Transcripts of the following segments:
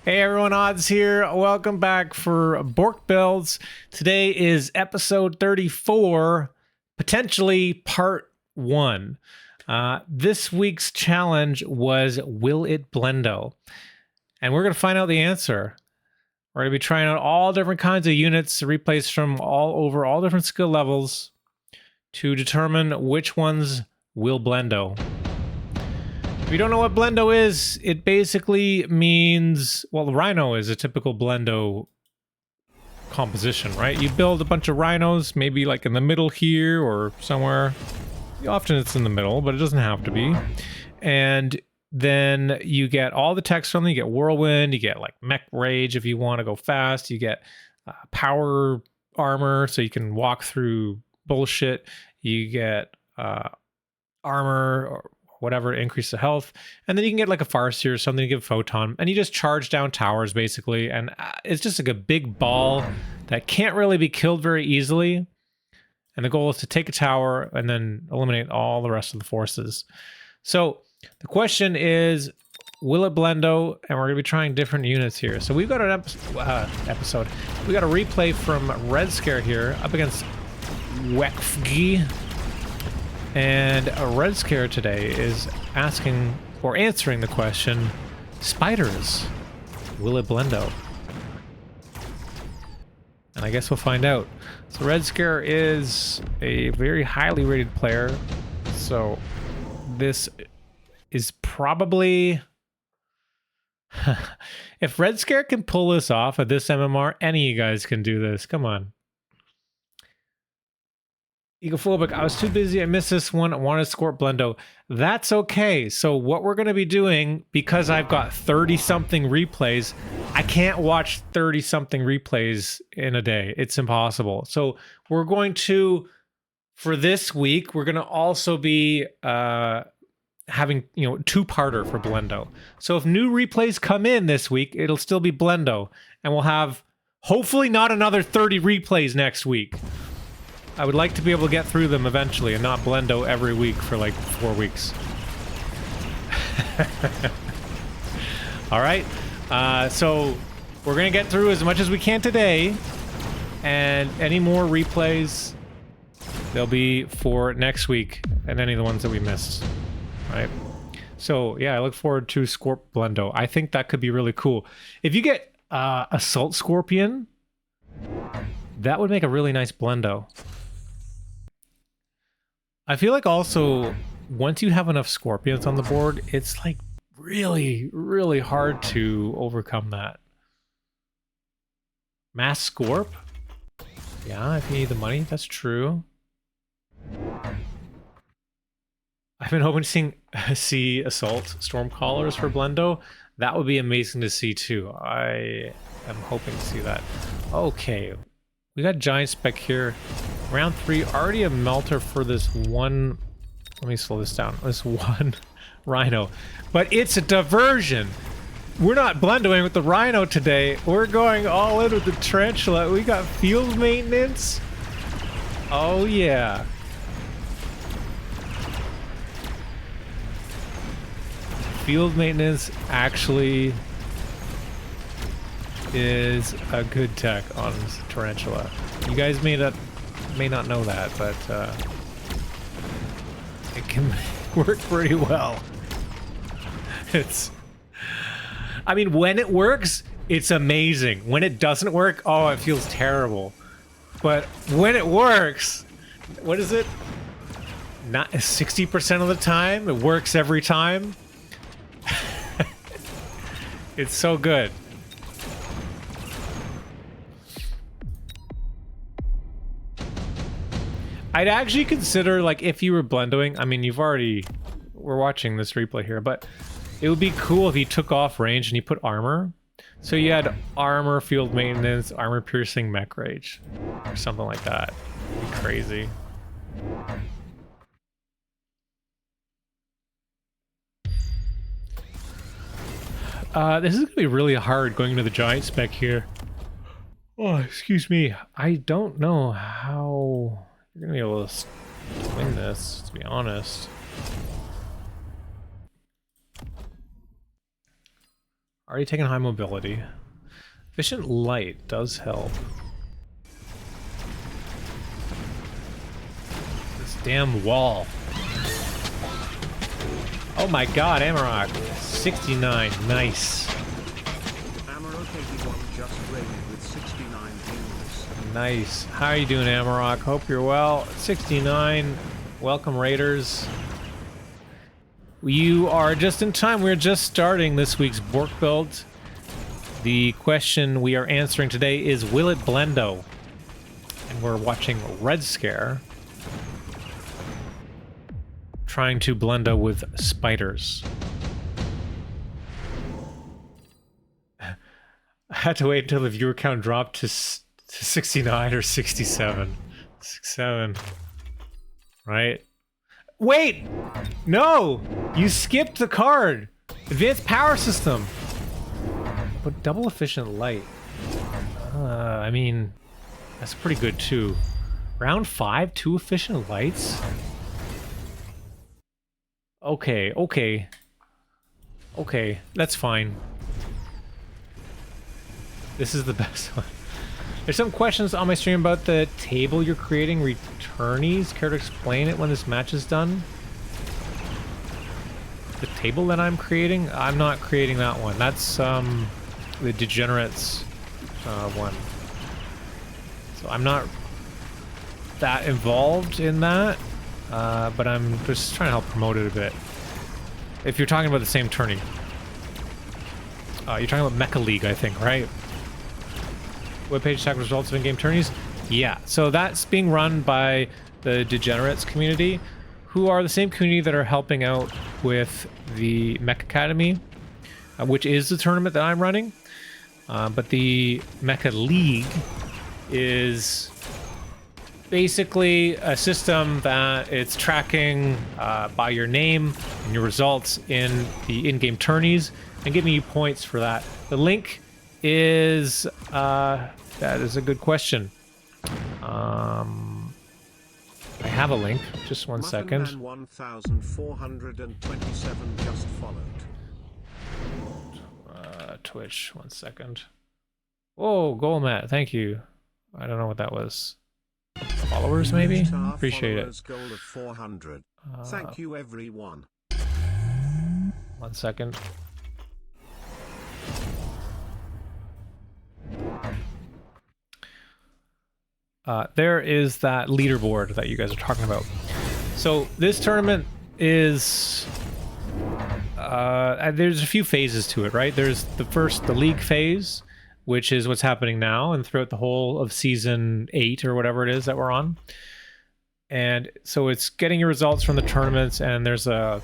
Hey everyone, Odds here. Welcome back for Borked Builds. Today is episode 34, potentially part 1. This week's challenge was, will it Blendo? And we're going to find out the answer. We're going to be trying out all different kinds of units, replays from all different skill levels to determine which ones will Blendo. If you don't know what Blendo is, it basically means, well, the Rhino is a typical Blendo composition, right? You build a bunch of rhinos, maybe like in the middle here or somewhere. Often it's in the middle, but it doesn't have to be. And then you get all the text from them. You get Whirlwind, you get like Mech Rage if you want to go fast. You get Power Armor, so you can walk through bullshit. You get Armor or whatever to increase the health, and then you can get like a Farseer or something to give Photon, and you just charge down towers basically, and it's just like a big ball that can't really be killed very easily, and the goal is to take a tower and then eliminate all the rest of the forces. So the question is, will it Blendo? And we're going to be trying different units here. So we've got an episode. We got a replay from RedScare here up against Wekfgi. And a RedScare today is asking or answering the question, spiders, will it Blendo? And I guess we'll find out. So RedScare is a very highly rated player. So this is probably... if RedScare can pull this off at this MMR, any of you guys can do this. Come on. Egophobic, I was too busy, I missed this one, I wanted to score Blendo. That's okay. So what we're going to be doing, because I've got 30-something replays, I can't watch 30-something replays in a day. It's impossible. So we're going to, for this week, we're going to also be having, two-parter for Blendo. So if new replays come in this week, it'll still be Blendo. And we'll have, hopefully not another 30 replays next week. I would like to be able to get through them eventually and not Blendo every week for like 4 weeks. All right. So we're going to get through as much as we can today. And any more replays, they'll be for next week and any of the ones that we missed. All right. So yeah, I look forward to Scorp Blendo. I think that could be really cool. If you get Assault Scorpion, that would make a really nice Blendo. I feel like also, once you have enough Scorpions on the board, it's like really, really hard to overcome that. Mass Scorp? Yeah, if you need the money, that's true. I've been hoping to see Assault Stormcallers for Blendo. That would be amazing to see too. I am hoping to see that. Okay, we got Giant Spec here. Round 3, already a melter for this one. Let me slow this down. This one Rhino. But it's a diversion. We're not Blendoing with the Rhino today. We're going all in with the Tarantula. We got field maintenance. Oh, yeah. Field maintenance actually is a good tech on this Tarantula. You guys may not know that, but it can work pretty well. I mean, when it works, it's amazing. When it doesn't work, oh, it feels terrible. But when it works, what is it? Not 60% of the time, it works every time. It's so good. I'd actually consider, like, if you were Blendoing, I mean, we're watching this replay here, but it would be cool if you took off range and you put armor. So you had armor, field maintenance, armor piercing, mech rage, or something like that. It'd be crazy. This is gonna be really hard going into the giant spec here. Oh, excuse me. I don't know how you're gonna be able to win this, to be honest. Already taking high mobility. Efficient light does help. This damn wall. Oh my god, Amarok. 69, nice. Amarok 81 just raided with 69 views. Nice. How are you doing, Amarok? Hope you're well. 69. Welcome, Raiders. You are just in time. We're just starting this week's Borked Build. The question we are answering today is, will it Blendo? And we're watching RedScare trying to Blendo with spiders. I had to wait until the viewer count dropped to 69 or 67. 67. Right? Wait! No! You skipped the card! Advanced power system! But double efficient light. I mean, that's pretty good too. Round 5, 2 efficient lights? Okay, okay. Okay, that's fine. This is the best one. There's some questions on my stream about the table you're creating, returnees. Care to explain it when this match is done? The table that I'm creating? I'm not creating that one. That's the degenerates one. So I'm not that involved in that, but I'm just trying to help promote it a bit. If you're talking about the same tourney. You're talking about Mecha League, I think, right? Webpage track results of in-game tourneys? Yeah, so that's being run by the Degenerates community, who are the same community that are helping out with the Mech Academy, which is the tournament that I'm running. But the Mecha League is basically a system that it's tracking by your name and your results in the in-game tourneys and giving you points for that. The link is that is a good question. I have a link. Just one second. 1427 just followed. Twitch. One second. Whoa, Golmat. Thank you. I don't know what that was. Followers, maybe. Appreciate it. Goal of 400. Thank you, everyone. 1 second. There is that leaderboard that you guys are talking about. So this tournament is there's a few phases to it, right? There's the league phase, which is what's happening now and throughout the whole of season 8 or whatever it is that we're on. And so it's getting your results from the tournaments, and there's a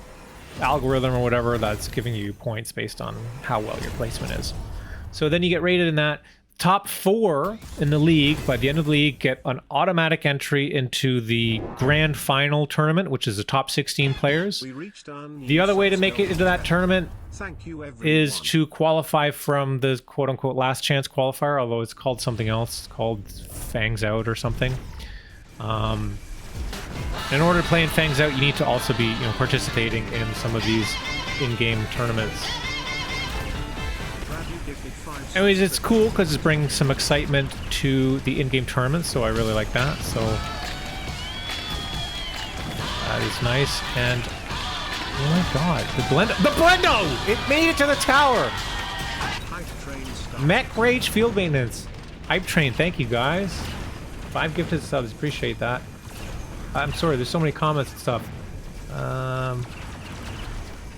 algorithm or whatever that's giving you points based on how well your placement is. So then you get rated in that. Top 4 in the league, by the end of the league, get an automatic entry into the grand final tournament, which is the top 16 players. The other way to make it into that tournament is to qualify from the quote-unquote last chance qualifier, although it's called something else. It's called Fangs Out or something. In order to play in Fangs Out, you need to also be, participating in some of these in-game tournaments. Anyways, it's cool because it's bringing some excitement to the in-game tournaments, so I really like that. So that is nice. And oh my god, the Blendo! It made it to the tower. Mech Rage Field Maintenance. Hype Train, thank you guys. 5 gifted subs, appreciate that. I'm sorry, there's so many comments and stuff.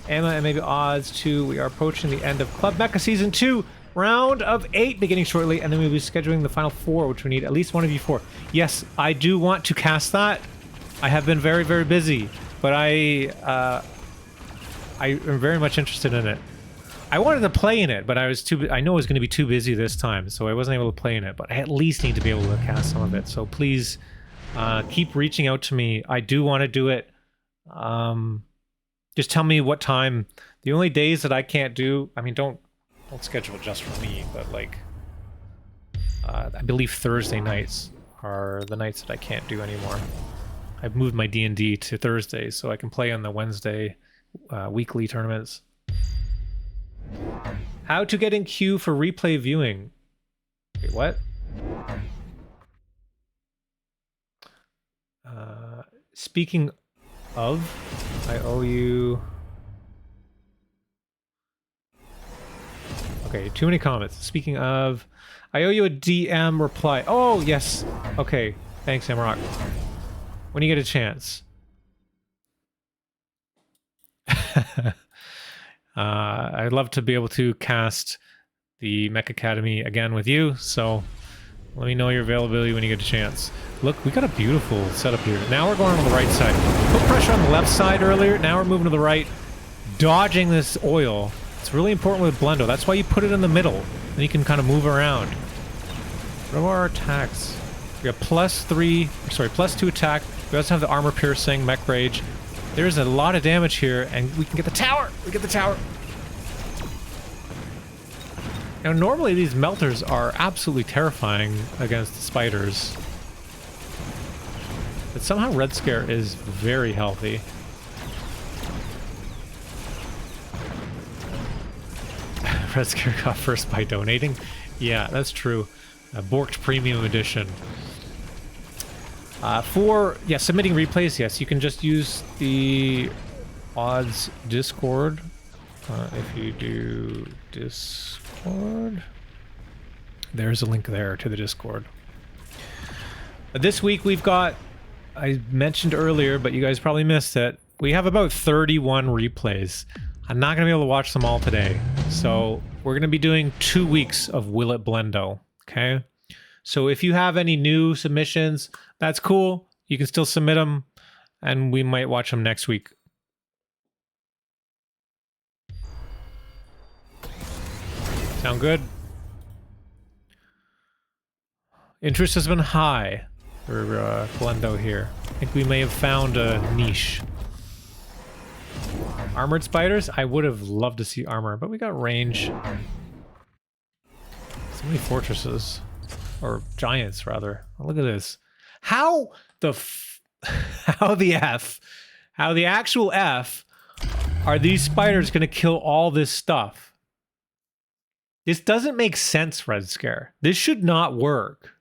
Emma and maybe odds too. We are approaching the end of Club Mecha Season 2. Round of 8 beginning shortly, and then we'll be scheduling the final 4, which we need at least one of you for. Yes, I do want to cast that. I have been very, very busy, but I am very much interested in it. I wanted to play in it, but I know I was going to be too busy this time, so I wasn't able to play in it, but I at least need to be able to cast some of it. So please keep reaching out to me. I do want to do it. Just tell me what time. The only days that I can't do, I mean, don't schedule just for me, but like I believe Thursday nights are the nights that I can't do anymore. I've moved my D&D to Thursdays so I can play on the Wednesday weekly tournaments. How to get in queue for replay viewing. Wait, what? Speaking of, I owe you... Okay, too many comments. Speaking of, I owe you a DM reply. Oh, yes. Okay, thanks, Amrock. When you get a chance. I'd love to be able to cast the Mech Academy again with you, so let me know your availability when you get a chance. Look, we got a beautiful setup here. Now we're going on the right side. Put pressure on the left side earlier, now we're moving to the right, dodging this oil. It's really important with Blendo. That's why you put it in the middle, then you can kind of move around. What are our attacks? We got +2 attack. We also have the armor piercing, mech rage. There's a lot of damage here, and we can get the tower! We get the tower! Now, normally these melters are absolutely terrifying against the spiders. But somehow RedScare is very healthy. RedScare got first by donating? Yeah, that's true. Borked Premium Edition. Submitting replays, yes, you can just use the odds Discord. If you do Discord, there's a link there to the Discord. This week we've got, I mentioned earlier, but you guys probably missed it, we have about 31 replays. I'm not going to be able to watch them all today, so we're going to be doing 2 weeks of Will It Blendo, okay? So if you have any new submissions, that's cool. You can still submit them, and we might watch them next week. Sound good? Interest has been high for Blendo here. I think we may have found a niche. Armored spiders? I would have loved to see armor, but we got range. So many fortresses. Or giants, rather. Oh, look at this. How the actual F are these spiders going to kill all this stuff? This doesn't make sense, RedScare. This should not work.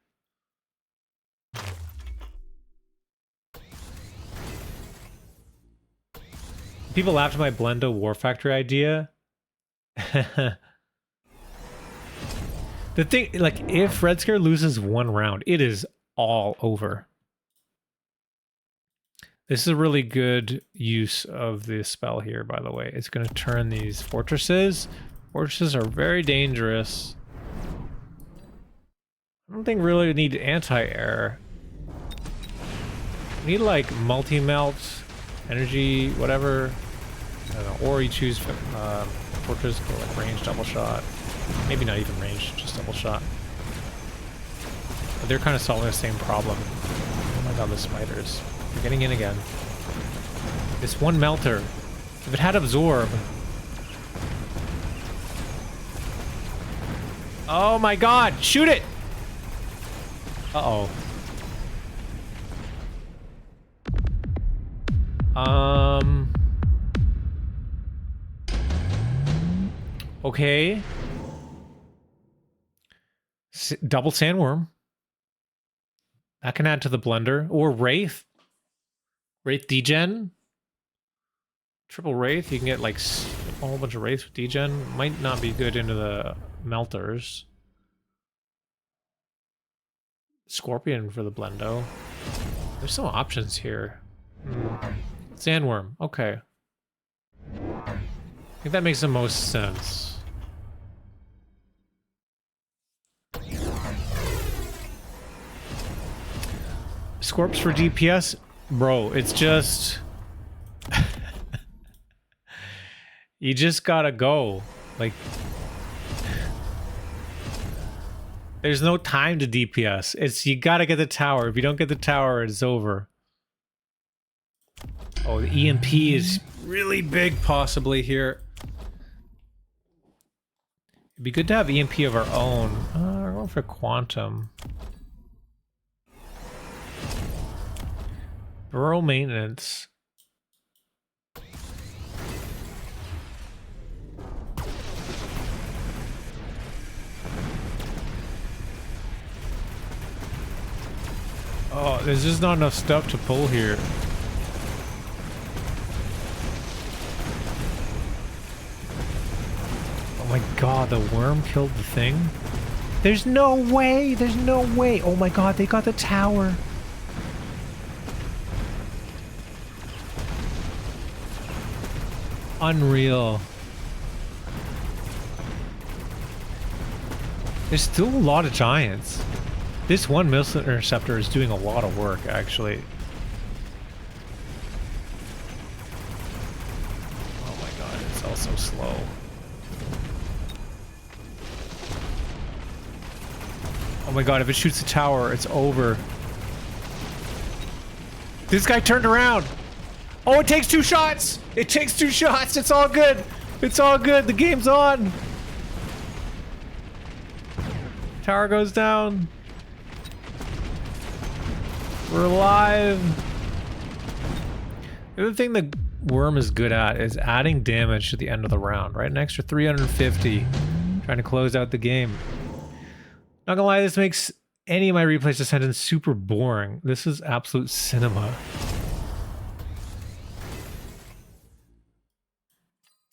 People laughed at my Blendo War Factory idea. The thing, like, if RedScare loses one round, it is all over. This is a really good use of this spell here, by the way. It's going to turn these fortresses. Fortresses are very dangerous. I don't think really we need anti-air. We need, like, multi-melt, energy, whatever. I don't know. Or you choose fortress, go like range, double shot. Maybe not even range, just double shot. But they're kind of solving the same problem. Oh my god, the spiders. They're getting in again. This one melter. If it had absorb. Oh my god, shoot it! Uh-oh. Okay. Double sandworm. That can add to the blender. Or Wraith. Wraith degen. Triple Wraith. You can get like a whole bunch of Wraiths with degen. Might not be good into the melters. Scorpion for the blendo. There's some options here. Sandworm. Okay. I think that makes the most sense. Scorps for DPS? Bro, it's just... you just gotta go. Like... there's no time to DPS. It's you gotta get the tower. If you don't get the tower, it's over. Oh, the EMP is really big possibly here. It'd be good to have EMP of our own. We're going for Quantum. Rural maintenance. Oh, there's just not enough stuff to pull here. Oh my god, the worm killed the thing? There's no way! There's no way! Oh my god, they got the tower! Unreal. There's still a lot of giants. This one missile interceptor is doing a lot of work, actually. Oh my god, it's all so slow. Oh my god, if it shoots the tower, it's over. This guy turned around! Oh, it takes 2 shots! It takes 2 shots! It's all good! It's all good! The game's on! Tower goes down. We're alive. The other thing the worm is good at is adding damage to the end of the round, right? An extra 350. Trying to close out the game. Not gonna lie, this makes any of my replays to sentence super boring. This is absolute cinema.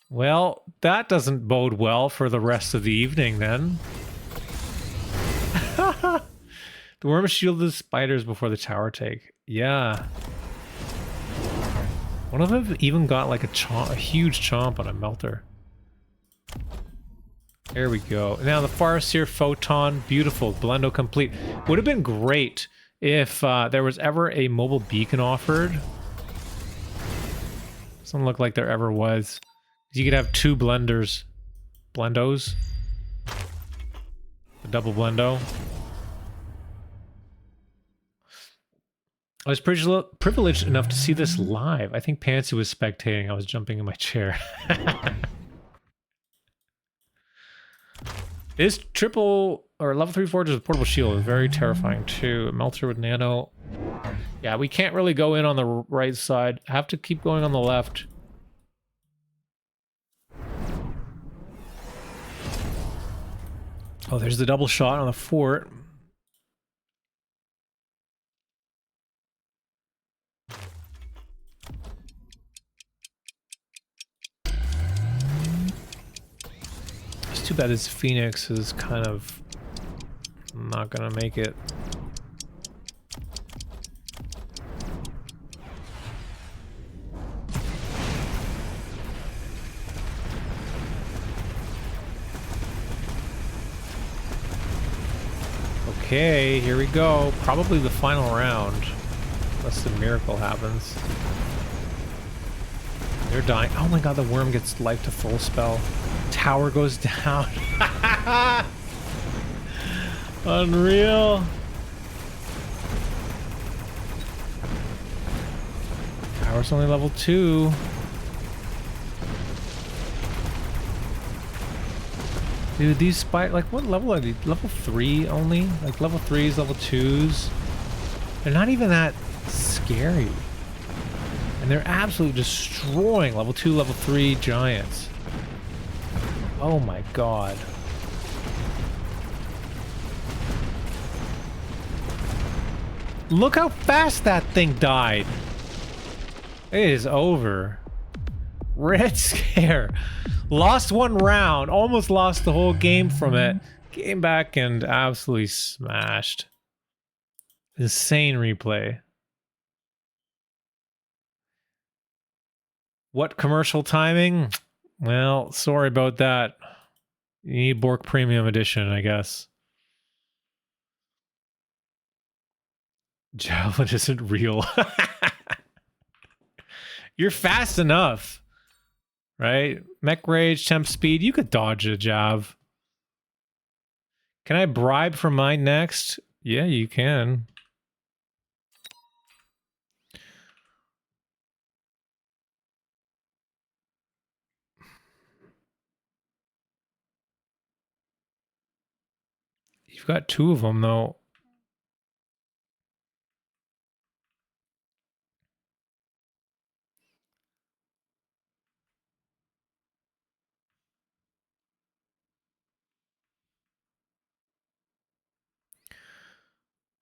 Well, that doesn't bode well for the rest of the evening then. The worm shielded the spiders before the tower take. Yeah. One of them even got like a huge chomp on a melter. There we go. Now the Farseer Photon, beautiful, Blendo complete. Would have been great if there was ever a mobile beacon offered. Doesn't look like there ever was. You could have 2 Blendos. A double Blendo. I was privileged enough to see this live. I think Pansy was spectating. I was jumping in my chair. This triple or level 3 forge with portable shield is very terrifying too. Melter with nano. Yeah, we can't really go in on the right side. Have to keep going on the left. Oh, there's the double shot on the fort. It's too bad this Phoenix is kind of not gonna make it. Okay, here we go. Probably the final round. Unless the miracle happens. They're dying. Oh my god, the worm gets life to full spell. Tower goes down. Unreal. Tower's only level 2. Dude, these like what level are they? Level 3 only? Like level 3s, level 2s. They're not even that scary. And they're absolutely destroying level 2, level 3 giants. Oh my god. Look how fast that thing died. It is over. RedScare. Lost 1 round. Almost lost the whole game from it. Came back and absolutely smashed. Insane replay. What commercial timing? Well, sorry about that. You need Bork Premium Edition, I guess. Javelin isn't real. You're fast enough. Right? Mech Rage, Temp Speed, you could dodge a jav. Can I bribe for mine next? Yeah, you can. You've got 2 of them, though.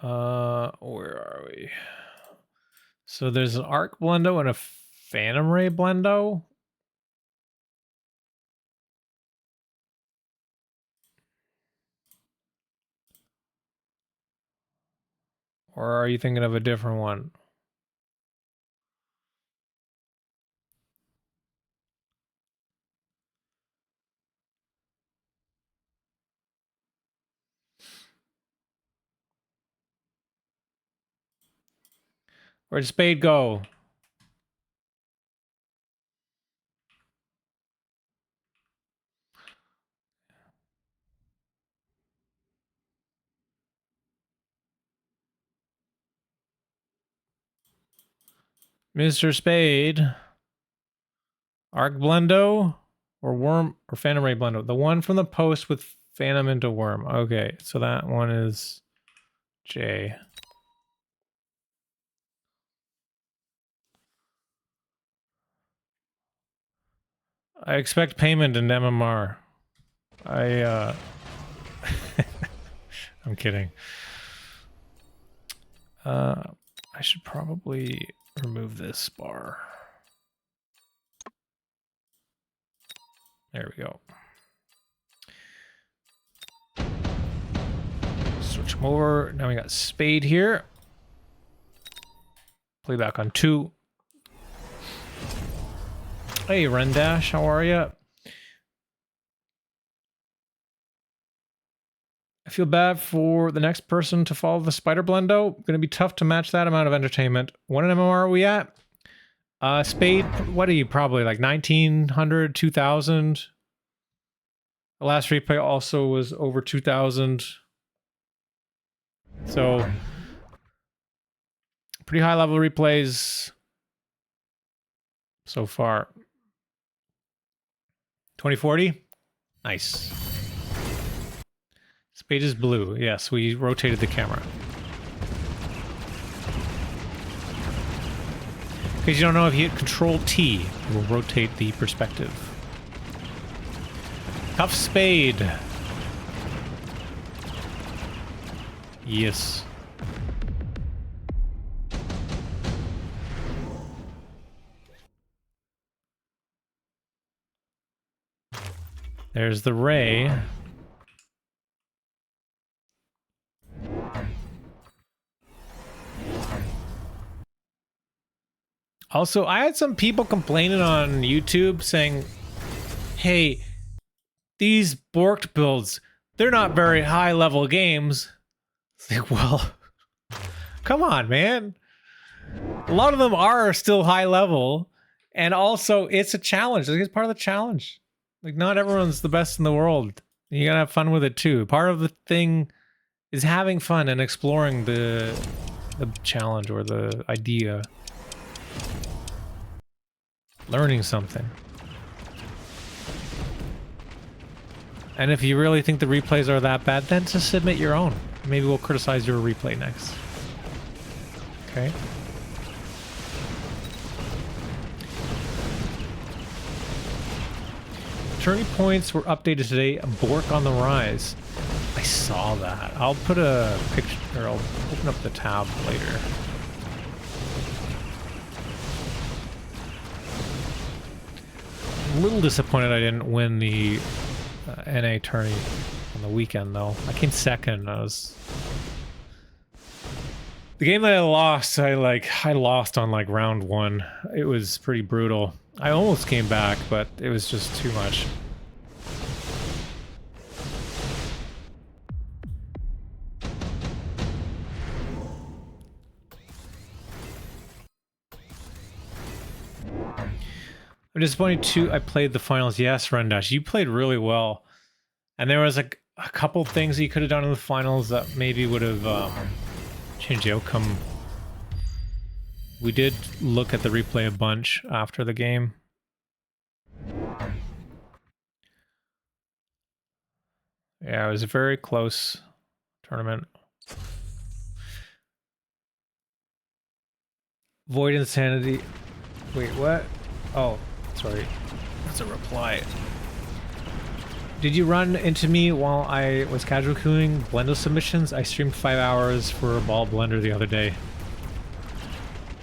Where are we? So there's an arc blendo and a phantom ray blendo. Or are you thinking of a different one? Where'd Spade go? Mr. Spade. Arc blendo or worm or phantom ray blendo? The one from the post with phantom into worm. Okay, so that one is J. I expect payment in MMR. I'm kidding. I should probably remove this bar. There we go. Switch them over. Now we got Spade here. Playback on 2. Hey, Rendash, how are you? I feel bad for the next person to follow the spider blendo. Going to be tough to match that amount of entertainment. What MMR are we at? Spade, what are you? Probably like 1900, 2000. The last replay also was over 2000. So, pretty high level replays so far. 2040? Nice. Spade is blue. Yes, we rotated the camera. Because you don't know, if you hit Control T, it will rotate the perspective. Tough Spade. Yes. There's the ray. Also, I had some people complaining on YouTube saying, hey, these Borked Builds, they're not very high level games. It's like, well, come on, man. A lot of them are still high level. And also, it's a challenge. Like, it's part of the challenge. Like, not everyone's the best in the world. You gotta have fun with it too. Part of the thing is having fun and exploring the challenge or the idea. Learning something. And if you really think the replays are that bad, then just submit your own. Maybe we'll criticize your replay next. Okay. Turning points were updated today. Bork on the rise. I saw that. I'll put a picture, or I'll open up the tab later. A little disappointed I didn't win the NA tourney on the weekend, though. I came second. I was... The game that I lost, I lost on like round 1. It was pretty brutal. I almost came back, but it was just too much. I'm disappointed too. I played the finals. Yes, Rendash, you played really well. And there was a couple things you could have done in the finals that maybe would have changed the outcome. We did look at the replay a bunch after the game. Yeah, it was a very close tournament. Void Insanity. Wait, what? Oh, sorry. That's a reply. Did you run into me while I was casual queuing Blendo submissions? I streamed 5 hours for a ball blender the other day.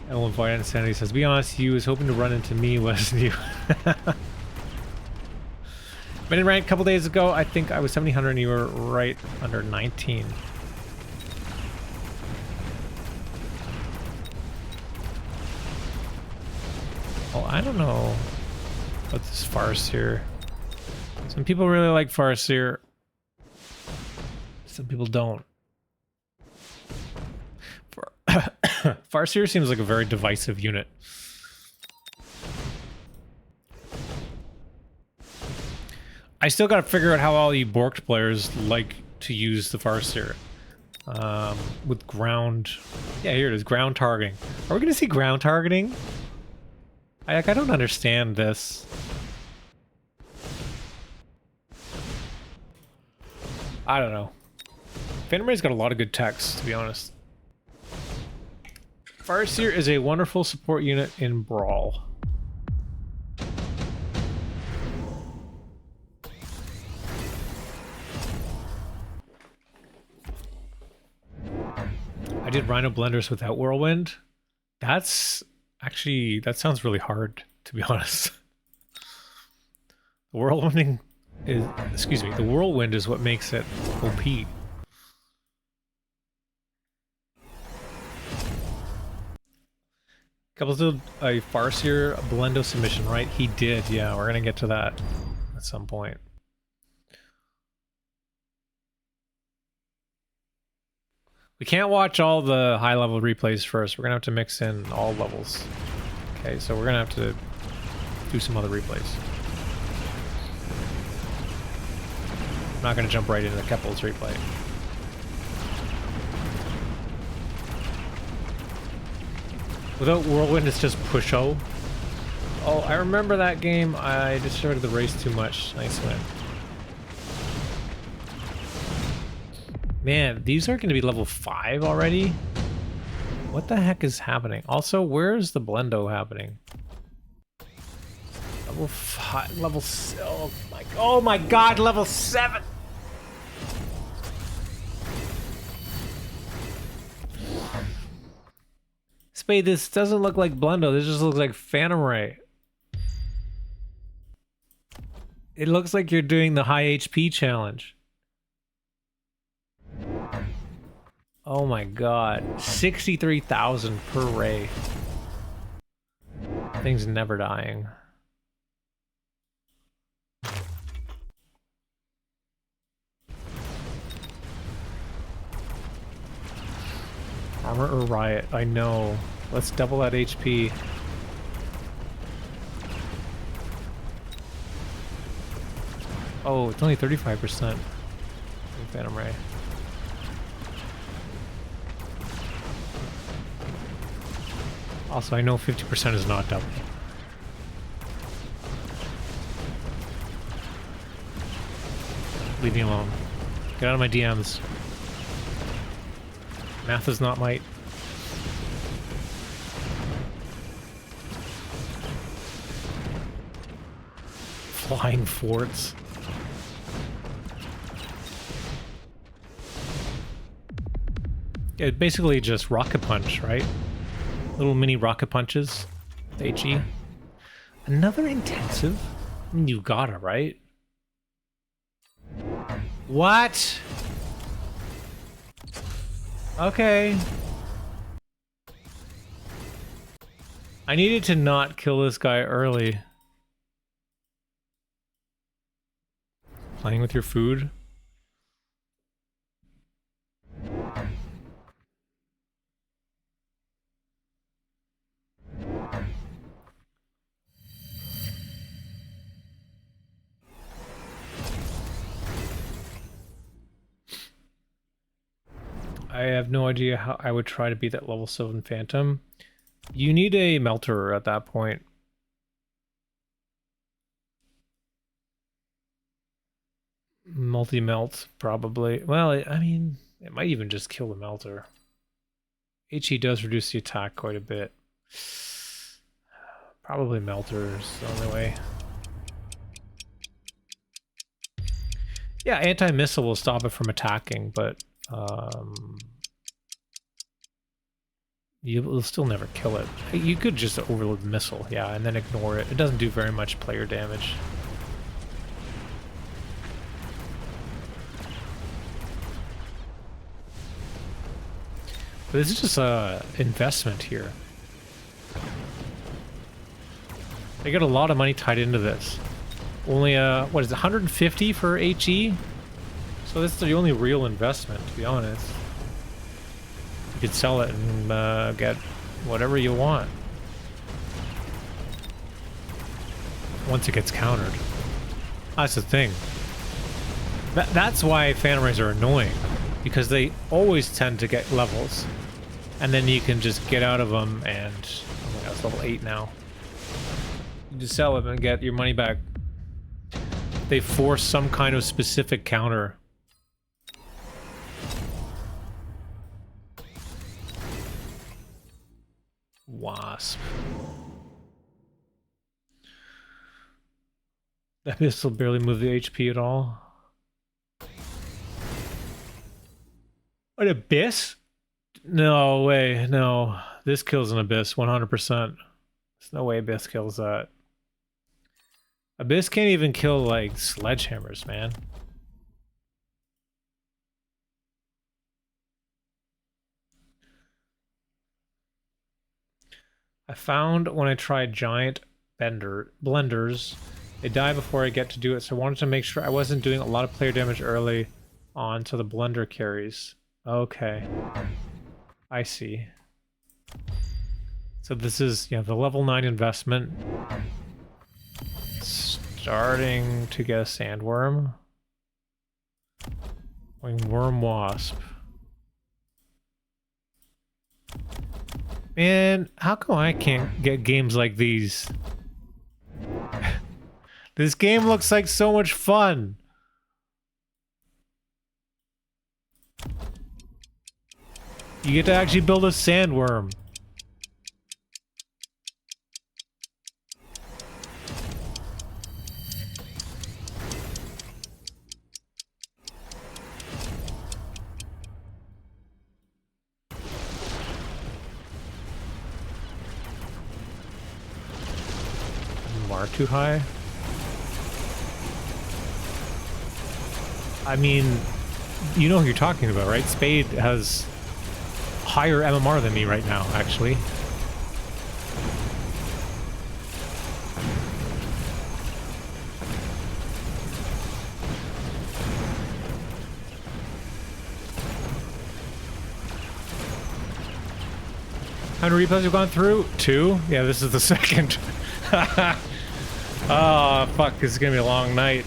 Ellen Void Insanity says, be honest, you was hoping to run into me, wasn't you? Been in rank a couple days ago. I think I was 1700 and you were right under 19. Well, I don't know about this farce here. Some people really like Farseer. Some people don't. Farseer seems like a very divisive unit. I still gotta figure out how all you Borked players like to use the Farseer. With ground... Yeah, here it is, ground targeting. Are we gonna see ground targeting? I don't understand this. I don't know. Phantom Ray's got a lot of good techs, to be honest. Farseer is a wonderful support unit in Brawl. I did Rhino blenders without Whirlwind. That's actually, that sounds really hard, to be honest. The Whirlwinding is, excuse me, the Whirlwind is what makes it OP. Kepals did a Farseer Blendo submission, right? He did, yeah, we're gonna get to that at some point. We can't watch all the high-level replays first. We're gonna have to mix in all levels. Okay, so we're gonna have to do some other replays. I'm not gonna jump right into the Kepals replay. Without Whirlwind, it's just push-o. Oh, I remember that game. I destroyed the race too much. Nice win. Man, these are going to be level 5 already? What the heck is happening? Also, where's the Blendo happening? Level 5, level... Oh my god, level 7! Spade, this doesn't look like Blendo, this just looks like Phantom Ray. It looks like you're doing the high HP challenge. Oh my god. 63,000 per ray. Thing's never dying. Armor or Riot? I know. Let's double that HP. Oh, it's only 35%. Phantom Ray. Also, I know 50% is not double. Leave me alone. Get out of my DMs. Math is not might. Flying forts. It basically just rocket punch, right? Little mini rocket punches. HE. Another intensive? You got it, right? What? Okay. I needed to not kill this guy early. Playing with your food? I have no idea how I would try to beat that level 7 Phantom. You need a melter at that point. Multi-melt, probably. Well, I mean, it might even just kill the melter. HE does reduce the attack quite a bit. Probably melter is the only way. Yeah, anti-missile will stop it from attacking, but you'll still never kill it. You could just overload the missile, yeah, and then ignore it. It doesn't do very much player damage. But this is just a investment here. They got a lot of money tied into this. Only what is it, 150 for HE? So this is the only real investment, to be honest. You could sell it and get whatever you want. Once it gets countered. That's the thing. That's why Phantom Rays are annoying. Because they always tend to get levels. And then you can just get out of them and... oh my god, it's level 8 now. You just sell it and get your money back. They force some kind of specific counter. Wasp. That missile barely moved the HP at all. An abyss? No way, no. This kills an abyss, 100%. There's no way abyss kills that. Abyss can't even kill, like, sledgehammers, man. I found when I tried giant blenders, they die before I get to do it, so I wanted to make sure I wasn't doing a lot of player damage early on to the blender carries. Okay. I see. So this is, yeah, the level 9 investment. Starting to get a sandworm. Going worm wasp. Man, how come I can't get games like these? This game looks like so much fun. You get to actually build a sandworm. Mar too high? I mean, you know who you're talking about, right? Spade has higher MMR than me right now, actually. How many replays have gone through? 2? Yeah, this is the second. Oh, fuck, this is gonna be a long night.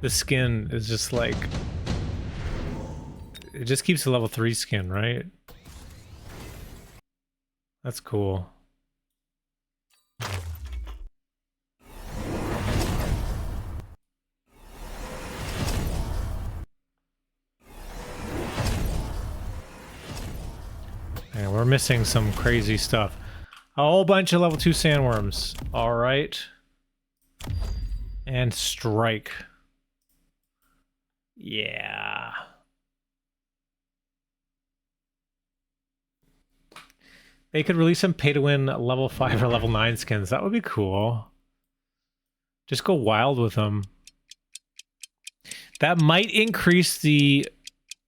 The skin is just like... it just keeps the level 3 skin, right? That's cool. And we're missing some crazy stuff. A whole bunch of level 2 sandworms. Alright. And strike. Yeah. They could release some pay-to-win level 5 or level 9 skins. That would be cool. Just go wild with them. That might increase the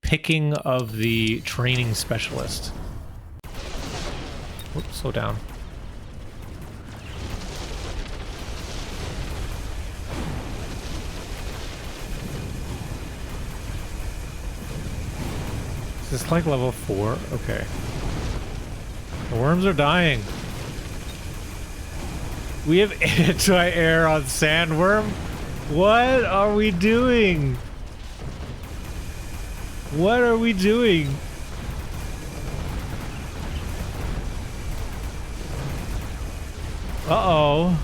picking of the training specialist. Oops, slow down. Is this like level 4? Okay. The worms are dying. We have anti-air on sandworm? What are we doing? What are we doing? Uh-oh.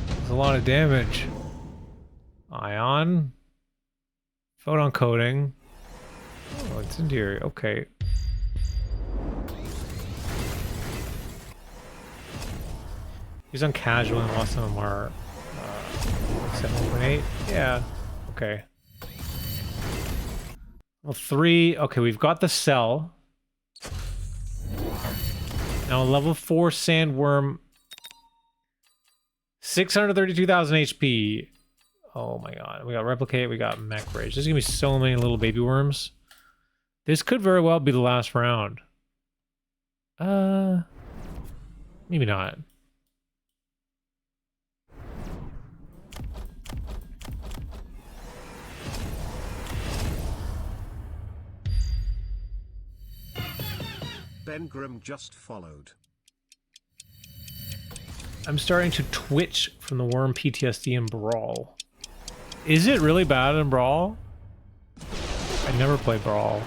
There's a lot of damage. Ion. Photon coating. Oh, it's interior. Okay. He's on casual and lost some of them are 7.8. Yeah. Okay. Well, 3. Okay, we've got the cell. Now, level 4 sandworm. 632,000 HP. Oh my god. We got replicate, we got mech rage. There's gonna be so many little baby worms. This could very well be the last round. Maybe not. Ben Grimm just followed. I'm starting to twitch from the worm PTSD in Brawl. Is it really bad in Brawl? I never play Brawl.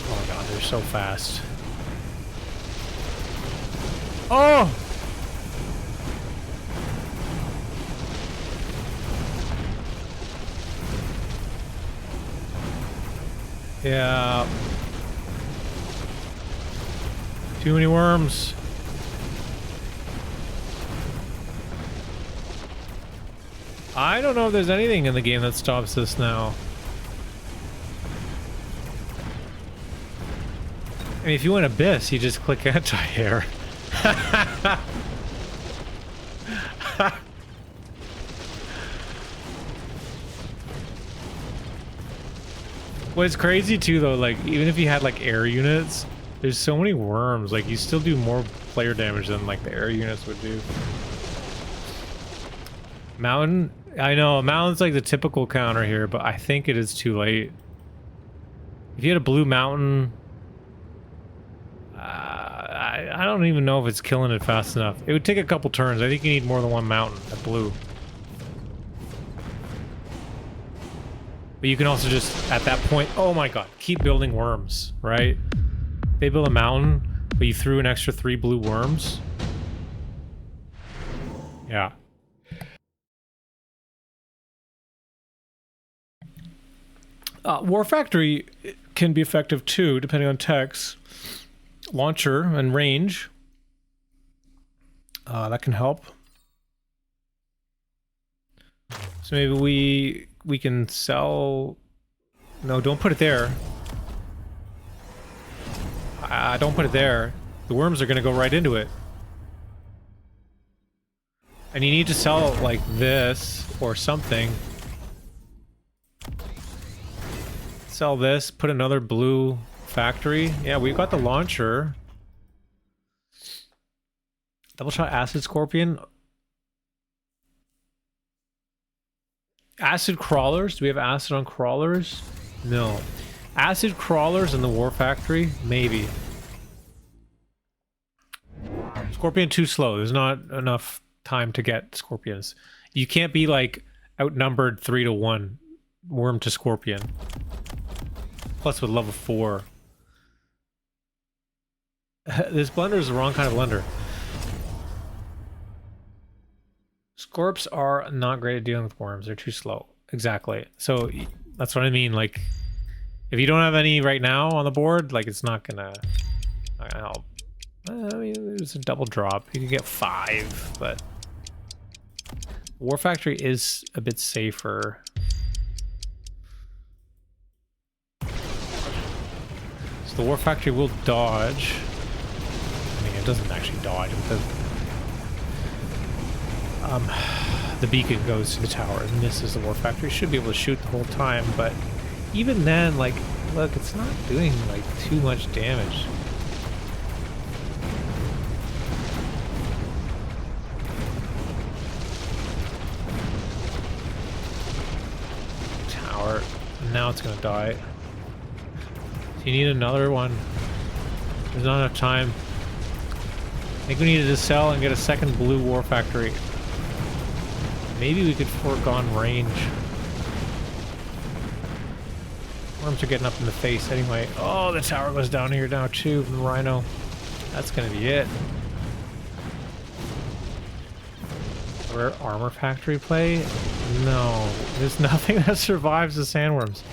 Oh my god, they're so fast. Oh! Yeah. Too many worms. I don't know if there's anything in the game that stops this now. I mean, if you want Abyss, you just click anti-air. What's crazy too, though, like, even if you had like air units, there's so many worms, like, you still do more player damage than like the air units would do. Mountain, I know, mountain's like the typical counter here, but I think it is too late. If you had a blue mountain, I don't even know if it's killing it fast enough. It would take a couple turns. I think you need more than one mountain at blue. But you can also just, at that point, oh my god, keep building worms, right? They build a mountain, but you threw an extra 3 blue worms. Yeah. War Factory can be effective too, depending on techs. Launcher and range. That can help. So maybe we can sell... No, don't put it there. Don't put it there. The worms are going to go right into it. And you need to sell like this or something. Sell this, put another blue factory. Yeah, we've got the launcher. Double shot acid scorpion. Acid crawlers? Do we have acid on crawlers? No. Acid crawlers in the war factory? Maybe. Scorpion too slow. There's not enough time to get scorpions. You can't be like outnumbered 3-1 worm to scorpion. Plus with level 4. This blender is the wrong kind of blender. Scorps are not great at dealing with worms. They're too slow. Exactly. So that's what I mean. Like, if you don't have any right now on the board, like, it's not gonna help. I mean, it's a double drop. You can get 5, but War Factory is a bit safer. So the War Factory will dodge. I mean, it doesn't actually dodge. The beacon goes to the tower and misses the War Factory. Should be able to shoot the whole time, but even then, like, look, it's not doing like too much damage. Tower. Now it's gonna die. So you need another one. There's not enough time. I think we needed to sell and get a second blue War Factory. Maybe we could foregone range. Worms are getting up in the face anyway. Oh, the tower goes down here now too from Rhino. That's gonna be it. Where armor factory play? No, there's nothing that survives the sandworms.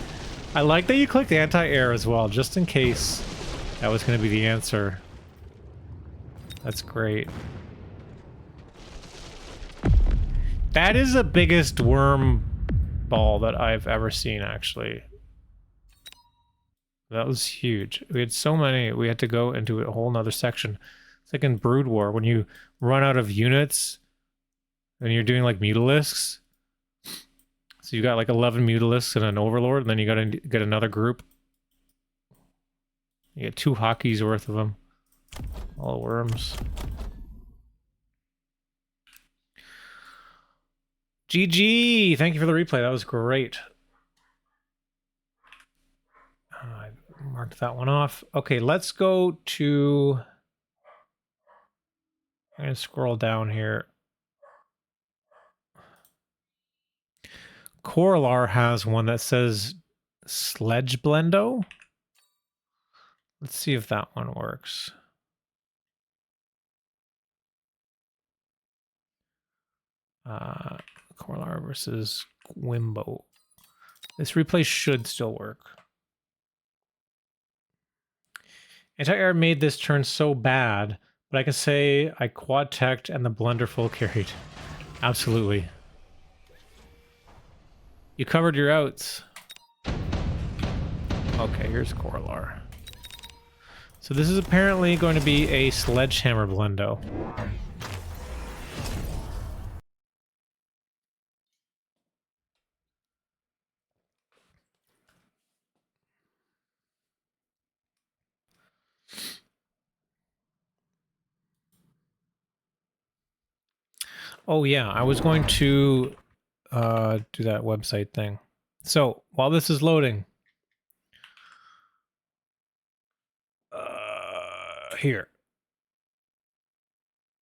I like that you clicked anti-air as well, just in case that was going to be the answer. That's great. That is the biggest worm ball that I've ever seen, actually. That was huge. We had so many, we had to go into a whole nother section. It's like in Brood War, when you run out of units and you're doing like mutalisks. So you got like 11 mutalisks and an overlord, and then you gotta get another group. You get 2 hockeys worth of them. All worms. GG! Thank you for the replay. That was great. I marked that one off. Okay, let's go to... I'm going to scroll down here. Corelar has one that says Sledge Blendo. Let's see if that one works. Corelar versus Wimbo. This replay should still work. Anti-air made this turn so bad, but I can say I quad-teched and the blender full carried. Absolutely. You covered your outs. Okay, here's Corelar. So this is apparently going to be a sledgehammer blendo. Oh yeah, I was going to do that website thing. So while this is loading, here.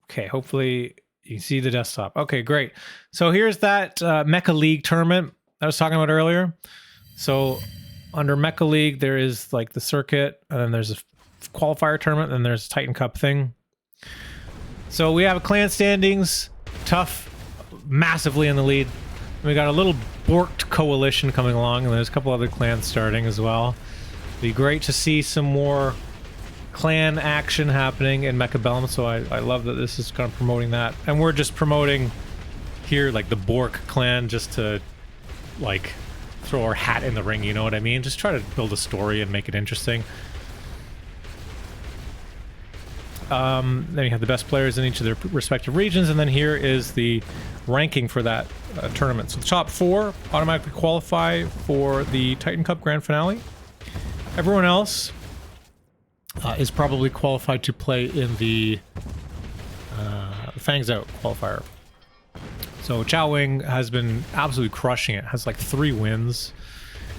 Okay, hopefully you see the desktop. Okay, great. So here's that Mecha League tournament I was talking about earlier. So under Mecha League, there is like the circuit, and then there's a qualifier tournament, and there's a Titan Cup thing. So we have clan standings. Tough, massively in the lead. We got a little Borked coalition coming along, and there's a couple other clans starting as well. It'd be great to see some more clan action happening in Mechabellum, so I love that this is kind of promoting that. And we're just promoting here, like, the Bork clan, just to, like, throw our hat in the ring, you know what I mean? Just try to build a story and make it interesting. Then you have the best players in each of their respective regions, and then here is the ranking for that tournament. So the top 4 automatically qualify for the Titan Cup Grand Finale. Everyone else is probably qualified to play in the Fangs Out qualifier. So Chowwing has been absolutely crushing it. Has like 3 wins.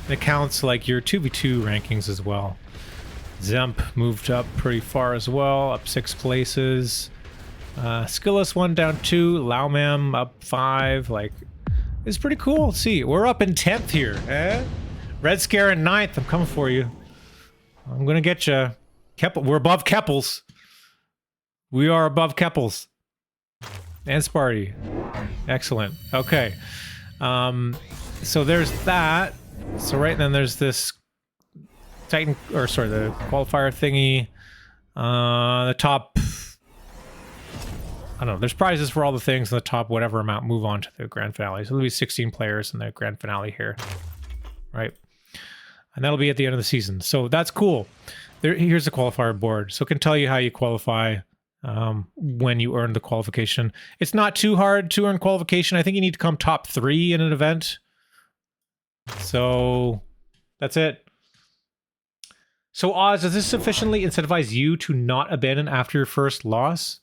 And it counts like your 2v2 rankings as well. Zemp moved up pretty far as well, up 6 places. Skilless 1 down 2, Laomam up 5. Like, it's pretty cool. Let's see, we're up in 10th here. RedScare in 9th. I'm coming for you. I'm gonna get you. We're above Kepals. We are above Kepals. And Sparty. Excellent. Okay. So there's that. So right then there's this Titan, or sorry, the qualifier thingy. The top, I don't know, there's prizes for all the things, and the top whatever amount move on to the grand finale. So there'll be 16 players in the grand finale here, right? And that'll be at the end of the season. So that's cool. Here's the qualifier board. So it can tell you how you qualify when you earn the qualification. It's not too hard to earn qualification. I think you need to come top 3 in an event. So that's it. So Oz, does this sufficiently incentivize you to not abandon after your first loss?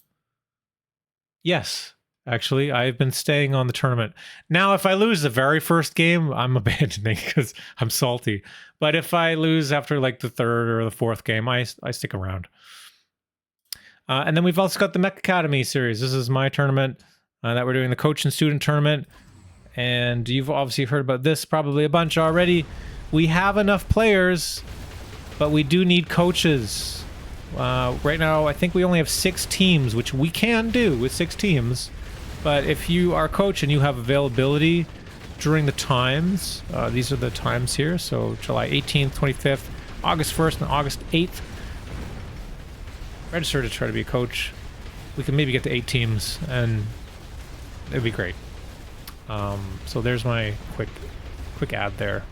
Yes, actually, I've been staying on the tournament. Now, if I lose the very first game, I'm abandoning because I'm salty. But if I lose after like the 3rd or the 4th game, I stick around. And then we've also got the Mech Academy series. This is my tournament that we're doing, the coach and student tournament. And you've obviously heard about this probably a bunch already. We have enough players, but we do need coaches. Right now, I think we only have 6 teams, which we can do with 6 teams. But if you are a coach and you have availability during the times, these are the times here. So July 18th, 25th, August 1st, and August 8th. Register to try to be a coach. We can maybe get to 8 teams, and it'd be great. So there's my quick ad there.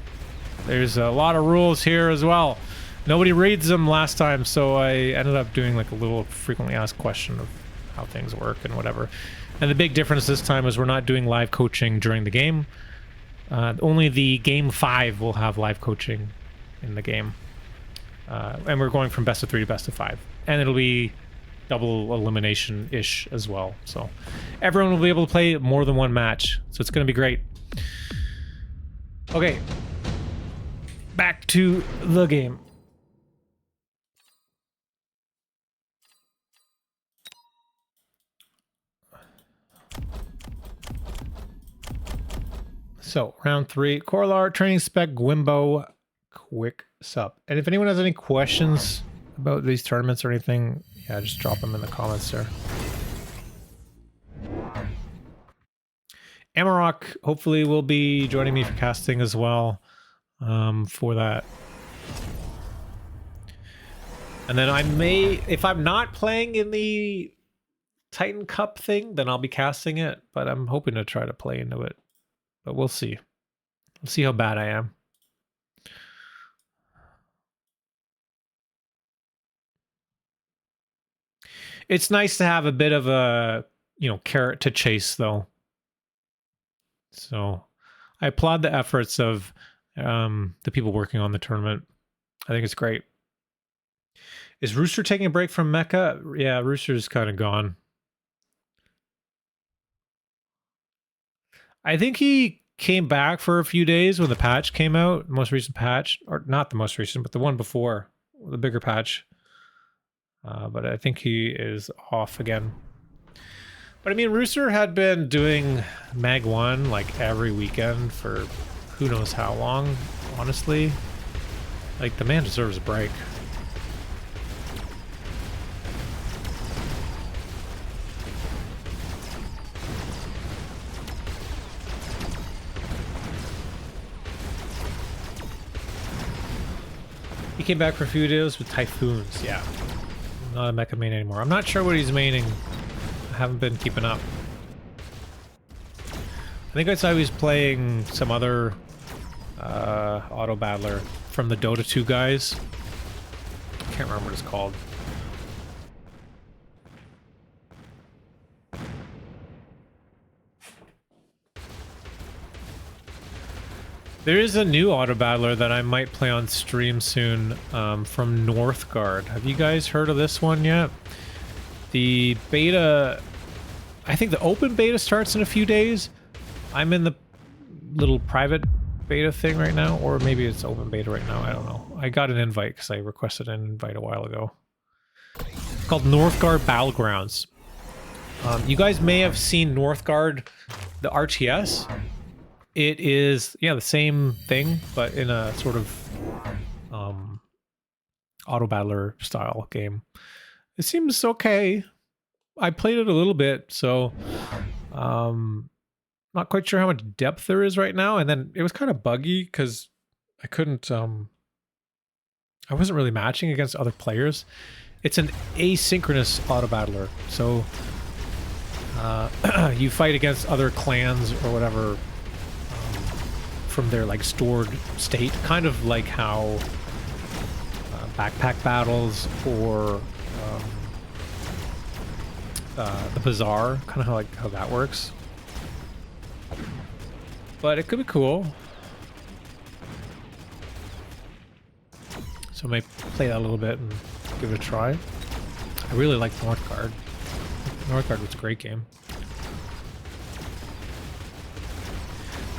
There's a lot of rules here as well. Nobody reads them last time, so I ended up doing like a little frequently asked question of how things work and whatever. And the big difference this time is we're not doing live coaching during the game. Only the game 5 will have live coaching in the game. And we're going from best of 3 to best of 5. And it'll be double elimination-ish as well. So everyone will be able to play more than one match. So it's going to be great. Okay. Back to the game. So, round 3, Corelar, Training Spec, Gwimbo, quick sup. And if anyone has any questions about these tournaments or anything, yeah, just drop them in the comments there. Amarok hopefully will be joining me for casting as well for that. And then I may, if I'm not playing in the Titan Cup thing, then I'll be casting it, but I'm hoping to try to play into it. But we'll see. We'll see how bad I am. It's nice to have a bit of a, you know, carrot to chase, though. So I applaud the efforts of the people working on the tournament. I think it's great. Is Rooster taking a break from Mecha? Yeah, Rooster's kind of gone. I think he came back for a few days when the patch came out, the most recent patch, or not the most recent, but the one before, the bigger patch. But I think he is off again. But I mean, Rooster had been doing Mag 1 like every weekend for who knows how long, honestly. Like, the man deserves a break. He came back for a few days with Typhoons, yeah. Not a mecha main anymore. I'm not sure what he's maining. I haven't been keeping up. I think I saw he was playing some other auto battler from the Dota 2 guys. I can't remember what it's called. There is a new auto battler that I might play on stream soon from Northgard. Have you guys heard of this one yet? The beta, I think the open beta starts in a few days. I'm in the little private beta thing right now, or maybe it's open beta right now. I don't know. I got an invite because I requested an invite a while ago. It's called Northgard Battlegrounds. You guys may have seen Northgard, the RTS. It is, yeah, the same thing, but in a sort of auto battler style game. It seems okay. I played it a little bit, so not quite sure how much depth there is right now. And then it was kind of buggy because I couldn't, I wasn't really matching against other players. It's an asynchronous auto battler, so you fight against other clans or whatever from their like stored state, kind of like how backpack battles or the Bazaar, kind of like how that works. But it could be cool. So I may play that a little bit and give it a try. I really like Northgard. Northgard was a great game.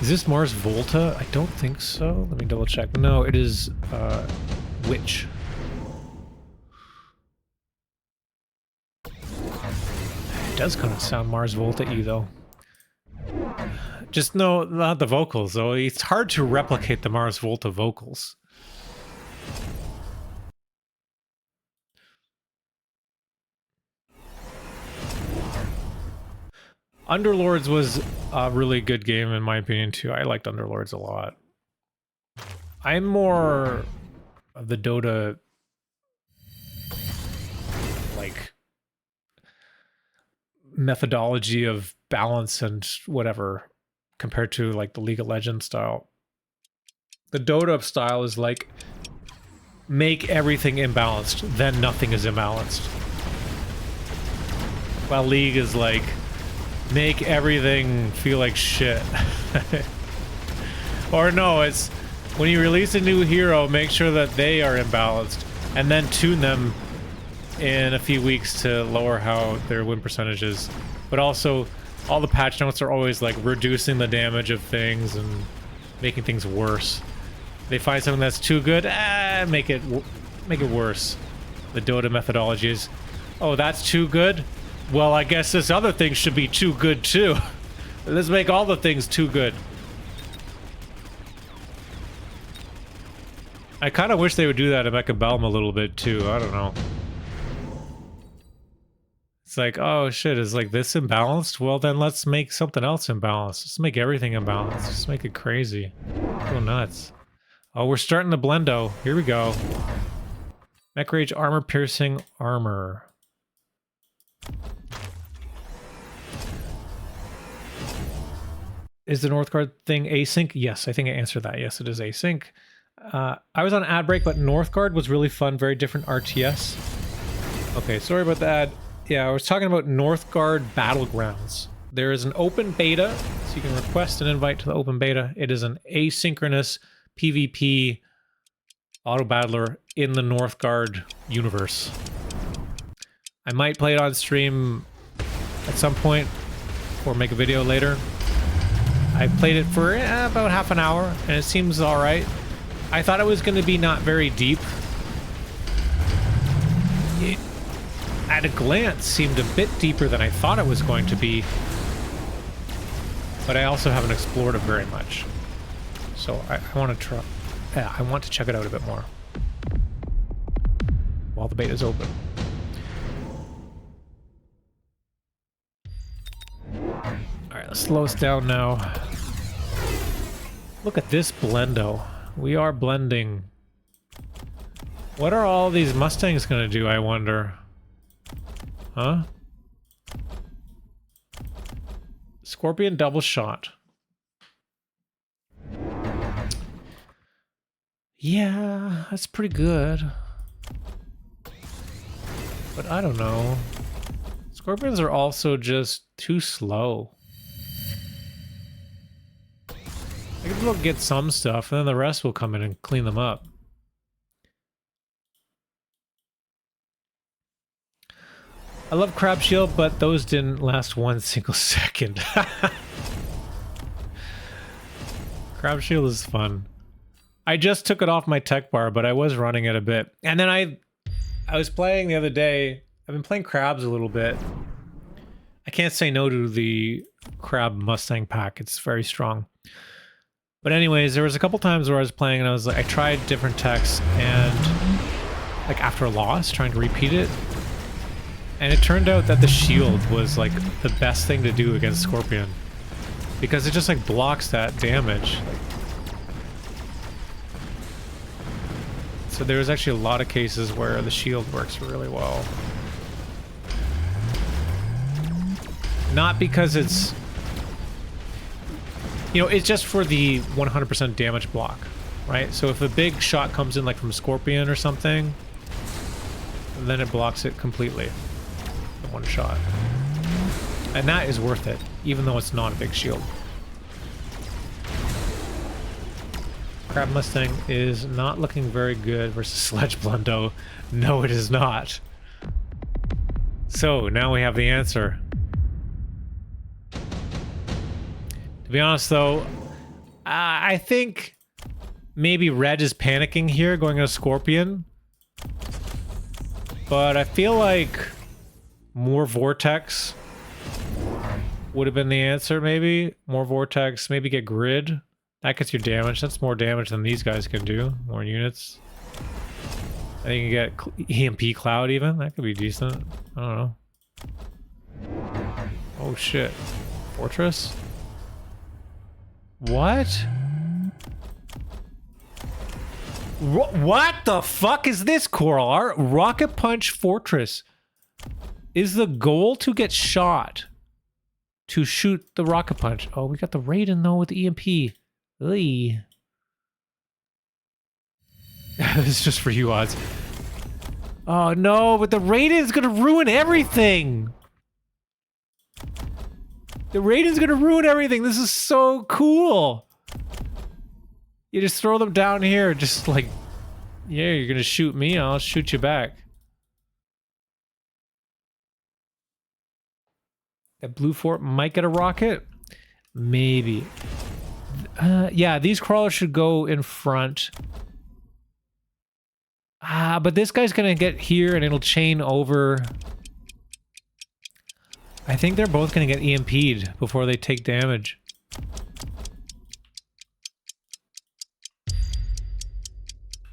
Is this Mars Volta? I don't think so. Let me double check. No, it is Witch. It does kind of sound Mars Volta-y though. Just no, not the vocals though. It's hard to replicate the Mars Volta vocals. Underlords was a really good game in my opinion too. I liked Underlords a lot. I'm more of the Dota like methodology of balance and whatever compared to like the League of Legends style. The Dota style is like make everything imbalanced, then nothing is imbalanced. While League is like make everything feel like shit. Or no, it's when you release a new hero, make sure that they are imbalanced and then tune them in a few weeks to lower how their win percentage is. But also, all the patch notes are always like reducing the damage of things and making things worse. They find something that's too good, make it worse. The Dota methodology is, oh, that's too good? Well, I guess this other thing should be too good too. Let's make all the things too good. I kind of wish they would do that in Mechabellum a little bit too. I don't know. It's like, oh shit, is like this imbalanced? Well, then let's make something else imbalanced. Let's make everything imbalanced. Just make it crazy. Go nuts. Oh, we're starting the Blendo. Here we go. Mech Rage Armor Piercing Armor. Is the Northgard thing async? Yes, I think I answered that. Yes, it is async. I was on ad break, but Northgard was really fun. Very different RTS. Okay, sorry about that. Yeah, I was talking about Northgard Battlegrounds. There is an open beta, so you can request an invite to the open beta. It is an asynchronous PvP auto battler in the Northgard universe. I might play it on stream at some point or make a video later. I played it for about half an hour and it seems all right. I thought it was going to be not very deep. It, at a glance, seemed a bit deeper than I thought it was going to be. But I also haven't explored it very much. So I want to try. Yeah, I want to check it out a bit more while the beta's open. Alright, let's slow us down now. Look at this Blendo. We are blending. What are all these Mustangs gonna do, I wonder? Huh? Scorpion double shot. Yeah, that's pretty good. But I don't know. Scorpions are also just too slow. I guess we'll get some stuff, and then the rest will come in and clean them up. I love Crab Shield, but those didn't last 1 single second. Crab Shield is fun. I just took it off my tech bar, but I was running it a bit. And then I was playing the other day. I've been playing crabs a little bit. I can't say no to the Crab Mustang pack. It's very strong. But anyways, there was a couple times where I was playing and I was like, I tried different techs and like after a loss, trying to repeat it. And it turned out that the shield was like the best thing to do against Scorpion. Because it just like blocks that damage. So there was actually a lot of cases where the shield works really well. Not because it's... You know, it's just for the 100% damage block, right? So if a big shot comes in like from Scorpion or something, then it blocks it completely in one shot. And that is worth it, even though it's not a big shield. Crab Mustang is not looking very good versus Sledge Blendo. No, it is not. So, now we have the answer. To be honest, though, I think maybe Red is panicking here, going to Scorpion. But I feel like more Vortex would have been the answer, maybe. More Vortex, maybe get Grid. That gets your damage. That's more damage than these guys can do. More units. I think you get EMP Cloud even. That could be decent. I don't know. Oh shit. Fortress? What? What the fuck is this, Corelar? Rocket Punch Fortress. Is the goal to get shot? To shoot the rocket punch. Oh, we got the Raiden though with the EMP. This is just for you, odds. Oh no, but the Raiden's gonna ruin everything. The Raiden's gonna ruin everything. This is so cool. You just throw them down here, just like, yeah, you're gonna shoot me, I'll shoot you back. That blue fort might get a rocket. Maybe. Yeah, these crawlers should go in front. But this guy's gonna get here and it'll chain over. I think they're both gonna get EMP'd before they take damage.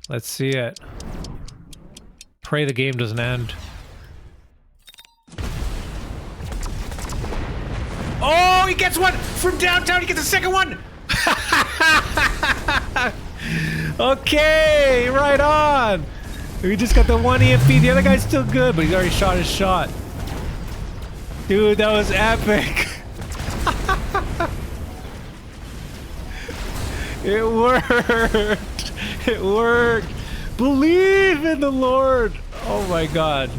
Let's see it. Pray the game doesn't end. Oh, he gets one from downtown. He gets a second one. Okay, right on. We just got the one EMP. The other guy's still good, but he's already shot his shot. Dude, that was epic. It worked. It worked. Believe in the Lord. Oh my God.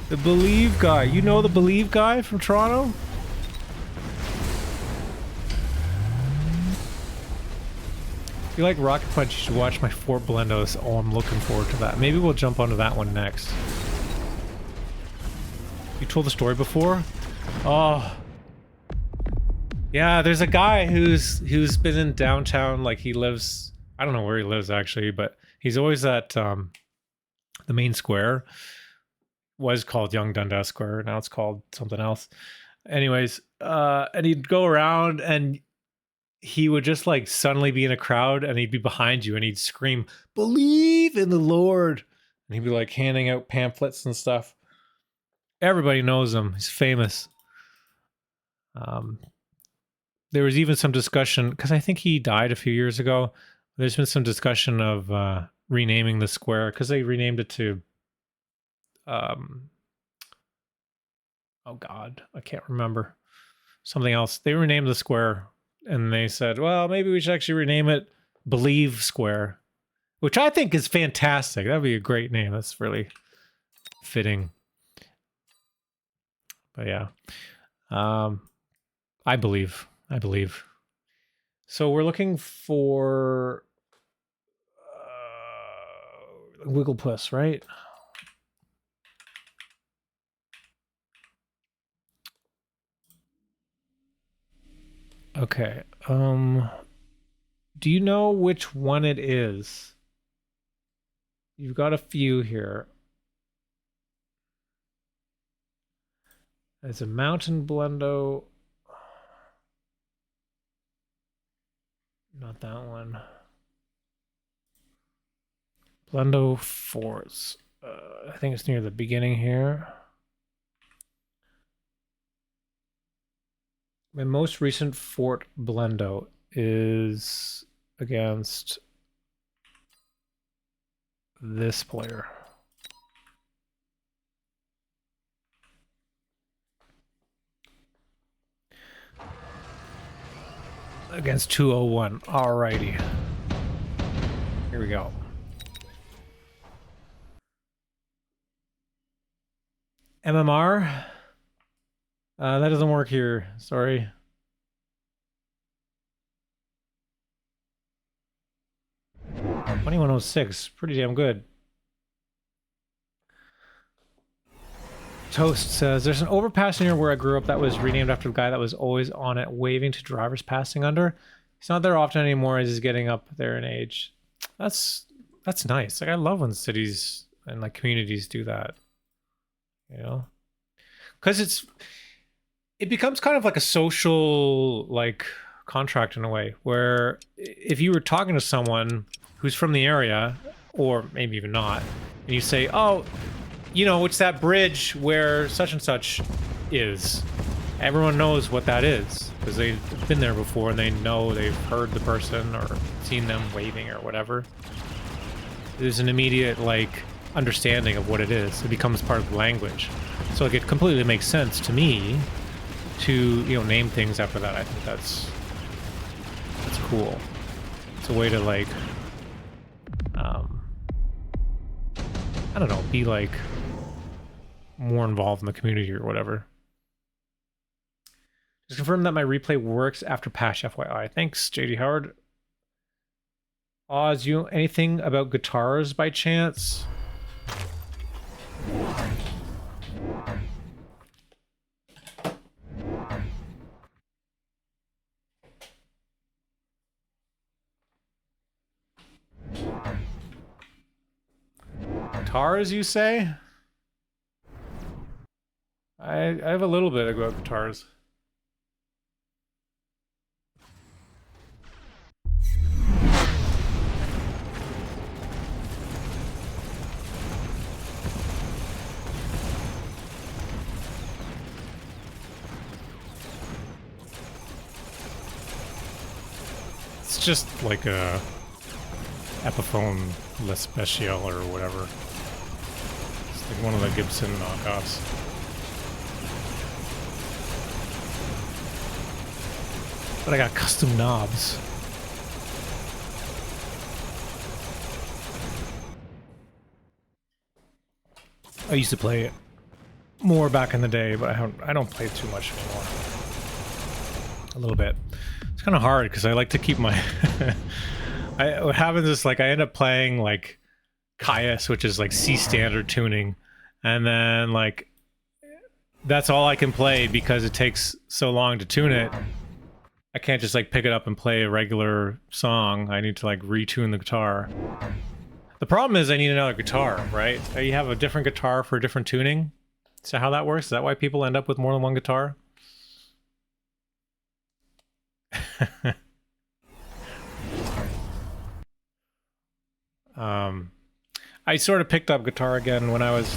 The Believe guy. You know the Believe guy from Toronto? If you like Rocket Punch, you should watch my Fort Blendos. Oh, I'm looking forward to that. Maybe we'll jump onto that one next. You told the story before? Oh. Yeah, there's a guy who's been in downtown, like he lives, I don't know where he lives actually, but he's always at the main square. Was called Young Dundas Square, now it's called something else. Anyways, and he'd go around and he would just like suddenly be in a crowd and he'd be behind you and he'd scream, "Believe in the Lord." And he'd be like handing out pamphlets and stuff. Everybody knows him. He's famous. There was even some discussion, because I think he died a few years ago. There's been some discussion of renaming the square, because they renamed it to oh God, I can't remember. Something else. They renamed the square and they said, well, maybe we should actually rename it Believe Square, which I think is fantastic. That'd be a great name. That's really fitting. But yeah. I believe. So we're looking for Wigglepus, right? Okay. Do you know which one it is? You've got a few here. There's a mountain Blendo. Not that one. Blendo Forts. I think it's near the beginning here. My most recent Fort Blendo is against this player. Against 201. Alrighty. Here we go. MMR? That doesn't work here. Sorry. Oh, 2106. Pretty damn good. Toast says, there's an overpass near where I grew up that was renamed after the guy that was always on it waving to drivers passing under. He's not there often anymore as he's getting up there in age. That's nice. Like, I love when cities and like communities do that. You know? Because it becomes kind of like a social like contract in a way, where if you were talking to someone who's from the area, or maybe even not, and you say, oh, you know, it's that bridge where such and such is. Everyone knows what that is because they've been there before and they know they've heard the person or seen them waving or whatever. There's an immediate like understanding of what it is. It becomes part of the language. So like, it completely makes sense to me to, you know, name things after that. I think that's cool. It's a way to like I don't know, be like more involved in the community or whatever. Just confirm that my replay works after patch, FYI. Thanks, jdhoward. Oz, you know anything about guitars by chance? Guitars, you say? I have a little bit about guitars. It's just like a Epiphone Les Special or whatever. It's like one of the Gibson knockoffs. But I got custom knobs. I used to play it more back in the day, but I don't play it too much anymore. A little bit. It's kind of hard because I like to keep my what happens is like I end up playing like Caius, which is like C standard tuning, and then like that's all I can play because it takes so long to tune it. I can't just like pick it up and play a regular song. I need to like retune the guitar. The problem is I need another guitar, right? You have a different guitar for a different tuning. Is that how that works? Is that why people end up with more than one guitar? I sort of picked up guitar again when I was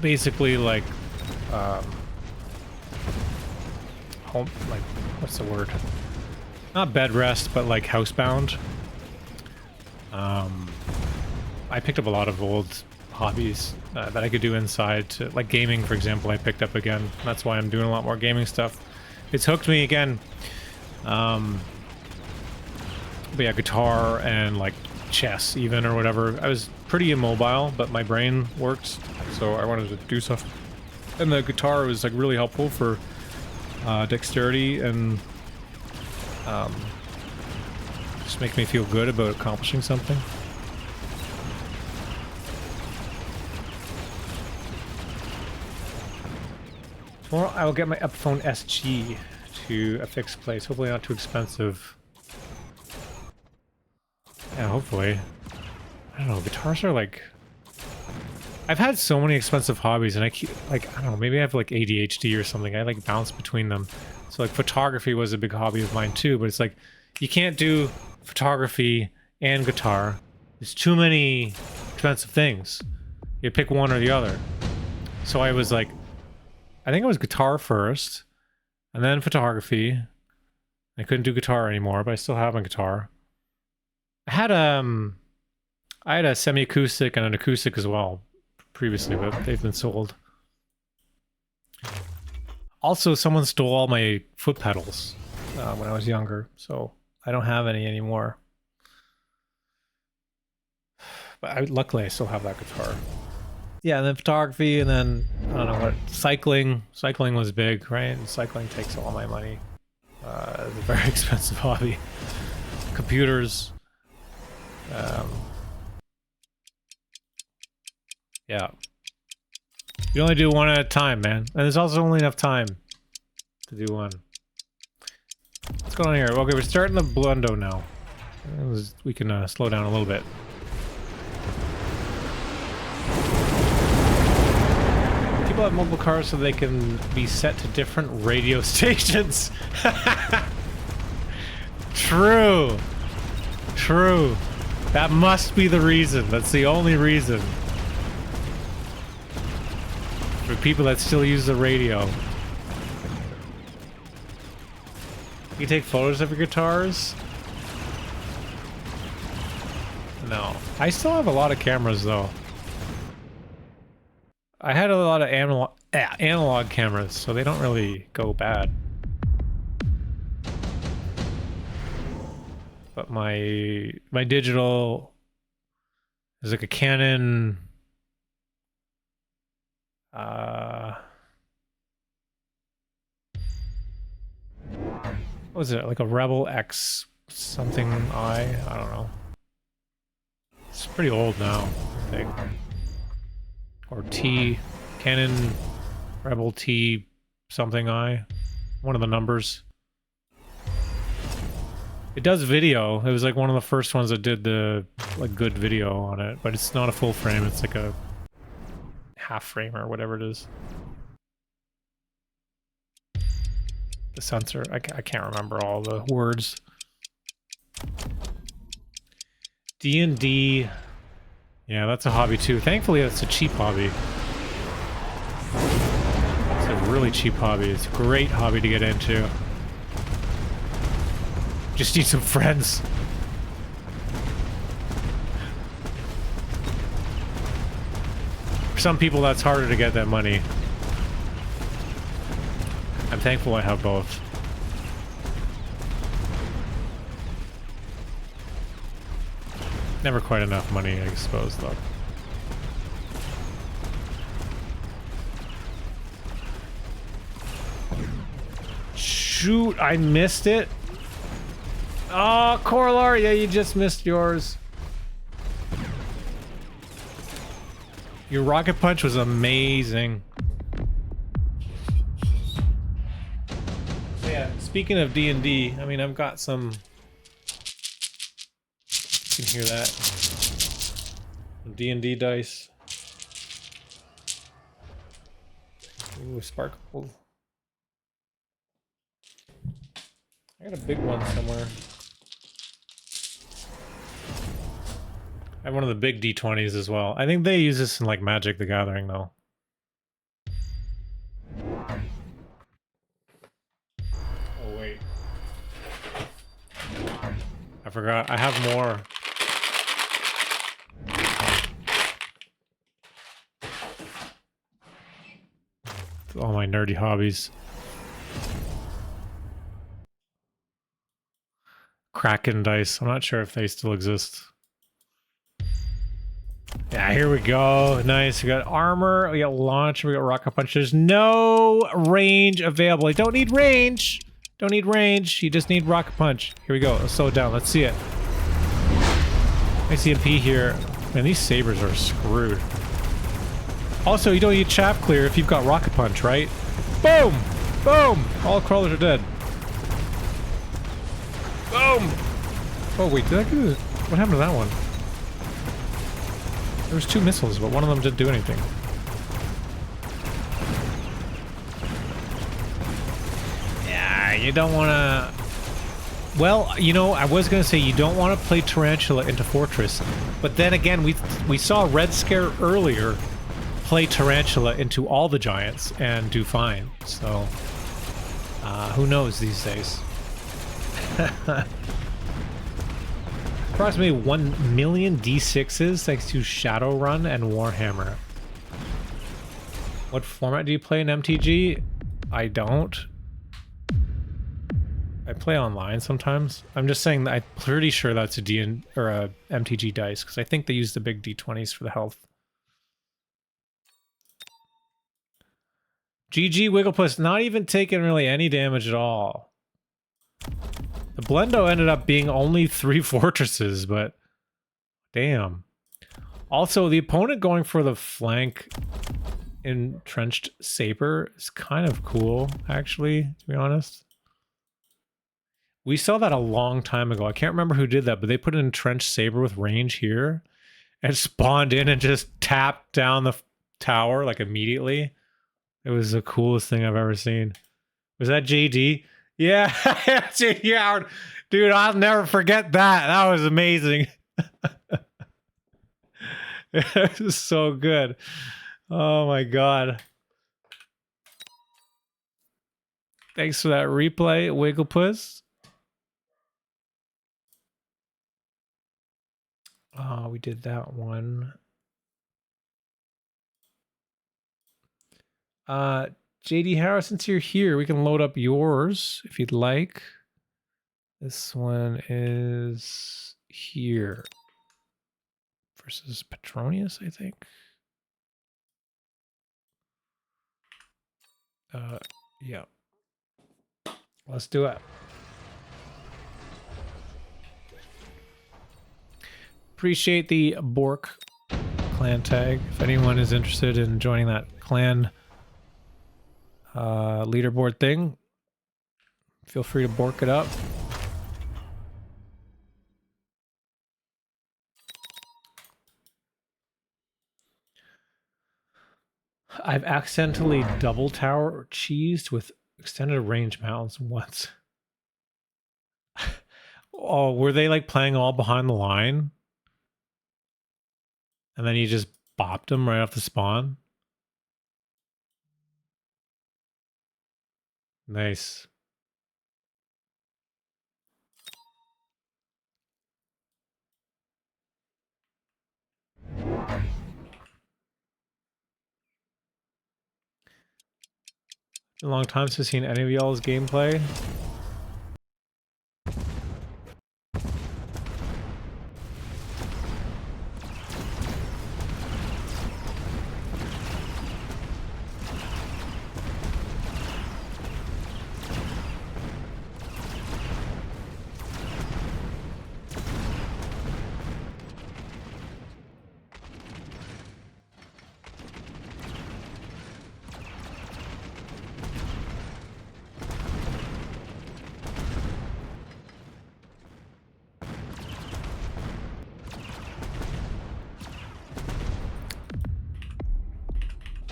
basically like home, like, what's the word? Not bed rest, but like housebound. I picked up a lot of old hobbies that I could do inside, to, like gaming, for example. I picked up again. That's why I'm doing a lot more gaming stuff. It's hooked me again. But yeah, guitar and like chess even or whatever. I was pretty immobile, but my brain worked, so I wanted to do stuff. And the guitar was like really helpful for dexterity and just make me feel good about accomplishing something. Tomorrow I will get my Epiphone SG to a fixed place. Hopefully not too expensive. Yeah, hopefully. I don't know, guitars are like... I've had so many expensive hobbies and I keep, like, I don't know, maybe I have like ADHD or something. I like bounce between them. So like photography was a big hobby of mine too, but it's like, you can't do photography and guitar. There's too many expensive things. You pick one or the other. So I was like, I think it was guitar first, and then photography. I couldn't do guitar anymore, but I still have my guitar. I had a semi-acoustic and an acoustic as well previously, but they've been sold. Also, someone stole all my foot pedals when I was younger, so I don't have any anymore. But luckily, I still have that guitar. Yeah, and then photography, and then, I don't know what, cycling. Cycling was big, right? And cycling takes all my money. It's a very expensive hobby. Computers. Yeah. You only do one at a time, man. And there's also only enough time to do one. What's going on here? Okay, we're starting the Blendo now. We can slow down a little bit. People have multiple cars so they can be set to different radio stations. True. True. That must be the reason. That's the only reason. For people that still use the radio. You take photos of your guitars? No. I still have a lot of cameras though. I had a lot of analog cameras, so they don't really go bad. But my digital is like a Canon what was it? Like a Rebel X something I don't know. It's pretty old now, I think. Or Canon Rebel T something I. One of the numbers. It does video. It was like one of the first ones that did the like good video on it, but it's not a full frame. It's like a half frame or whatever it is. The sensor. I can't remember all the words. D&D. Yeah, that's a hobby too. Thankfully, it's a cheap hobby. It's a really cheap hobby. It's a great hobby to get into. Just need some friends. For some people, that's harder to get that money. I'm thankful I have both. Never quite enough money, I suppose, though. Shoot, I missed it. Oh, Corelar, yeah, you just missed yours. Your rocket punch was amazing. Yeah, speaking of D&D, I mean, I've got some... You can hear that. Some D&D dice. Ooh, sparkle. I got a big one somewhere. I have one of the big D20s as well. I think they use this in like Magic the Gathering though. Oh wait. I forgot. I have more. All my nerdy hobbies. Kraken dice. I'm not sure if they still exist. Yeah, here we go. Nice. We got armor, we got launch, we got rocket punch. There's no range available. I don't need range. Don't need range. You just need rocket punch. Here we go. Let's slow it down. Let's see it. ICMP here. Man, these sabers are screwed. Also, you don't need chaff clear if you've got rocket punch, right? Boom! Boom! All crawlers are dead. Boom! Oh wait, did I do this? What happened to that one? There was 2 missiles, but one of them didn't do anything. Yeah, you don't want to... Well, you know, I was going to say you don't want to play Tarantula into Fortress, but then again, we saw RedScare earlier play Tarantula into all the giants and do fine, so... who knows these days? Approximately 1 million D6s thanks to Shadowrun and Warhammer. What format do you play in MTG? I don't. I play online sometimes. I'm just saying that I'm pretty sure that's a or a MTG dice because I think they use the big D20s for the health. GG Wigglepus, not even taking really any damage at all. The Blendo ended up being only 3 fortresses, but damn. Also, the opponent going for the flank entrenched saber is kind of cool, actually, to be honest. We saw that a long time ago. I can't remember who did that, but they put an entrenched saber with range here and spawned in and just tapped down the tower like immediately. It was the coolest thing I've ever seen. Was that JD? Yeah, jdhoward. Dude, I'll never forget that. That was amazing. It was so good. Oh my god. Thanks for that replay, Wigglepus. We did that one. jdhoward, since you're here, we can load up yours if you'd like. This one is here versus Petronius, I think. Yeah. Let's do it. Appreciate the Bork clan tag. If anyone is interested in joining that clan leaderboard thing, feel free to Bork it up. I've accidentally double tower or cheesed with extended range mounts once. Oh, were they like playing all behind the line? And then you just bopped them right off the spawn? Nice. A long time since I've seen any of y'all's gameplay.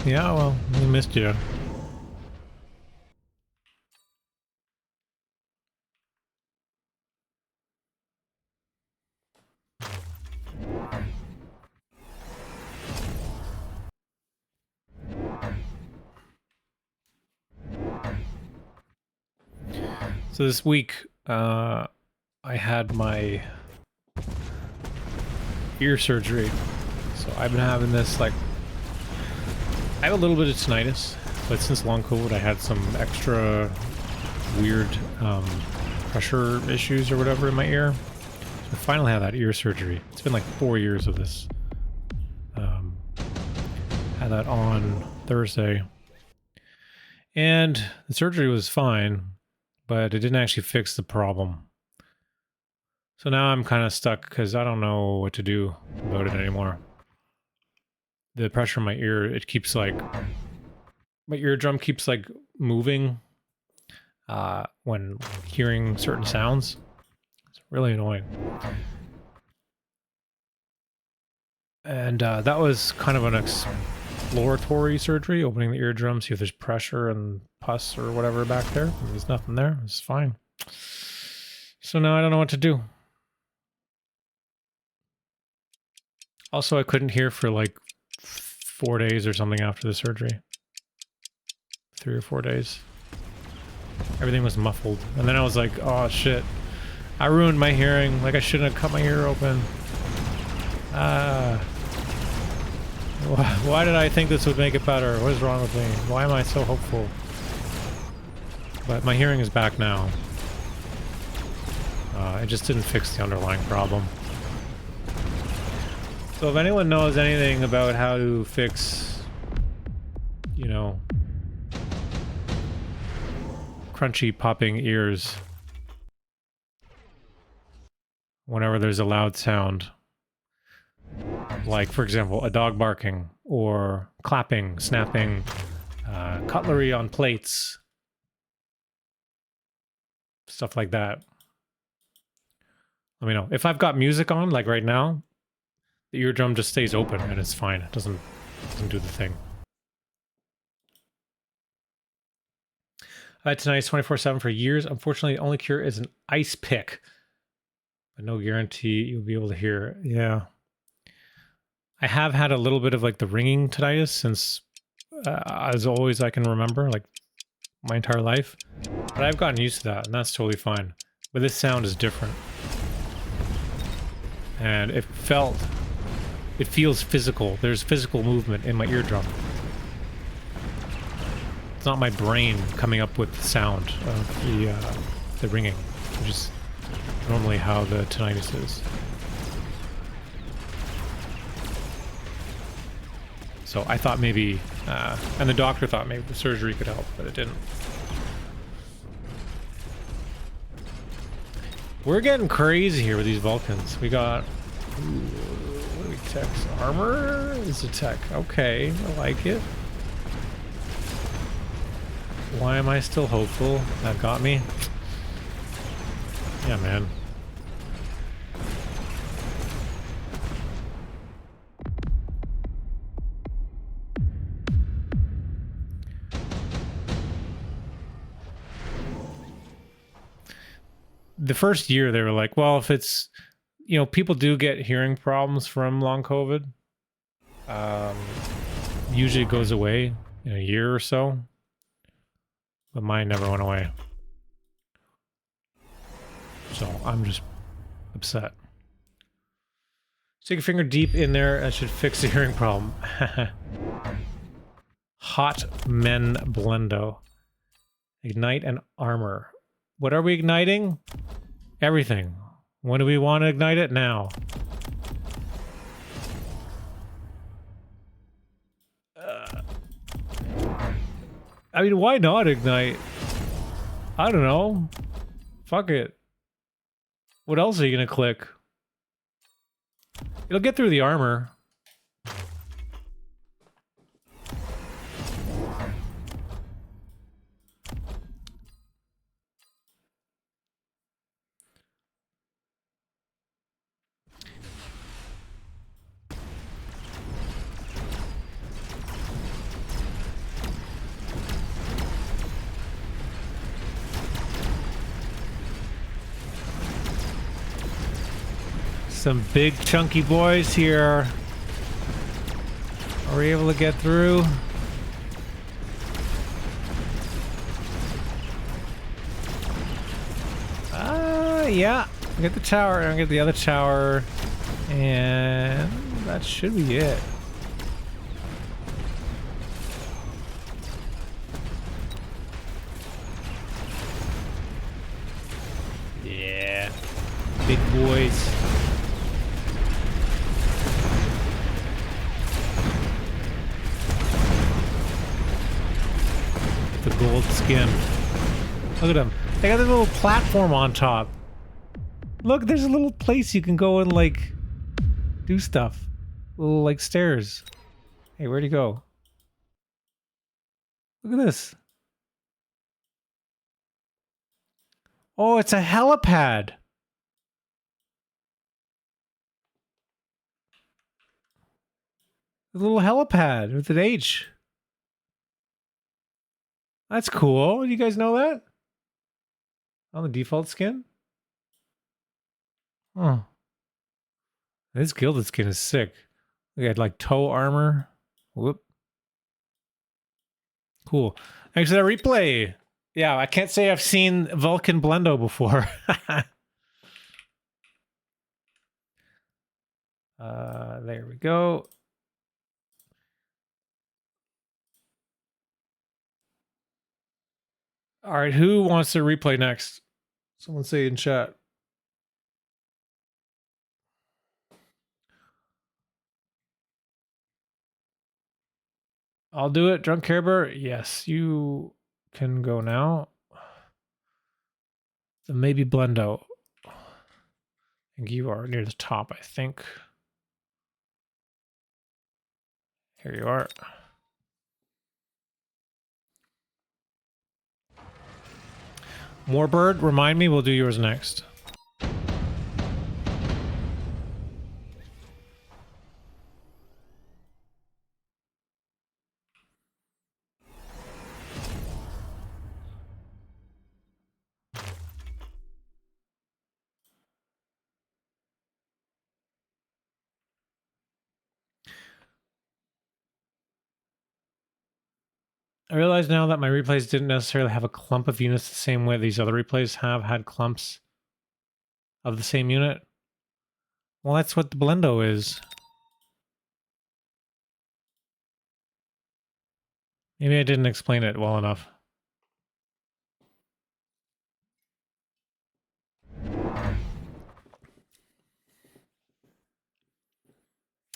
Yeah, well, we missed you. So this week, I had my ear surgery. So I've been having this, like, I have a little bit of tinnitus, but since long COVID, I had some extra weird pressure issues or whatever in my ear. So I finally had that ear surgery. It's been like 4 years of this. Had that on Thursday. And the surgery was fine, but it didn't actually fix the problem. So now I'm kind of stuck because I don't know what to do about it anymore. The pressure in my ear, it keeps like, my eardrum keeps like moving when hearing certain sounds. It's really annoying. And that was kind of an exploratory surgery, opening the eardrum, see if there's pressure and pus or whatever back there. There's nothing there. It's fine. So now I don't know what to do. Also, I couldn't hear for like 4 days or something after the surgery. 3 or 4 days. Everything was muffled. And then I was like, oh shit. I ruined my hearing. Like I shouldn't have cut my ear open. Why did I think this would make it better? What is wrong with me? Why am I so hopeful? But my hearing is back now. It just didn't fix the underlying problem. So if anyone knows anything about how to fix, you know, crunchy popping ears whenever there's a loud sound, like for example a dog barking or clapping, snapping, cutlery on plates, stuff like that, let me know. If I've got music on, like right now, the eardrum just stays open and it's fine. It doesn't do the thing. I had tinnitus 24/7 for years. Unfortunately, the only cure is an ice pick, but no guarantee you'll be able to hear. Yeah, I have had a little bit of like the ringing tinnitus since, as always, I can remember, like my entire life. But I've gotten used to that, and that's totally fine. But this sound is different. And it feels physical. There's physical movement in my eardrum. It's not my brain coming up with the sound of the ringing, which is normally how the tinnitus is. So I thought maybe, and the doctor thought maybe the surgery could help, but it didn't. We're getting crazy here with these Vulcans. We got, what do we text? Armor is a tech. Okay, I like it. Why am I still hopeful? That got me. Yeah, man. The first year they were like, well, if it's, you know, people do get hearing problems from long COVID. Usually it goes away in a year or so. But mine never went away. So I'm just upset. Stick your finger deep in there. That should fix the hearing problem. Hot Men Blendo. Ignite and armor. What are we igniting? Everything. When do we want to ignite it? Now. I mean, why not ignite? I don't know. Fuck it. What else are you gonna click? It'll get through the armor. Some big chunky boys here. Are we able to get through? Yeah. Get the tower and get the other tower. And that should be it. Yeah. Big boys. The gold skin. Look at them. They got a little platform on top. Look, there's a little place you can go and like do stuff. Little like stairs. Hey, where'd he go? Look at this. Oh, it's a helipad. A little helipad with an H. That's cool. Do you guys know that? On the default skin? Oh. This gilded skin is sick. We had like toe armor. Whoop. Cool. Thanks for that replay. Yeah, I can't say I've seen Vulcan Blendo before. There we go. All right, who wants to replay next? Someone say in chat. I'll do it. DrunkCareBear. Yes, you can go now. So maybe Blendo. I think you are near the top, I think. Here you are. Morbird, remind me, we'll do yours next. I realize now that my replays didn't necessarily have a clump of units the same way these other replays have had clumps of the same unit. Well, that's what the Blendo is. Maybe I didn't explain it well enough.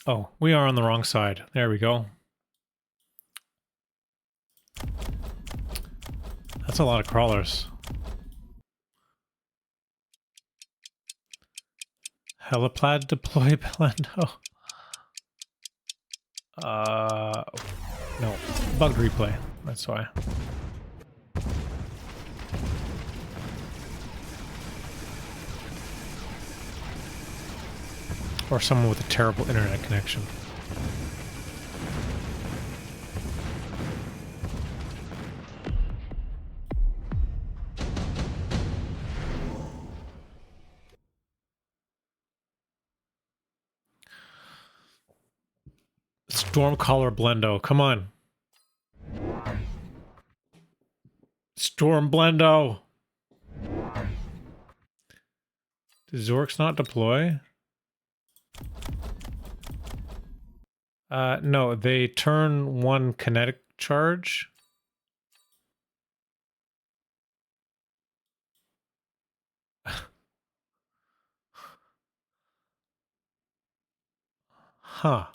Oh, we are on the wrong side. There we go. That's a lot of crawlers. Helipad deploy Blendo. No. Bugged replay. That's why. Or someone with a terrible internet connection. Stormcaller Blendo, come on. Storm Blendo. Does Zorks not deploy? No, they turn one kinetic charge. Huh.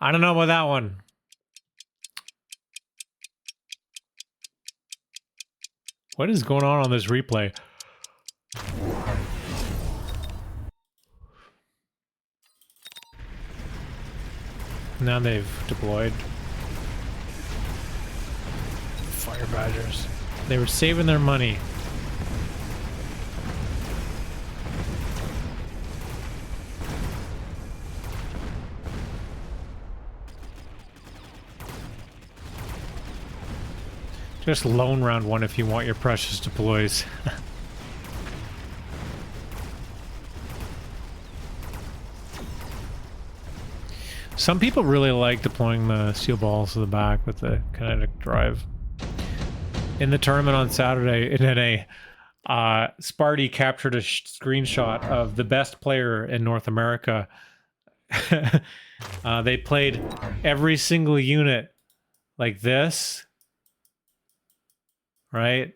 I don't know about that one. What is going on this replay? Now they've deployed. Fire Badgers. They were saving their money. Just lone round one if you want your precious deploys. Some people really like deploying the steel balls to the back with the kinetic drive. In the tournament on Saturday, it had a Sparty captured a screenshot of the best player in North America. They played every single unit like this, right?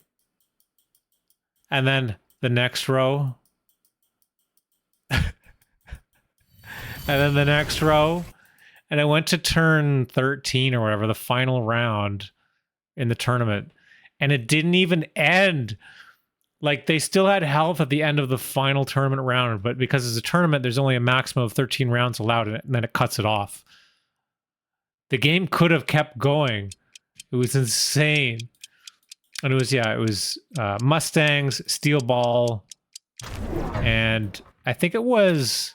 And then the next row. And then the next row. And I went to turn 13 or whatever, the final round in the tournament. And it didn't even end. Like, they still had health at the end of the final tournament round, but because it's a tournament, there's only a maximum of 13 rounds allowed in it, and then it cuts it off. The game could have kept going. It was insane. And it was, yeah, it was Mustangs, Steel Ball, and I think it was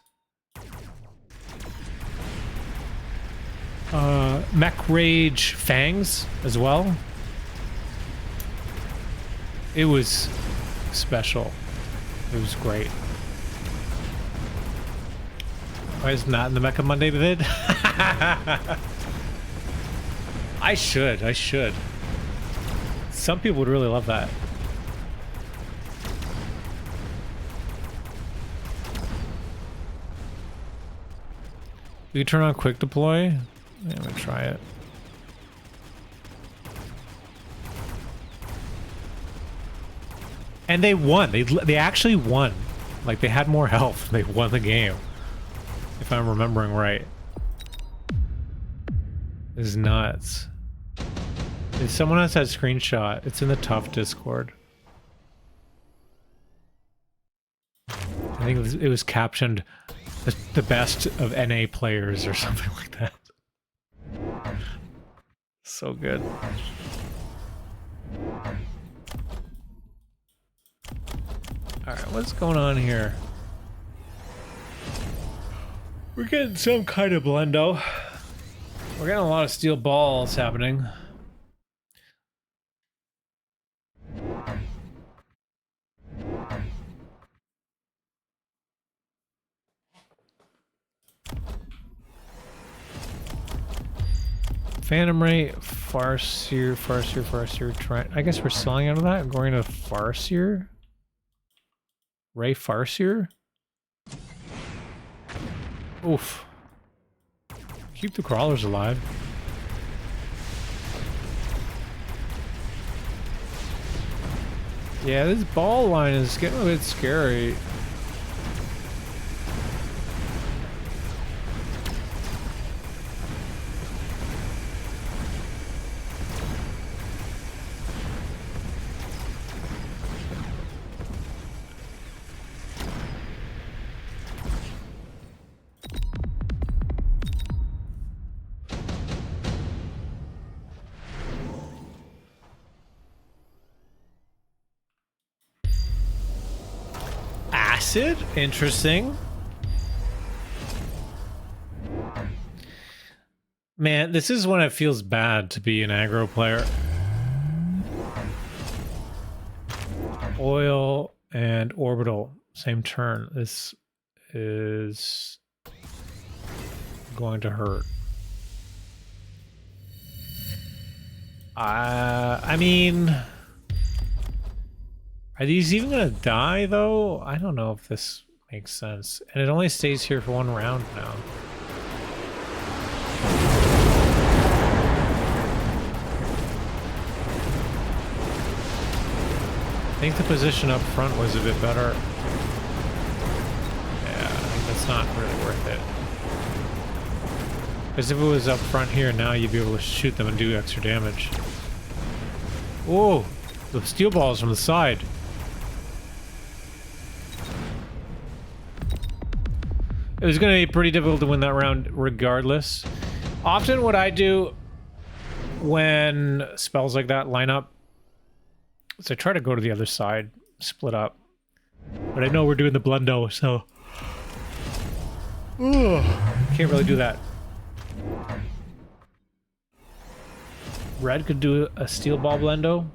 Mech Rage Fangs as well. It was special. It was great. Why is not in the Mecha Monday vid? I should. Some people would really love that. We can turn on quick deploy. Yeah, I'm gonna try it. And they won. They actually won. Like, they had more health. They won the game. If I'm remembering right. This is nuts. If someone has that screenshot, it's in the Tough Discord. I think it was captioned the best of NA players or something like that. So good. Alright, what's going on here? We're getting some kind of Blendo. We're getting a lot of steel balls happening. Phantom Ray, Farseer, Farseer, Farseer. I guess we're selling out of that. Going to Farseer. Ray Farseer. Oof. Keep the crawlers alive. Yeah, this ball line is getting a bit scary. Acid? Interesting. Man, this is when it feels bad to be an aggro player. Oil and orbital, same turn. This is going to hurt. I mean, are these even gonna die though? I don't know if this makes sense. And it only stays here for one round now. I think the position up front was a bit better. Yeah, I think that's not really worth it. Because if it was up front here, now you'd be able to shoot them and do extra damage. Whoa! The steel balls from the side. It was going to be pretty difficult to win that round regardless. Often what I do when spells like that line up is I try to go to the other side, split up. But I know we're doing the Blendo, so... can't really do that. Red could do a steel ball Blendo.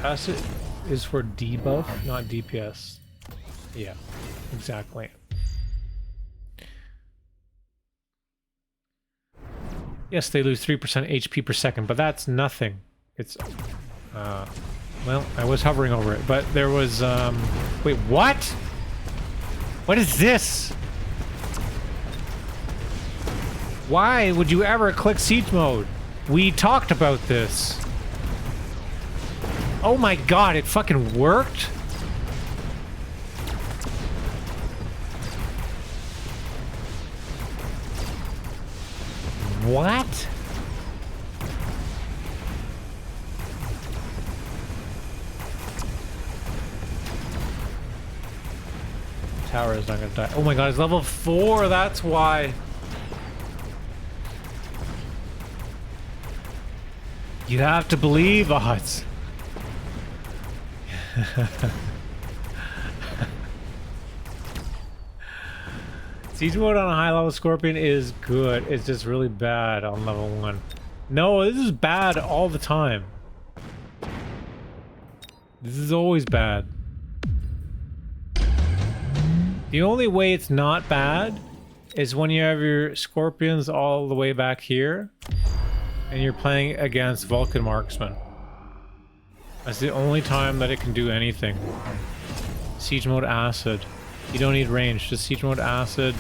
Acid is for debuff, not DPS. Yeah, exactly. Yes, they lose 3% HP per second, but that's nothing. It's, well, I was hovering over it, but there was, wait, what? What is this? Why would you ever click siege mode? We talked about this. Oh my god, it fucking worked? What? Tower is not gonna die. Oh my god, it's level 4, that's why. You have to believe us. Siege mode on a high level Scorpion is good. It's just really bad on level 1. No, this is bad all the time. This is always bad. The only way it's not bad is when you have your Scorpions all the way back here and you're playing against Vulcan Marksman. That's the only time that it can do anything. Siege mode Acid. You don't need range, just siege mode Acid.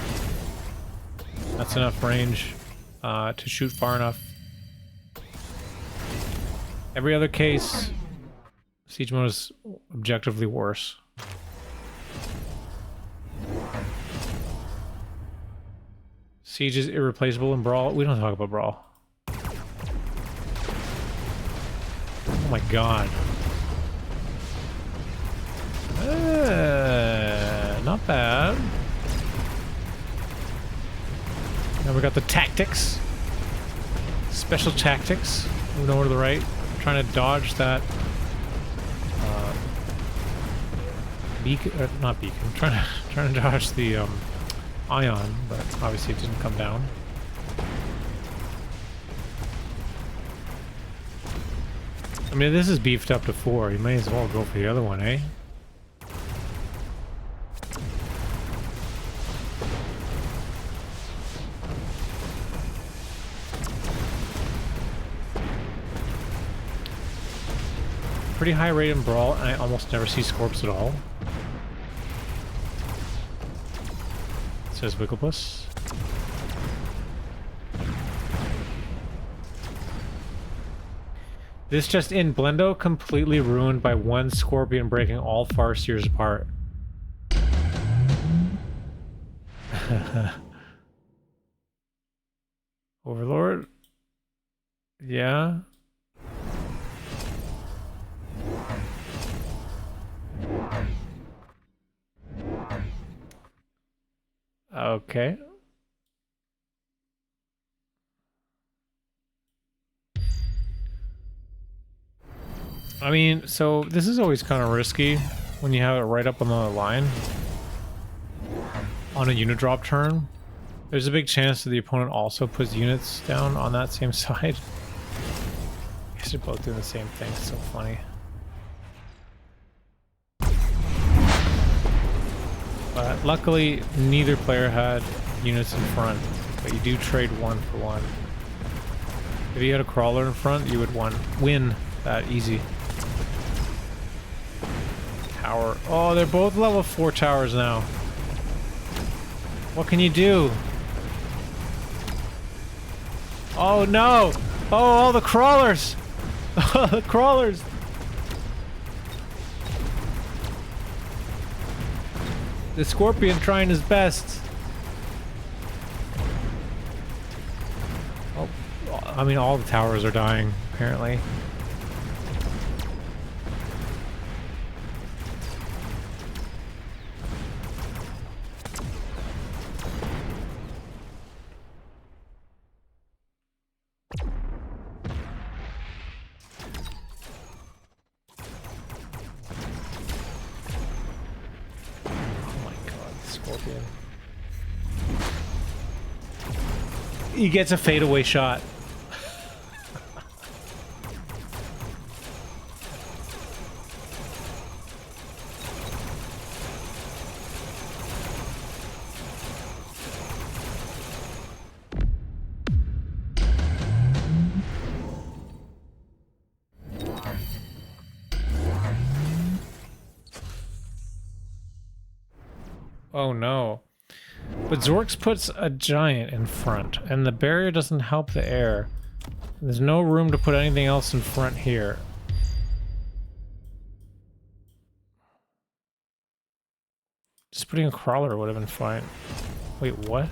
That's enough range to shoot far enough. Every other case, siege mode is objectively worse. Siege is irreplaceable in Brawl. We don't talk about Brawl. Oh my god. Not bad. Now we got the tactics. Special tactics. Move over to the right. I'm trying to dodge that. Beacon. Not beacon. I'm trying to dodge the ion, but obviously it didn't come down. I mean, this is beefed up to 4. You may as well go for the other one, eh? pretty high rate in Brawl, and I almost never see Scorps at all. Says Wigglepus. This just in, Blendo completely ruined by one Scorpion breaking all Farseers apart. Overlord? Yeah. Okay. I mean, so this is always kind of risky when you have it right up on the line. On a unit drop turn, there's a big chance that the opponent also puts units down on that same side. I guess they're both doing the same thing. It's so funny. But luckily, neither player had units in front, but you do trade 1 for 1. If you had a crawler in front, you would win that easy. Tower. Oh, they're both level 4 towers now. What can you do? Oh no! Oh, all the crawlers! The crawlers! The Scorpion trying his best. Oh, I mean, all the towers are dying, apparently. He gets a fadeaway shot. Oh no. But Zorks puts a giant in front, and the barrier doesn't help the air. There's no room to put anything else in front here. Just putting a crawler would have been fine. Wait, what?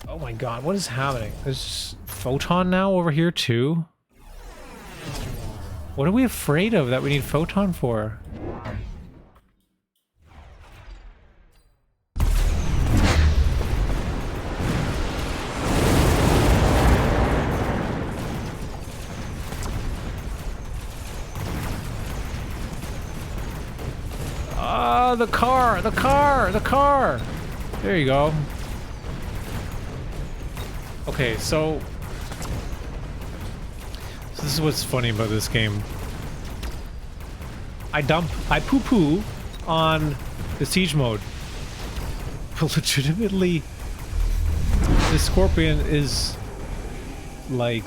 Oh my god, what is happening? There's Photon now over here too? What are we afraid of that we need Photon for? The car! There you go. Okay, so this is what's funny about this game. I poo-poo on the siege mode. But legitimately, the Scorpion is, like,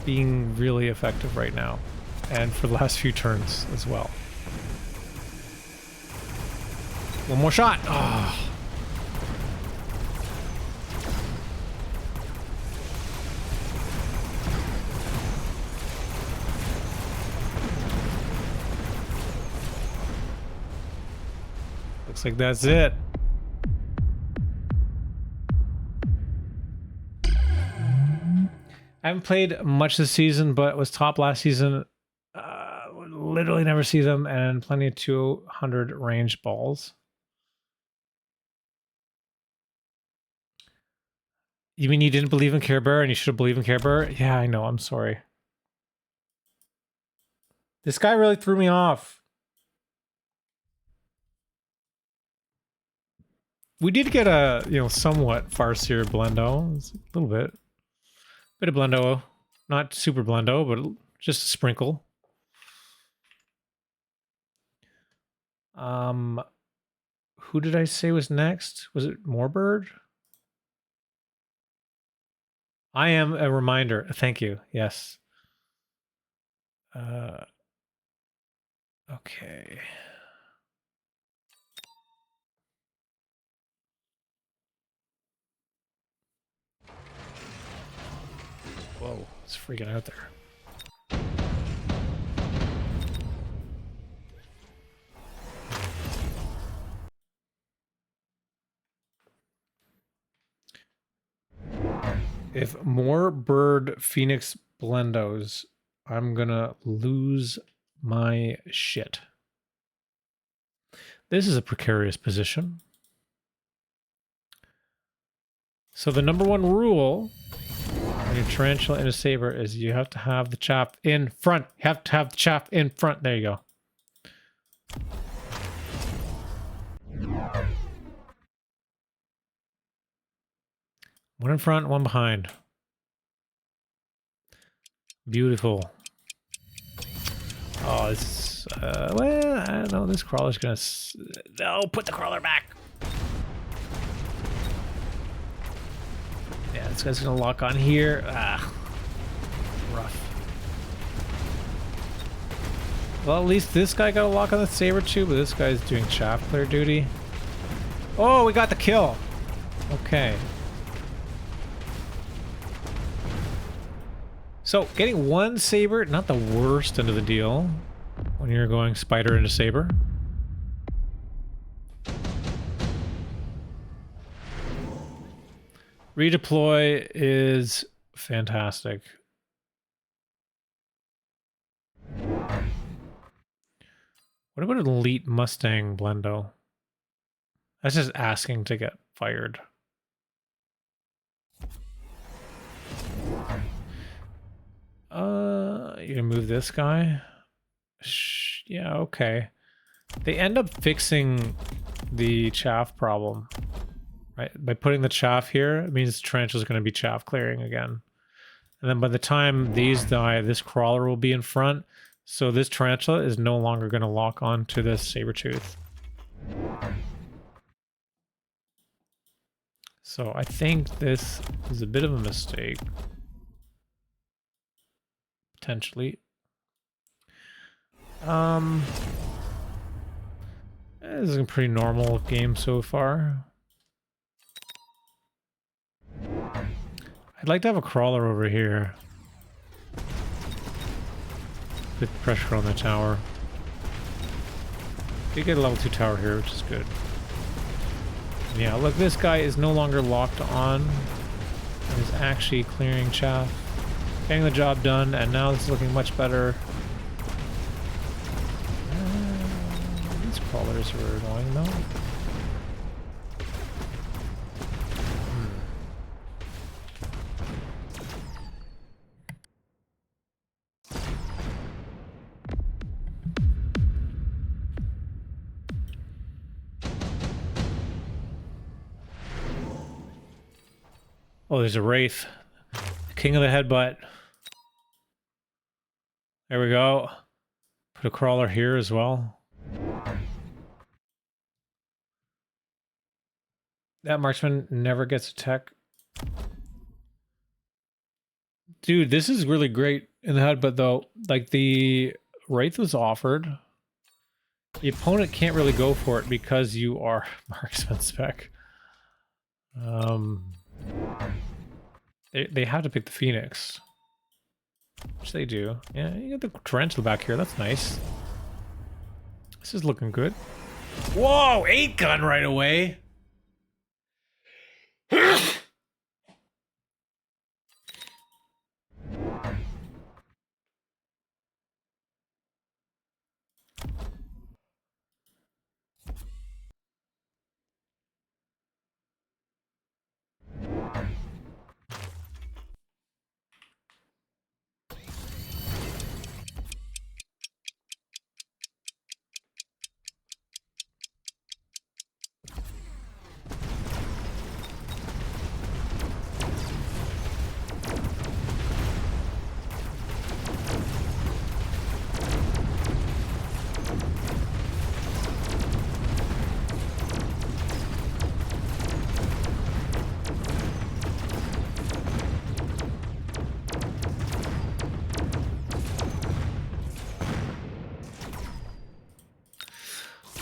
being really effective right now. And for the last few turns as well. One more shot. Oh. Looks like that's it. I haven't played much this season, but was top last season. Literally never see them, and plenty of 200 range balls. You mean you didn't believe in CareBear and you should have believed in CareBear? Yeah, I know. I'm sorry. This guy really threw me off. We did get a, somewhat Farseer Blendo. It's a little bit. Bit of Blendo. Not super Blendo, but just a sprinkle. Who did I say was next? Was it Morbird? I am a reminder. Thank you. Yes. Okay. Whoa, it's freaking out there. If Morbird Phoenix Blendos, I'm gonna lose my shit. This is a precarious position. So the number one rule when you're tarantula in a saber is you have to have the chaff in front. You have to have the chaff in front. There you go. One in front, one behind. Beautiful. Oh, this well, I don't know. This crawler's gonna... No, put the crawler back. Yeah, this guy's gonna lock on here. Ah, rough. Well, at least this guy got a lock on the saber too, but this guy's doing chaff clear duty. Oh, we got the kill. Okay. So, getting one saber, not the worst end of the deal when you're going spider into saber. Redeploy is fantastic. What about an elite Mustang Blendo? That's just asking to get fired. You can move this guy. Yeah, okay. They end up fixing the chaff problem, right? By putting the chaff here, it means tarantula's going to be chaff clearing again. And then by the time these die, this crawler will be in front. So this tarantula is no longer going to lock on to this saber-tooth. So I think this is a bit of a mistake. Potentially. This is a pretty normal game so far. I'd like to have a crawler over here. With pressure on the tower. You get a level 2 tower here, which is good. And yeah, look, this guy is no longer locked on. And is actually clearing chaff. Getting the job done, and now this is looking much better. These crawlers are annoying though. Oh, there's a wraith. King of the headbutt. There we go. Put a crawler here as well. That marksman never gets a tech. Dude, this is really great in the headbutt though. Like the wraith was offered. The opponent can't really go for it because you are marksman spec. They have to pick the Phoenix. Which they do. Yeah, you got the tarantula back here. That's nice. This is looking good. Whoa! 8-gun right away!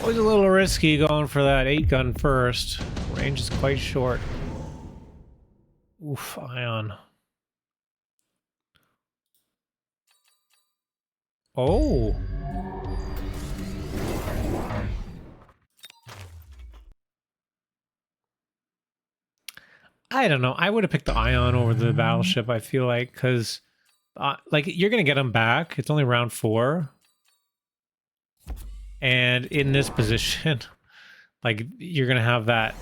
Always a little risky going for that 8-gun first. Range is quite short. Oof, ion. Oh. I don't know. I would have picked the ion over the battleship, I feel like, because like you're going to get them back. It's only round 4. And in this position, like you're going to have that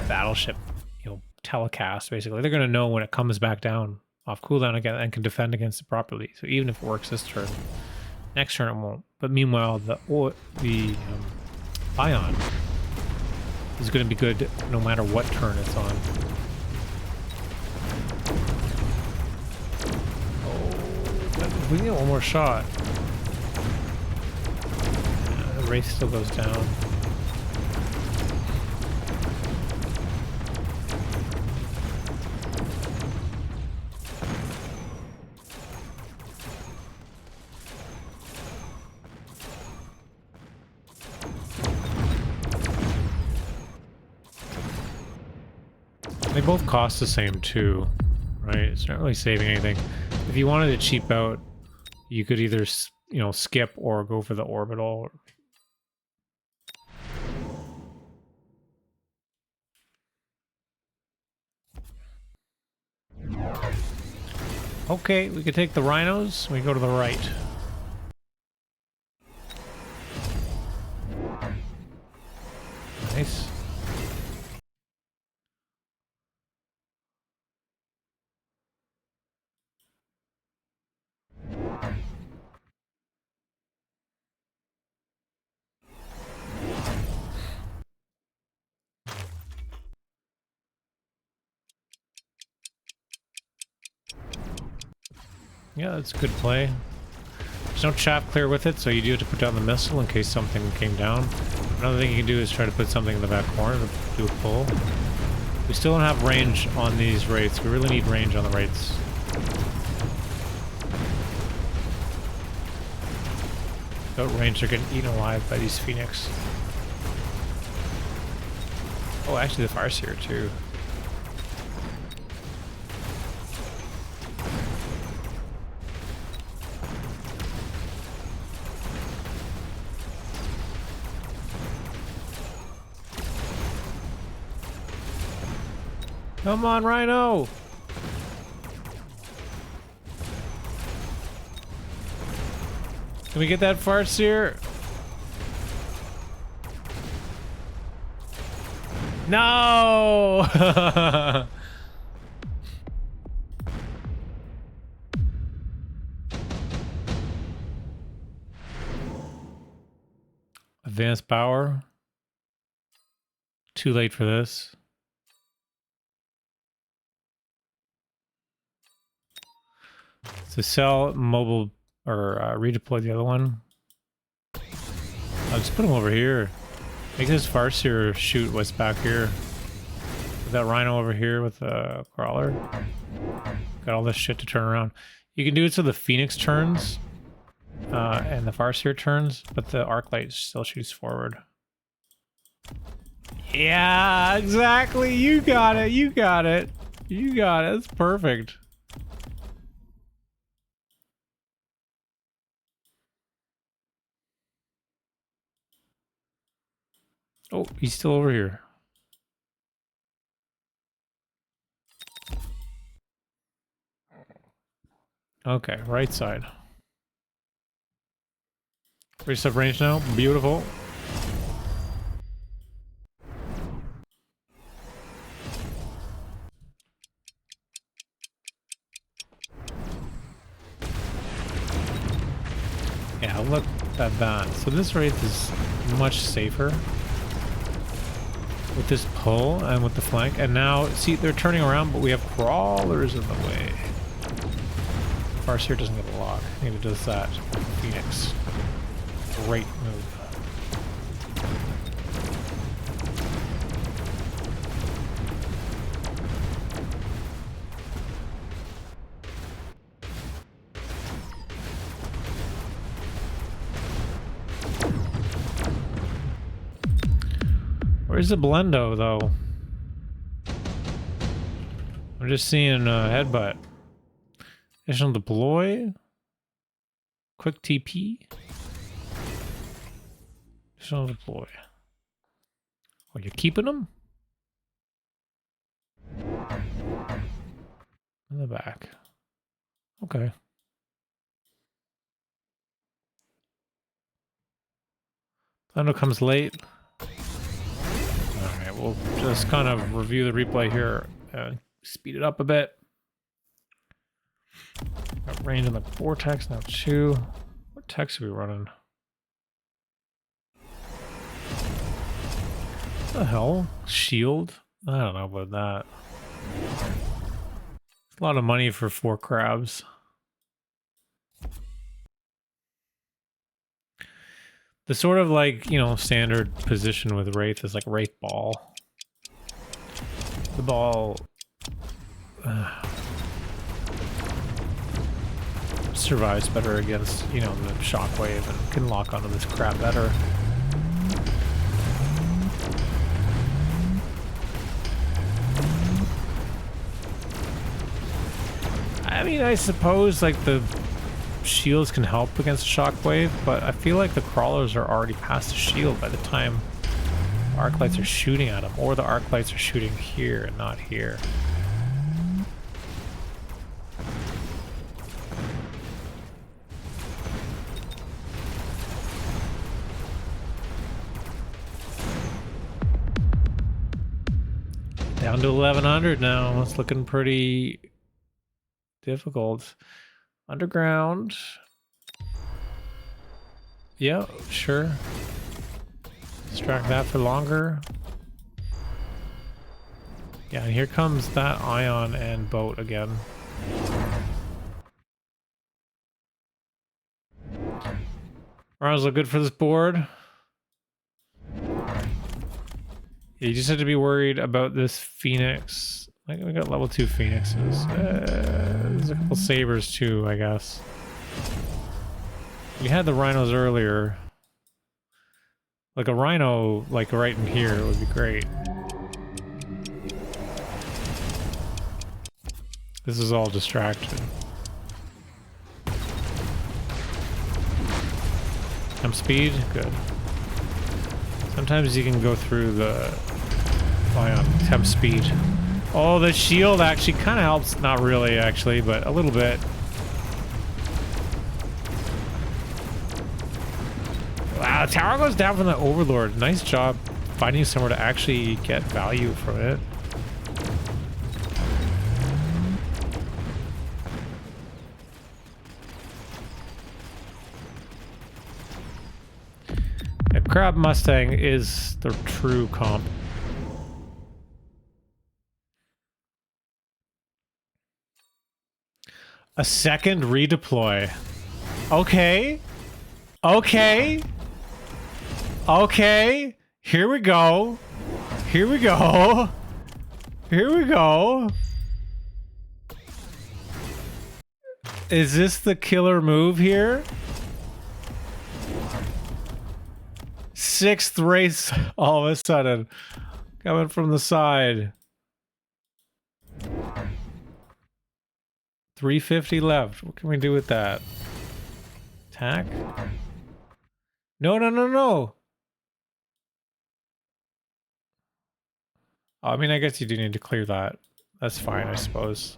battleship, you know, telecast basically. They're going to know when it comes back down off cooldown again and can defend against it properly. So even if it works this turn, next turn it won't. But meanwhile, the ion is going to be good no matter what turn it's on. Oh, we need one more shot. Yeah, the race still goes down. They both cost the same too, right? It's not really saving anything. If you wanted to cheap out, you could either, you know, skip or go for the orbital. Okay, we could take the rhinos. We go to the right. Nice. Yeah, that's a good play. There's no chaff clear with it, so you do have to put down the missile in case something came down. Another thing you can do is try to put something in the back corner to do a pull. We still don't have range on these wraiths. We really need range on the wraiths. Without range, they're getting eaten alive by these phoenix. Oh, actually the Farseer too. Come on, Rhino! Can we get that Farseer? No! Advanced power. Too late for this. So sell mobile or redeploy the other one. I'll just put him over here. Make this Farseer shoot what's back here. Put that Rhino over here with the Crawler. Got all this shit to turn around. You can do it so the Phoenix turns and the Farseer turns, but the Arclight still shoots forward. Yeah, exactly. You got it. You got it. You got it. That's perfect. Oh, he's still over here. Okay, right side. Reach up range now. Beautiful. Yeah, look at that. So this wraith is much safer with this pull and with the flank. And now, see, they're turning around, but we have crawlers in the way. Farseer doesn't get a lock. I think it does that. Phoenix. Great move. Where's the Blendo, though? I'm just seeing headbutt. Additional deploy. Quick TP. Additional deploy. Oh, you're keeping them? In the back. Okay. Blendo comes late. Alright, we'll just kind of review the replay here and speed it up a bit. Got range in the vortex, now 2. What text are we running? What the hell? Shield? I don't know about that. It's a lot of money for 4 crabs. The sort of like, you know, standard position with Wraith is like Wraith Ball. The ball survives better against, you know, the shockwave and can lock onto this crab better. I mean, I suppose like the shields can help against shockwave, but I feel like the crawlers are already past the shield by the time arc lights are shooting at them, or the arc lights are shooting here and not here. Down to 1100 now. It's looking pretty difficult. Underground. Yeah, sure. Distract that for longer. Yeah, and here comes that ion and boat again. Rhinos look good for this board. You just have to be worried about this Phoenix. Like, we got level 2 Phoenixes. There's a couple Sabers too, I guess. We had the Rhinos earlier. Like a Rhino, like right in here would be great. This is all distracted. Temp speed, good. Sometimes you can go through the ion temp speed. Oh, the shield actually kind of helps. Not really, actually, but a little bit. Wow, tower goes down from the Overlord. Nice job finding somewhere to actually get value from it. Yeah, Crab Mustang is the true comp. A second redeploy. Okay. Okay. Okay. Here we go. Here we go. Here we go. Is this the killer move here? 6th race all of a sudden. Coming from the side. 350 left. What can we do with that? Attack? No, no, no, no. Oh, I mean, I guess you do need to clear that. That's fine, I suppose.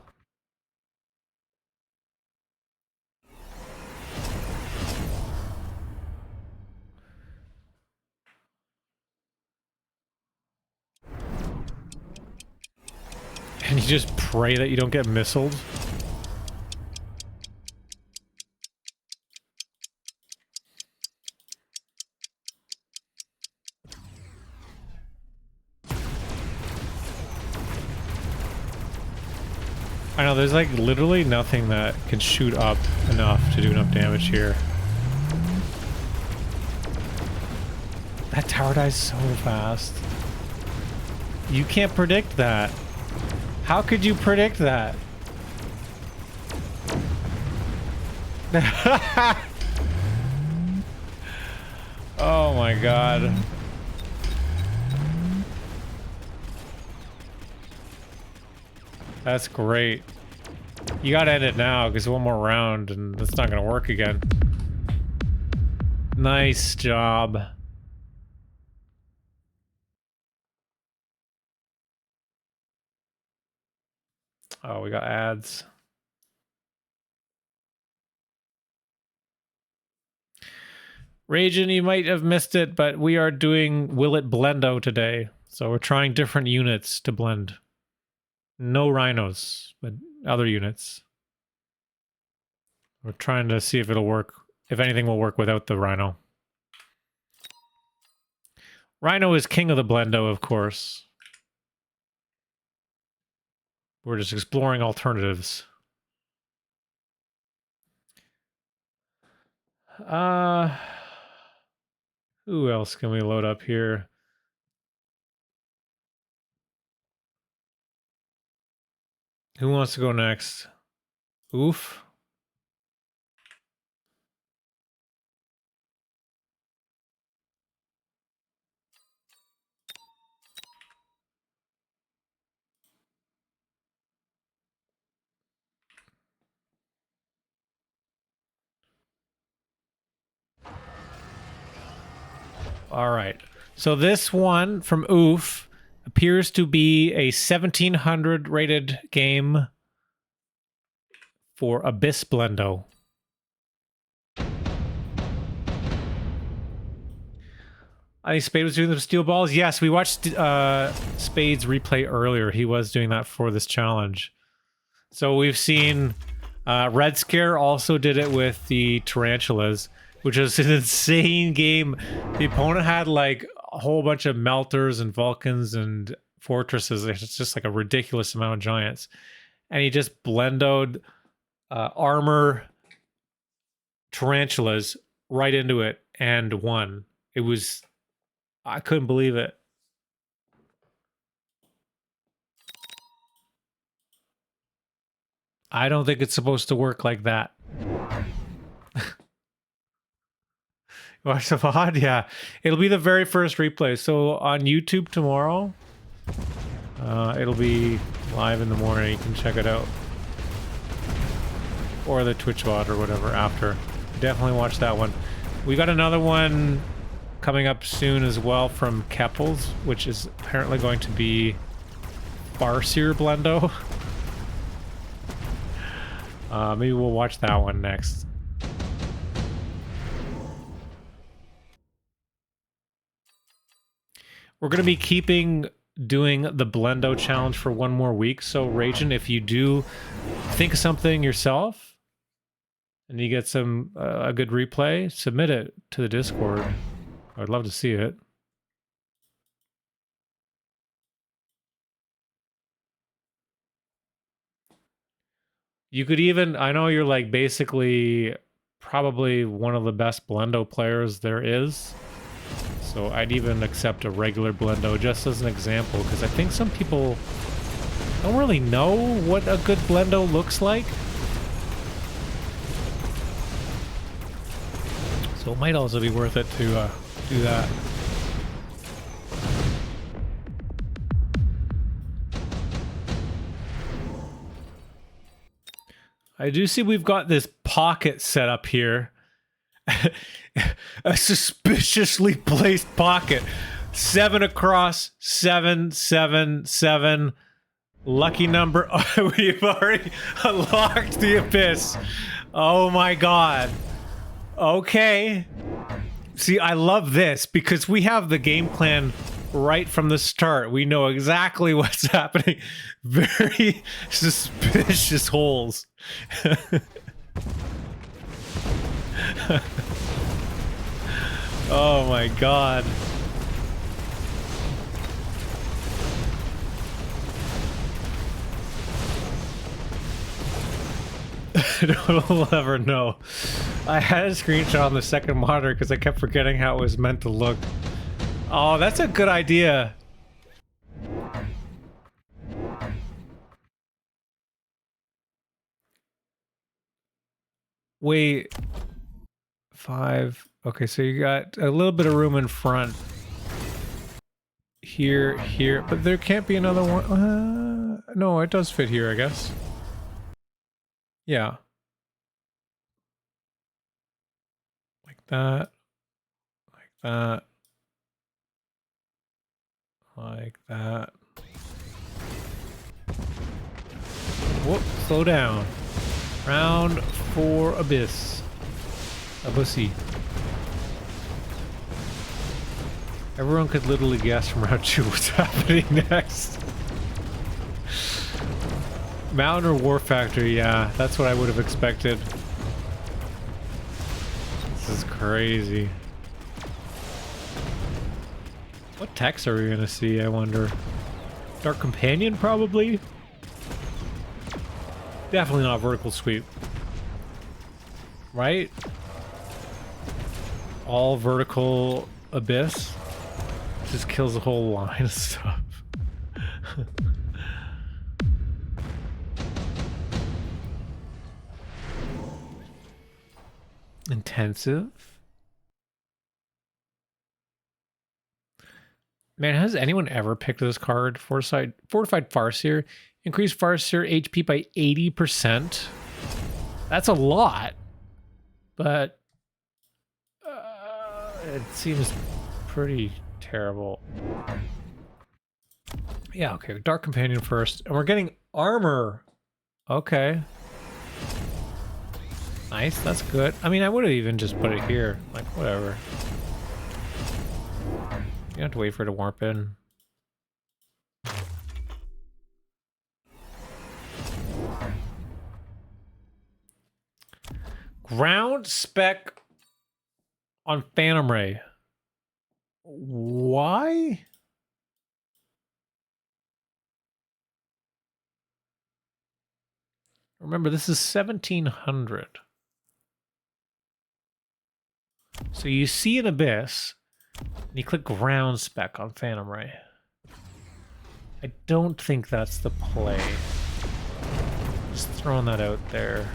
And you just pray that you don't get missiled. I know, there's like literally nothing that can shoot up enough to do enough damage here. That tower dies so fast. You can't predict that. How could you predict that? Oh my god. That's great. You gotta end it now, because one more round and it's not gonna work again. Nice job. Oh, we got ads. Ragin, you might have missed it, but we are doing Will It Blendo today. So we're trying different units to blend. No rhinos, but other units. We're trying to see if it'll work, if anything will work without the rhino. Rhino is king of the Blendo, of course. We're just exploring alternatives. Who else can we load up here? Who wants to go next? Oof. All right. So this one from Oof appears to be a 1700 rated game for Abyss Blendo. I think Spade was doing the steel balls. Yes, we watched Spade's replay earlier. He was doing that for this challenge. So we've seen RedScare also did it with the tarantulas, which is an insane game. The opponent had like a whole bunch of melters and Vulcans and fortresses. It's just like a ridiculous amount of giants. And he just blendoed armor tarantulas right into it and won. It was... I couldn't believe it. I don't think it's supposed to work like that. Watch the VOD? Yeah. It'll be the very first replay. So on YouTube tomorrow, it'll be live in the morning. You can check it out. Or the Twitch VOD or whatever after. Definitely watch that one. We got another one coming up soon as well from Kepals, which is apparently going to be Farseer Blendo. Maybe we'll watch that one next. We're going to be doing the Blendo challenge for one more week. So Ragin, if you do think of something yourself and you get some a good replay, submit it to the Discord. I'd love to see it. You could even, I know you're like basically probably one of the best Blendo players there is. So I'd even accept a regular Blendo just as an example, because I think some people don't really know what a good Blendo looks like. So it might also be worth it to do that. I do see we've got this pocket set up here. A suspiciously placed pocket. 7 across, 7, 7, 7. Lucky number. We've already unlocked the abyss. Oh my god. Okay. See, I love this because we have the game plan right from the start. We know exactly what's happening. Very suspicious holes. Oh my god. We'll never know. I had a screenshot on the second monitor because I kept forgetting how it was meant to look. Oh, that's a good idea. Wait. 5. Okay, so you got a little bit of room in front. Here, here. But there can't be another one. No, it does fit here, I guess. Yeah. Like that. Like that. Like that. Whoop, slow down. Round 4 Abyss. Abyssy. Everyone could literally guess from round 2 what's happening next. Mountain or War Factory, yeah, that's what I would have expected. This is crazy. What text are we gonna see, I wonder? Dark Companion, probably? Definitely not vertical sweep. Right? All vertical Abyss. Just kills a whole line of stuff. Intensive? Man, has anyone ever picked this card? Fortified Farseer. Increase Farseer HP by 80%. That's a lot. But it seems pretty terrible. Yeah, okay. Dark Companion first. And we're getting armor. Okay. Nice, that's good. I mean, I would have even just put it here. Like, whatever. You have to wait for it to warp in. Ground spec on Phantom Ray. Why? Remember, this is 1700. So you see an Abyss, and you click ground spec on Phantom Ray. I don't think that's the play. Just throwing that out there.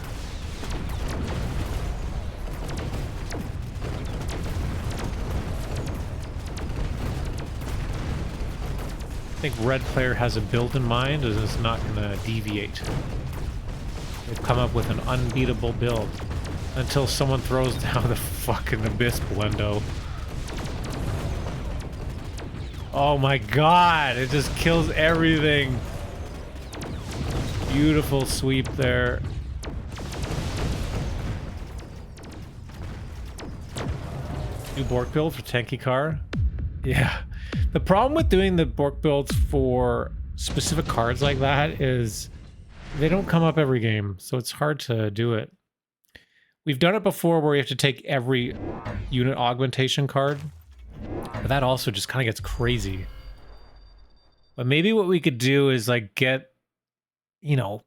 I think red player has a build in mind and is not going to deviate. They've come up with an unbeatable build until someone throws down the fucking Abyss Blendo. Oh my god, it just kills everything. Beautiful sweep there. New Borked build for tanky car. Yeah. The problem with doing the Borked builds for specific cards like that is they don't come up every game, so it's hard to do it. We've done it before where you have to take every unit augmentation card, but that also just kind of gets crazy. But maybe what we could do is like get, you know,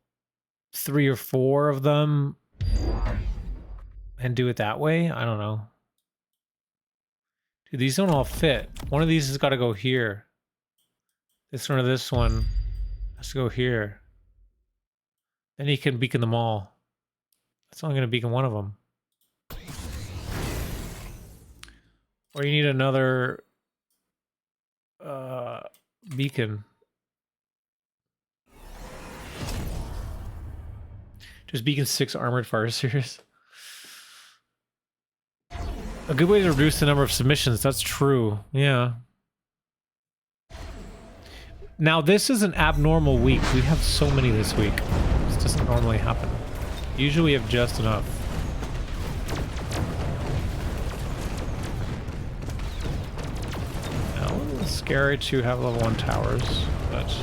3 or 4 of them and do it that way. I don't know. Dude, these don't all fit. One of these has got to go here. This one or this one has to go here. Then you can beacon them all. That's only going to beacon one of them. Or you need another beacon. Just beacon 6 armored farseers. A good way to reduce the number of submissions. That's true. Yeah. Now this is an abnormal week. We have so many this week. This doesn't normally happen. Usually we have just enough. Now, a little scary to have level 1 towers, but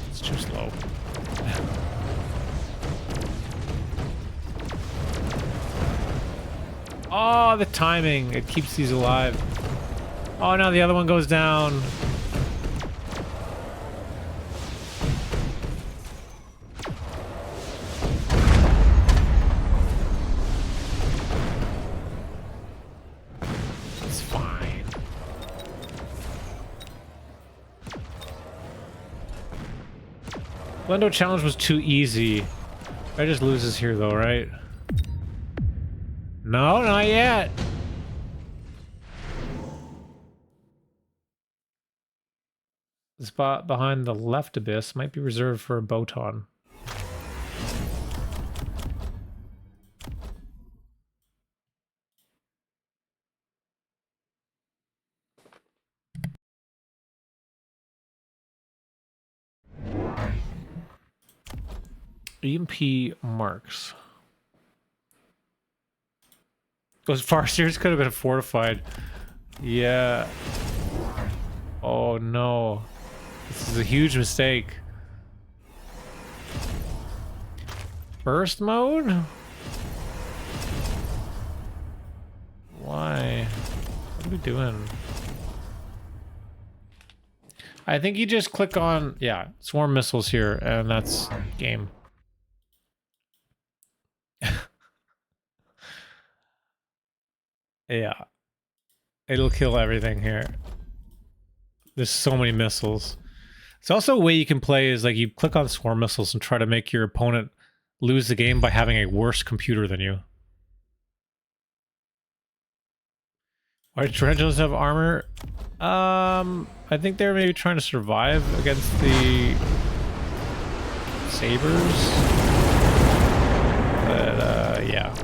it's too slow. Oh, the timing. It keeps these alive. Oh, now the other one goes down. It's fine. Blendo challenge was too easy. I just loses here though, right? No, not yet. The spot behind the left abyss might be reserved for a Boton. EMP marks. Those Farseers could have been fortified. Yeah. Oh no. This is a huge mistake. Burst mode? Why? What are we doing? I think you just click on, yeah, swarm missiles here, and that's game. Yeah. It'll kill everything here. There's so many missiles. It's also a way you can play is like you click on swarm missiles and try to make your opponent lose the game by having a worse computer than you. Why do tarantulas have armor? I think they're maybe trying to survive against the sabers. But yeah.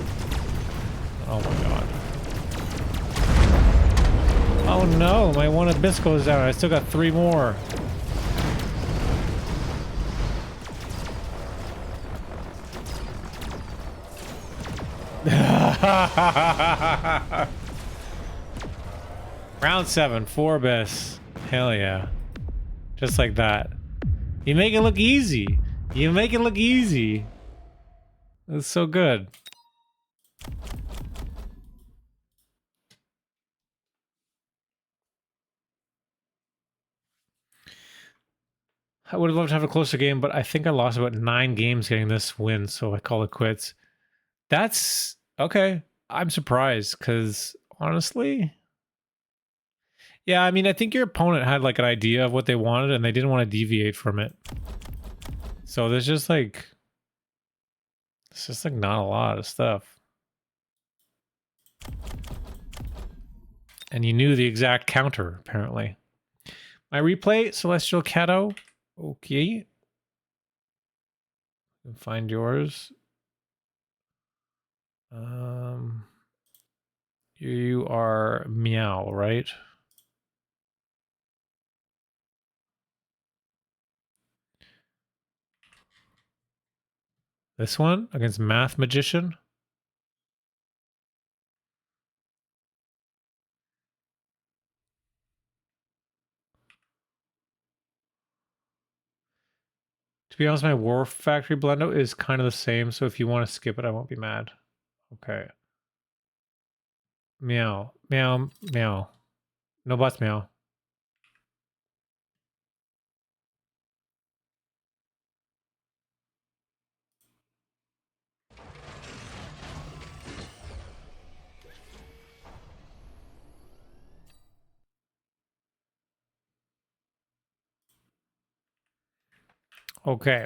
Oh my god. Oh no, my one abyss goes down. I still got 3 more. Round 7, 4 abyss. Hell yeah. Just like that. You make it look easy. You make it look easy. It's so good. I would have loved to have a closer game, but I think I lost about 9 games getting this win, so I call it quits. That's okay. I'm surprised because honestly, yeah, I mean, I think your opponent had like an idea of what they wanted and they didn't want to deviate from it. So there's just like, it's just like not a lot of stuff. And you knew the exact counter, apparently. My replay, Celestial Cato. Okay. Find yours. You are meow, right? This one against Math Magician. To be honest, my War Factory Blendo is kind of the same, so if you want to skip it, I won't be mad. Okay. Meow. Meow. Meow. No bots meow. Okay.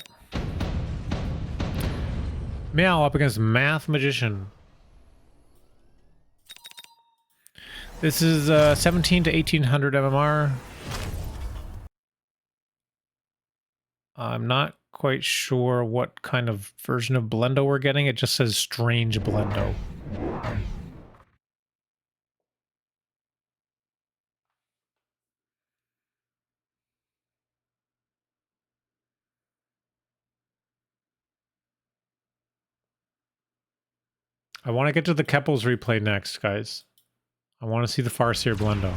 Meow up against Math Magician. This is 17 to 1800 MMR. I'm not quite sure what kind of version of Blendo we're getting. It just says Strange Blendo. I want to get to the Kepals replay next, guys. I want to see the Farseer Blendo.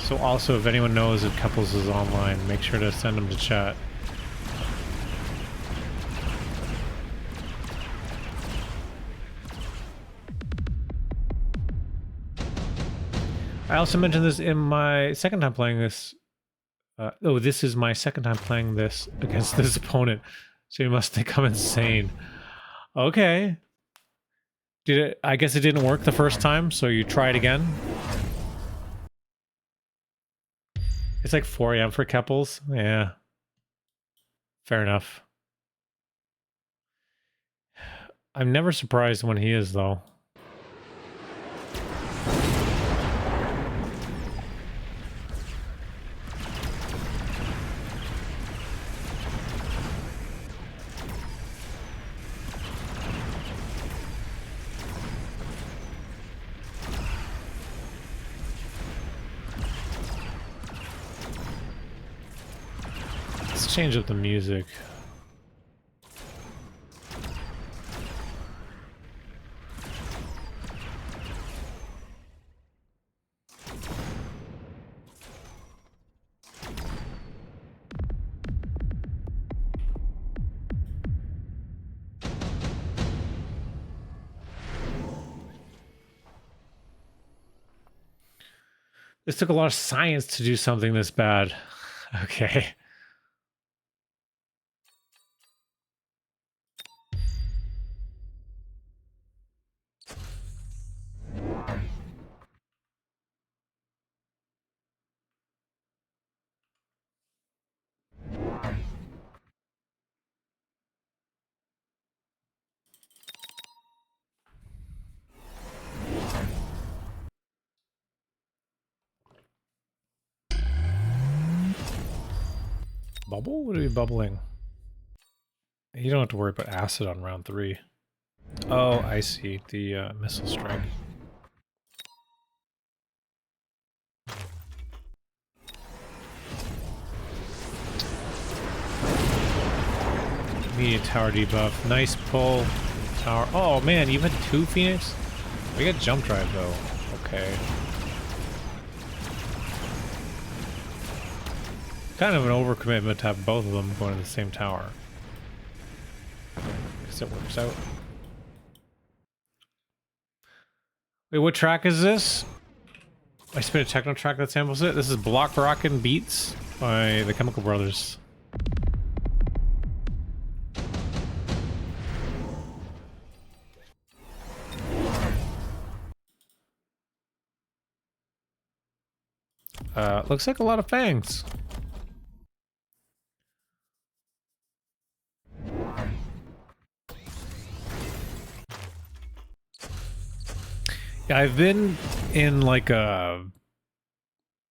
So also, if anyone knows if Kepals is online, make sure to send them to chat. I also mentioned this in my second time playing this. Oh, this is my second time playing this against this opponent. So you must think I'm insane. Okay. Did it? I guess it didn't work the first time, so you try it again. It's like 4 AM for Kepals. Yeah. Fair enough. I'm never surprised when he is, though. Let's change up the music. This took a lot of science to do something this bad. Okay. Bubble? What are we bubbling? You don't have to worry about acid on round 3. Oh, I see. The missile strike. Immediate tower debuff. Nice pull. Tower. Oh man, you had 2 Phoenix? We got jump drive though. Okay. Kind of an overcommitment to have both of them going to the same tower. I guess it works out. Wait, what track is this? I spin a techno track that samples it. This is Block Rockin' Beats by the Chemical Brothers. Looks like a lot of fangs. Yeah, I've been in like a,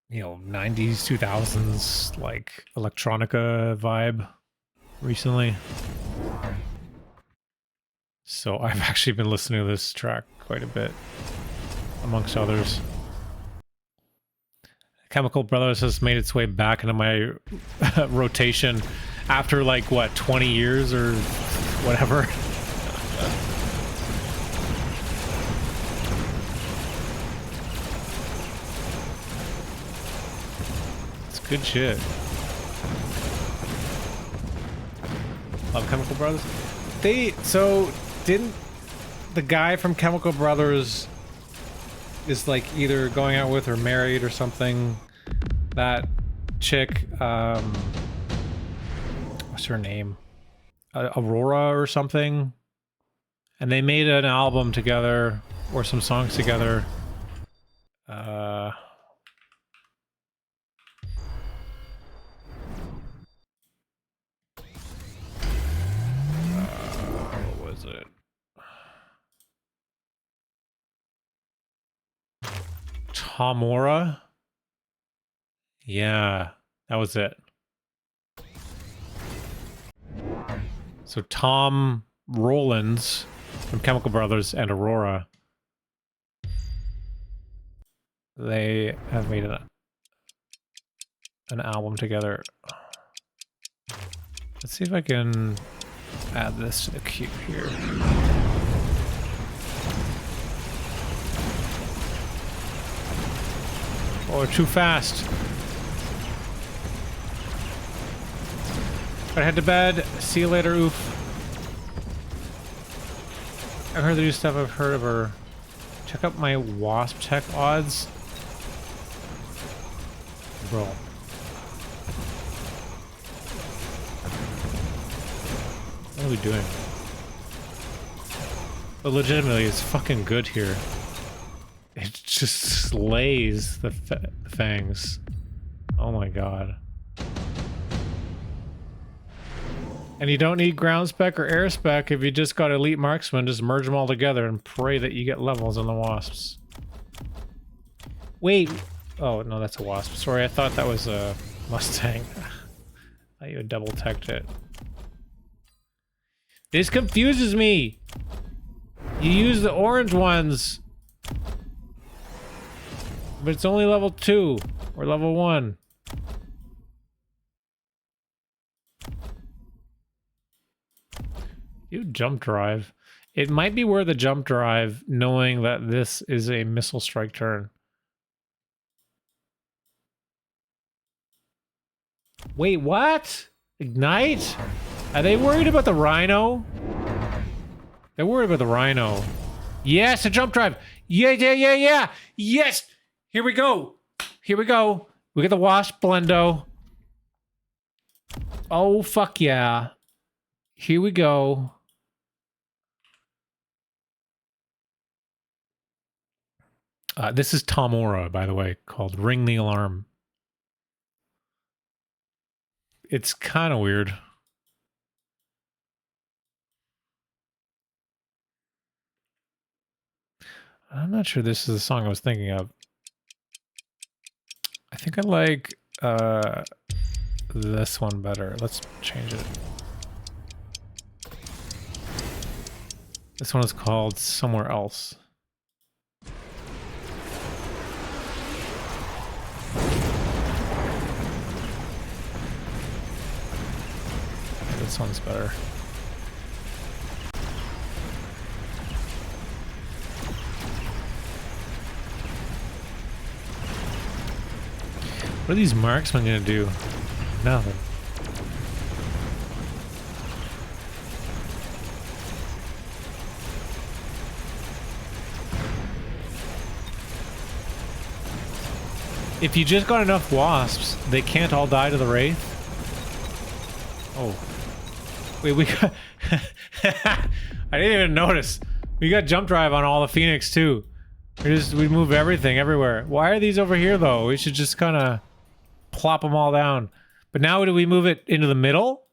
you know, 90s, 2000s, like electronica vibe recently. So I've actually been listening to this track quite a bit, amongst others. Chemical Brothers has made its way back into my rotation after like, what, 20 years or whatever. Good shit. Love Chemical Brothers. Didn't the guy from Chemical Brothers is like either going out with or married or something? That chick, what's her name? Aurora or something? And they made an album together or some songs together. What was it? Tomora? Yeah, that was it. So Tom Rollins from Chemical Brothers and Aurora, they have made an album together. Let's see if I can add this to the queue here. Oh, too fast. Gotta head to bed. See you later, Oof. I've heard the new stuff. I've heard of her. Check out my wasp tech odds. Bro. What are we doing? But legitimately, it's fucking good here. It just slays the fangs. Oh my god. And you don't need ground spec or air spec if you just got elite marksman. Just merge them all together and pray that you get levels on the wasps. Wait. Oh, no, that's a wasp. Sorry, I thought that was a Mustang. I thought you had double teched it. This confuses me. You use the orange ones. But it's only level 2 or level 1. You jump drive. It might be worth a jump drive, knowing that this is a missile strike turn. Wait, what? Ignite? Are they worried about the Rhino? They're worried about the Rhino. Yes, a jump drive. Yeah. Yes. Here we go. Here we go. We get the Wasp Blendo. Oh, fuck yeah. Here we go. This is Tomora, by the way, called Ring the Alarm. It's kind of weird. I'm not sure this is the song I was thinking of. I think I like this one better. Let's change it. This one is called Somewhere Else. This one's better. What are these marksmen gonna do? Nothing. If you just got enough wasps, they can't all die to the Wraith. Oh. Wait, we got... I didn't even notice. We got jump drive on all the Phoenix too. We move everything everywhere. Why are these over here though? We should just kind of plop them all down. But now do we move it into the middle?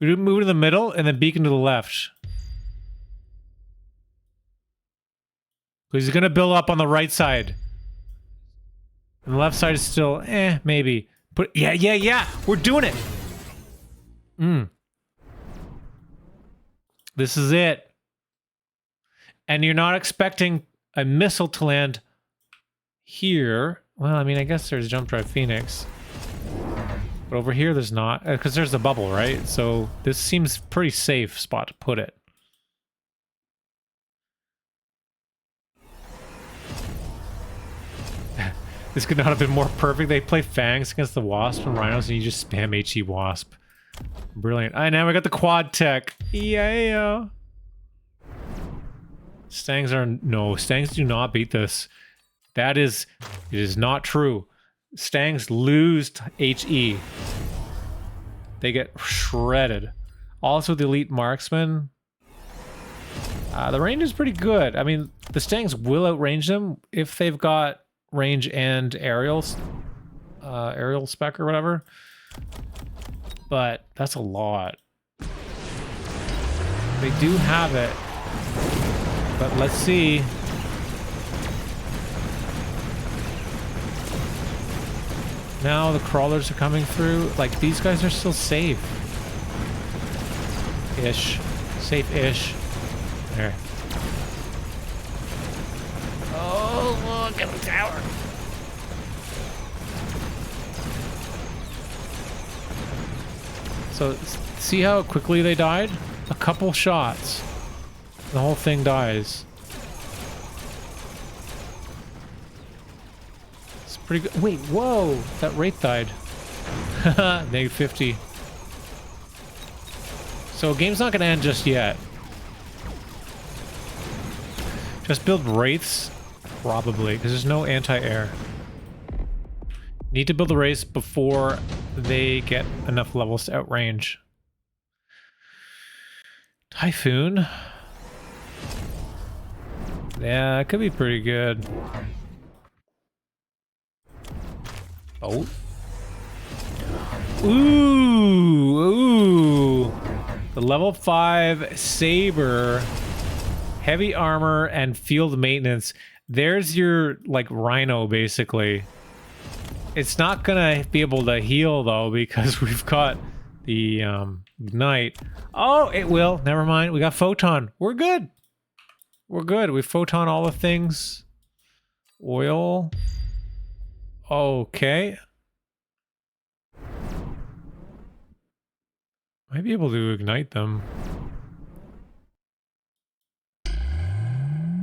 We do move it to the middle and then beacon to the left. Because he's gonna build up on the right side. And the left side is still, maybe. But yeah. We're doing it. This is it. And you're not expecting a missile to land here. Well, I mean, I guess there's jump drive Phoenix. But over here there's not, because there's a bubble, right? So this seems pretty safe spot to put it. This could not have been more perfect. They play Fangs against the Wasp and Rhinos and you just spam HE Wasp. Brilliant. Now we got the quad tech. Yeah. Stangs do not beat this. It is not true. Stangs lose HE. They get shredded. Also the elite marksman. The range is pretty good. I mean, the Stangs will outrange them if they've got range and aerial spec or whatever. But that's a lot. They do have it. But let's see. Now the crawlers are coming through. Like, these guys are still safe. Ish. Safe-ish. There. Oh, look at the tower. So, see how quickly they died? A couple shots. The whole thing dies. It's pretty good. Wait, whoa! That Wraith died. Negative 50. So, game's not gonna end just yet. Just build Wraiths? Probably, because there's no anti-air. Need to build the Wraiths before they get enough levels to outrange. Typhoon? Yeah, it could be pretty good. Oh. Ooh! The level 5 Saber, heavy armor, and field maintenance. There's your, like, Rhino, basically. It's not gonna be able to heal, though, because we've got the, Ignite. Oh, it will. Never mind. We got Photon. We're good. We're good. We Photon all the things. Oil. Okay. Might be able to ignite them.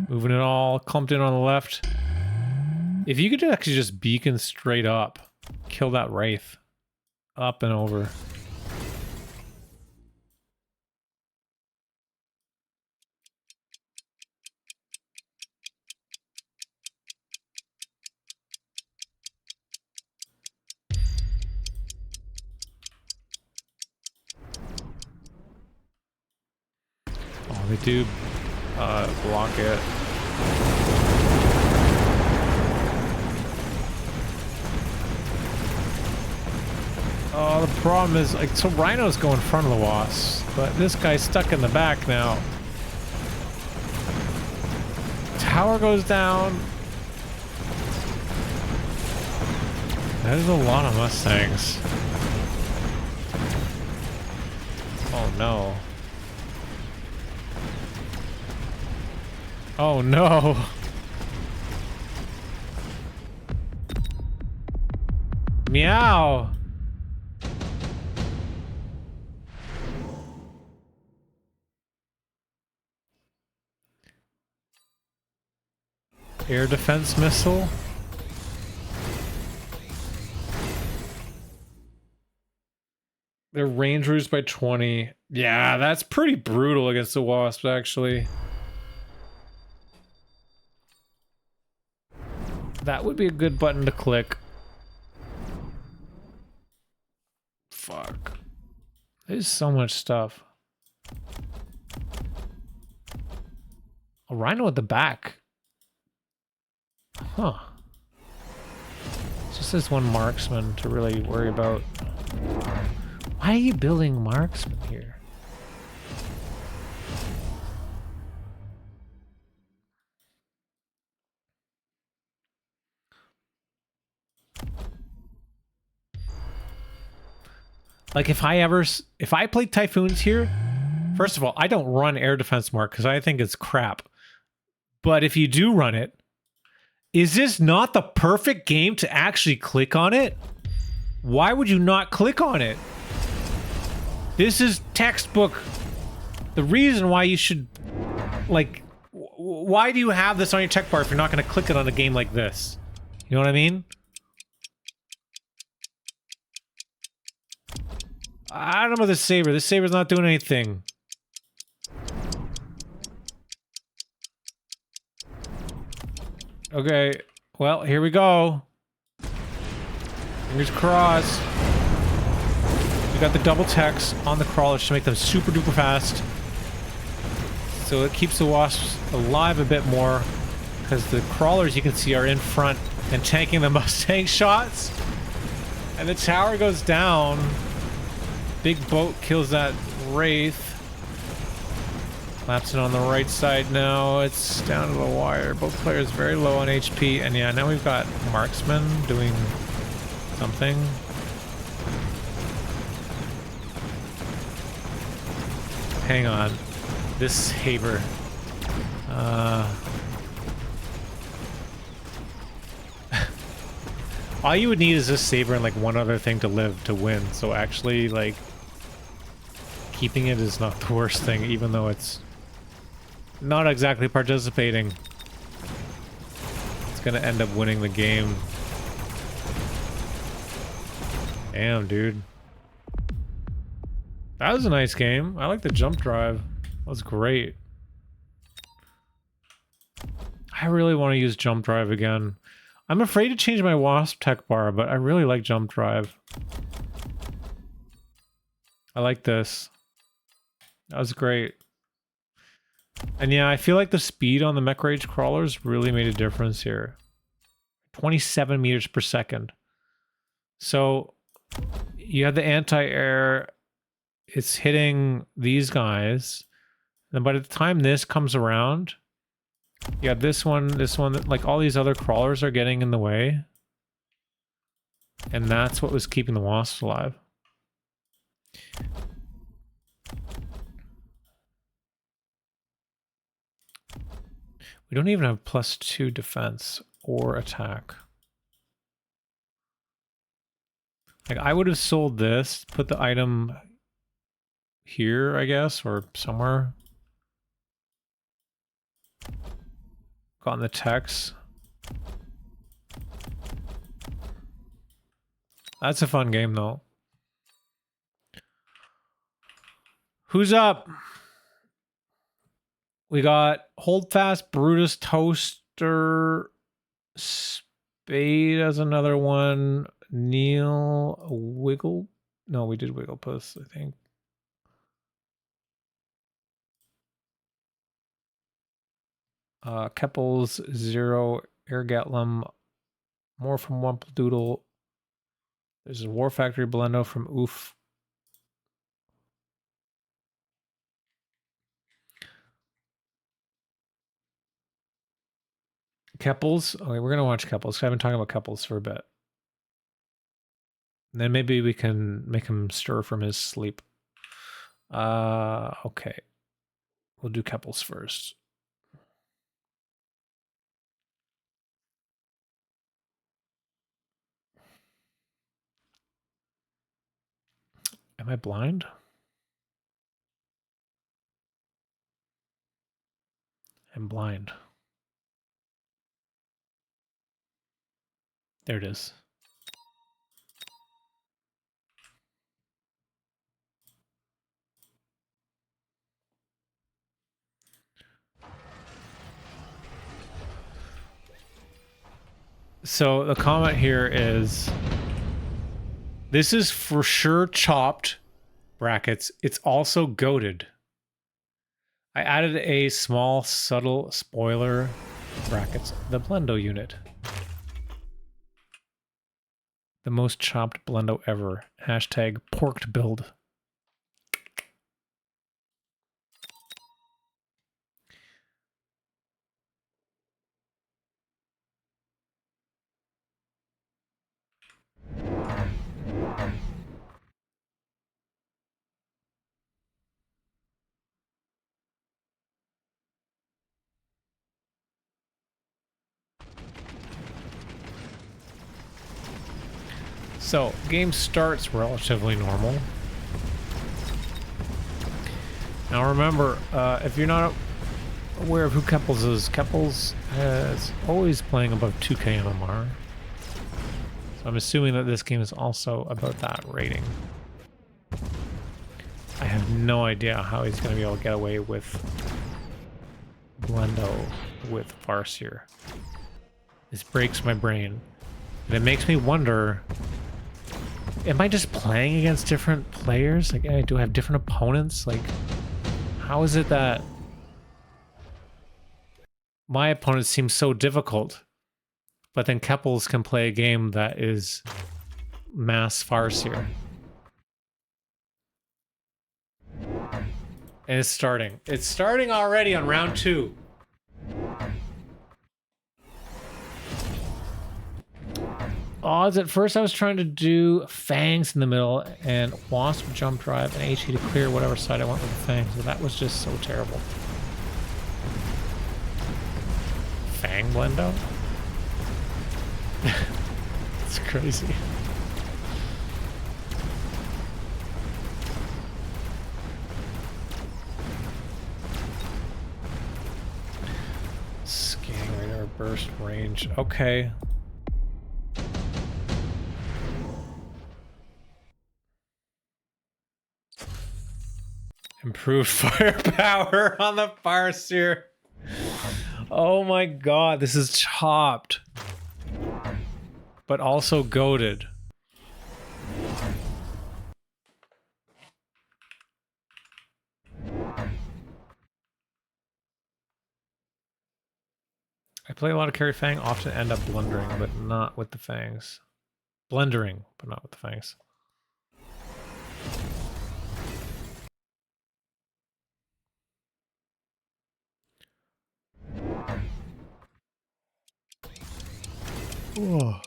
Moving it all clumped in on the left. If you could actually just beacon straight up, kill that wraith. Up and over. Oh, they do block it. Oh, the problem is, like, so Rhino's go in front of the wasps, but this guy's stuck in the back now. Tower goes down. That is a lot of Mustangs. Oh no. Oh no. Meow. Air defense missile. Their range reduced by 20. Yeah, that's pretty brutal against the wasps, actually. That would be a good button to click. Fuck. There's so much stuff. A Rhino at the back. Huh. It's just this one marksman to really worry about. Why are you building marksman here? Like if I play Typhoons here, first of all, I don't run air defense mark because I think it's crap. But if you do run it, is this not the perfect game to actually click on it? Why would you not click on it? This is textbook. The reason why you should, like, why do you have this on your tech bar if you're not going to click it on a game like this? You know what I mean? I don't know about this saber. This saber's not doing anything. Okay, well, here we go. Fingers crossed. We got the double techs on the crawlers to make them super duper fast. So it keeps the wasps alive a bit more. Because the crawlers, you can see, are in front and tanking the Mustang shots. And the tower goes down. Big boat kills that wraith. Collapsing on the right side now. It's down to the wire. Both players very low on HP. And yeah, now we've got marksman doing something. Hang on. This saber. All you would need is this saber and like one other thing to live to win. So actually, like, keeping it is not the worst thing, even though it's not exactly participating. It's gonna end up winning the game. Damn, dude. That was a nice game. I like the jump drive. That was great. I really want to use jump drive again. I'm afraid to change my wasp tech bar, but I really like jump drive. I like this. That was great. And yeah, I feel like the speed on the mech rage crawlers really made a difference here. 27 meters per second. So you have the anti-air. It's hitting these guys. And by the time this comes around, yeah, this one, like all these other crawlers are getting in the way. And that's what was keeping the wasps alive. We don't even have +2 defense or attack. Like, I would have sold this, put the item here, I guess, or somewhere. gotten the text. That's a fun game, though. Who's up? We got HoldFast, Brutus, Toaster, Spade as another one. Gniel, Wiggle. No, we did Wigglepus, I think. Kepals, Zero, Airgatlum, more from Wumpledoodle. There's a War Factory Blendo from Oof. Kepals. Okay, we're gonna watch Kepals. I've been talking about Kepals for a bit. And then maybe we can make him stir from his sleep. Okay. We'll do Kepals first. Am I blind? I'm blind. There it is. So the comment here is, this is for sure chopped, brackets. It's also goated. I added a small, subtle spoiler, brackets, the Blendo unit. The most chopped Blendo ever. Hashtag porked build. So, game starts relatively normal. Now remember, if you're not aware of who Kepals is, Kepals is always playing above 2k MMR. So I'm assuming that this game is also about that rating. I have no idea how he's going to be able to get away with Blendo with Farseer. This breaks my brain. And it makes me wonder, am I just playing against different players? Like, do I have different opponents? Like, how is it that my opponents seem so difficult, but then Kepals can play a game that is mass Farseer? And it's starting. It's starting already on round 2. Odds at first I was trying to do fangs in the middle and wasp jump drive and HE to clear whatever side I want with the fangs, but that was just so terrible. Fang Blendo? It's crazy. Scanning radar burst range. Okay. Improved firepower on the Farseer. Oh my god, this is chopped. But also goated. I play a lot of carry fang, often end up blundering, but not with the fangs. Blendering, but not with the fangs. Whoa.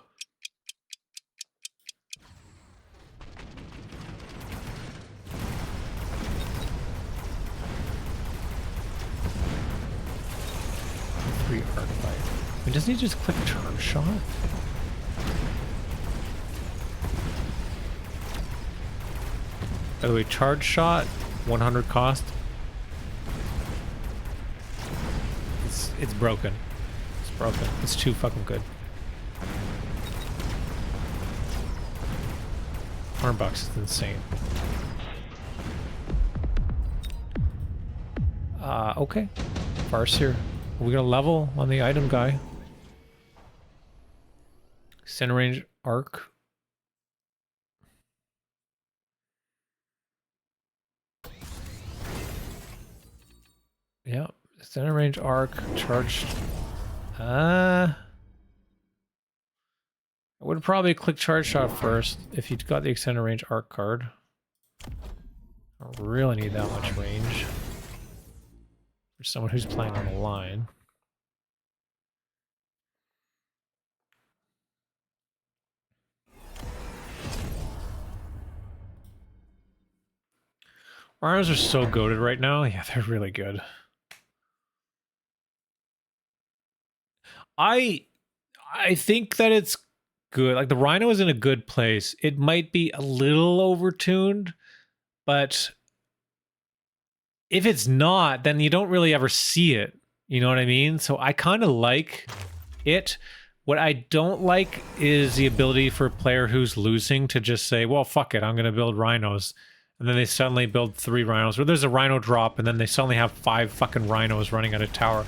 Free arc fight. I mean, doesn't he just click charge shot? By the way, charge shot, 100 cost. It's broken. broken. It's too fucking good. $100 is insane. Okay. Farce here. Are we gonna level on the item guy? Center range arc. Yeah, center range arc charged. I would probably click charge shot first if you got the extended range arc card. I don't really need that much range for someone who's playing on the line. Rhinos are so goated right now. Yeah, they're really good. I think that it's good. Like the Rhino is in a good place. It might be a little overtuned, but if it's not, then you don't really ever see it. You know what I mean? So I kind of like it. What I don't like is the ability for a player who's losing to just say, well, fuck it, I'm going to build Rhinos. And then they suddenly build 3 Rhinos. Or there's a Rhino drop, and then they suddenly have 5 fucking Rhinos running at a tower.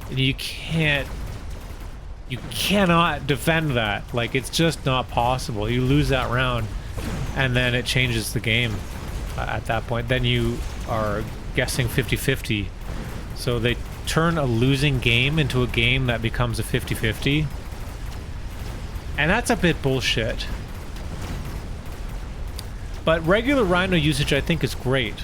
And you cannot defend that. Like, it's just not possible. You lose that round, and then it changes the game at that point. Then you are guessing 50-50. So they turn a losing game into a game that becomes a 50-50. And that's a bit bullshit. But regular Rhino usage, I think, is great.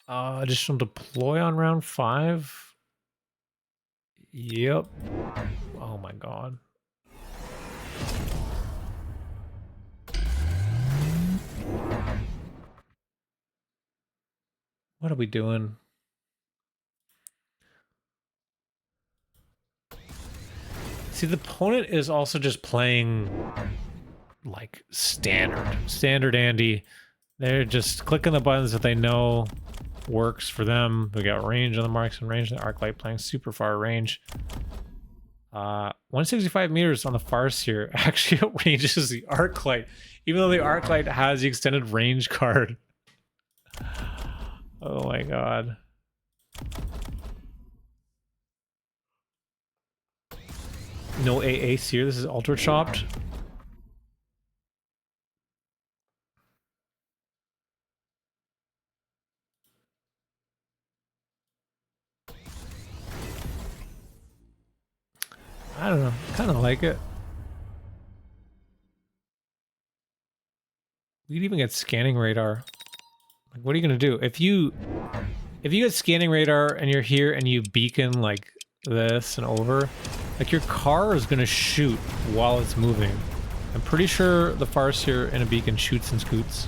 Additional deploy on round 5. Yep. Oh my god. What are we doing? See, the opponent is also just playing like standard Andy. They're just clicking the buttons that they know works for them. We got range on the marks and range. The arc light playing super far range. 165 meters on the farce here actually outranges the arc light, even though the arc light has the extended range card. Oh my god. No AAce here. This is ultra chopped. I don't know. Kind of like it. We could even get scanning radar. Like, what are you gonna do if you get scanning radar and you're here and you beacon like this and over? Like your car is gonna shoot while it's moving. I'm pretty sure the farce here in a beacon shoots and scoots.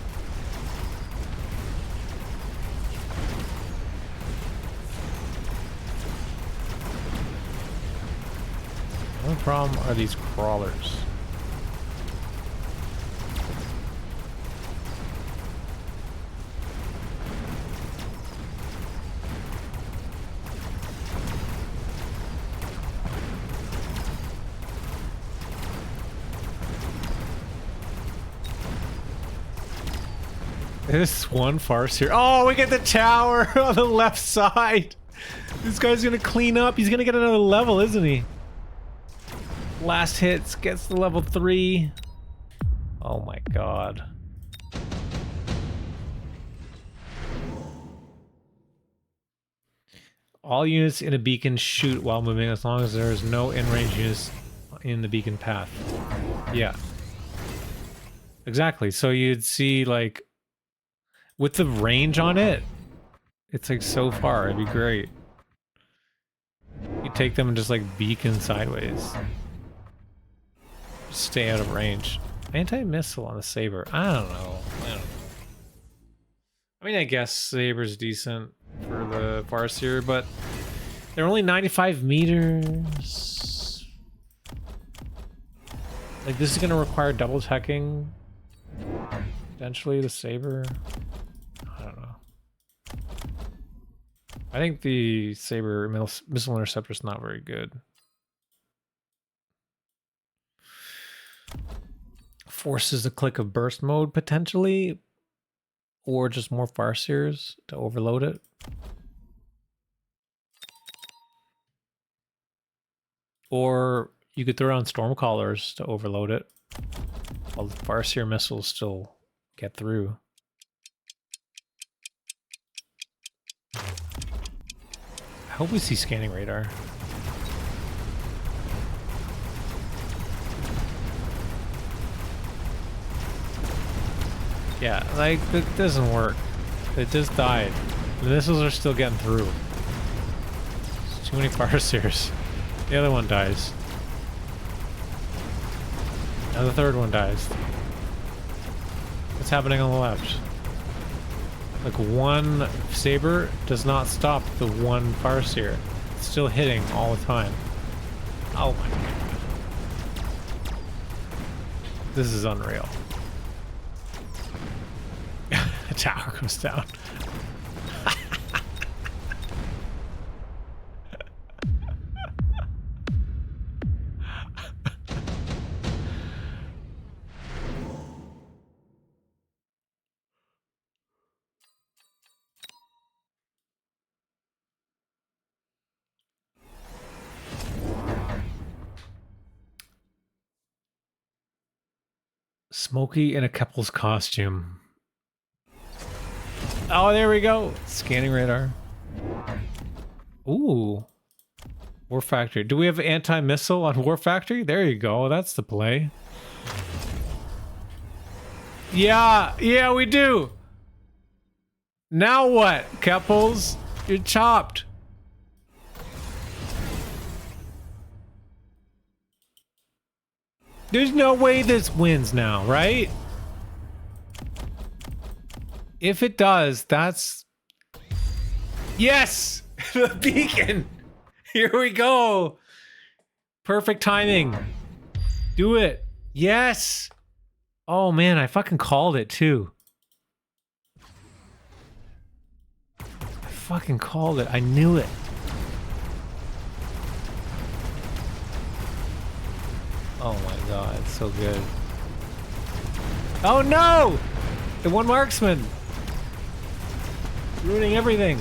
The only problem are these crawlers. This one farce here. Oh, we get the tower on the left side. This guy's gonna clean up. He's gonna get another level, isn't he? Last hits gets the level 3. Oh my god. All units in a beacon shoot while moving as long as there is no in-range units in the beacon path. Yeah. Exactly. So you'd see like with the range on it, it's like so far, it'd be great. You take them and just like beacon sideways. Stay out of range. Anti-missile on the saber. I don't know. I mean, I guess Saber's decent for the Farseer, but they're only 95 meters. Like, this is going to require double teching. Potentially the Saber. I don't know. I think the Saber missile interceptor is not very good. Forces a click of burst mode potentially, or just more Farseers to overload it. Or you could throw on Stormcallers to overload it, while the Farseer missiles still get through. I hope we see scanning radar. Yeah, like, that doesn't work. It just died. The missiles are still getting through. There's too many Farseers. The other one dies. Now the third one dies. What's happening on the left? Like, one Saber does not stop the one Farseer. It's still hitting all the time. Oh my god. This is unreal. The tower goes down. Smokey in a Kepals costume. Oh, there we go. Scanning radar. Ooh. War Factory. Do we have anti-missile on War Factory? There you go. That's the play. Yeah, we do. Now what, Kepals? You're chopped. There's no way this wins now, right? If it does, that's... Yes! The beacon! Here we go! Perfect timing. Do it. Yes! Oh man, I fucking called it too. I fucking called it. I knew it. Oh my god, it's so good. Oh no! The one marksman! Ruining everything.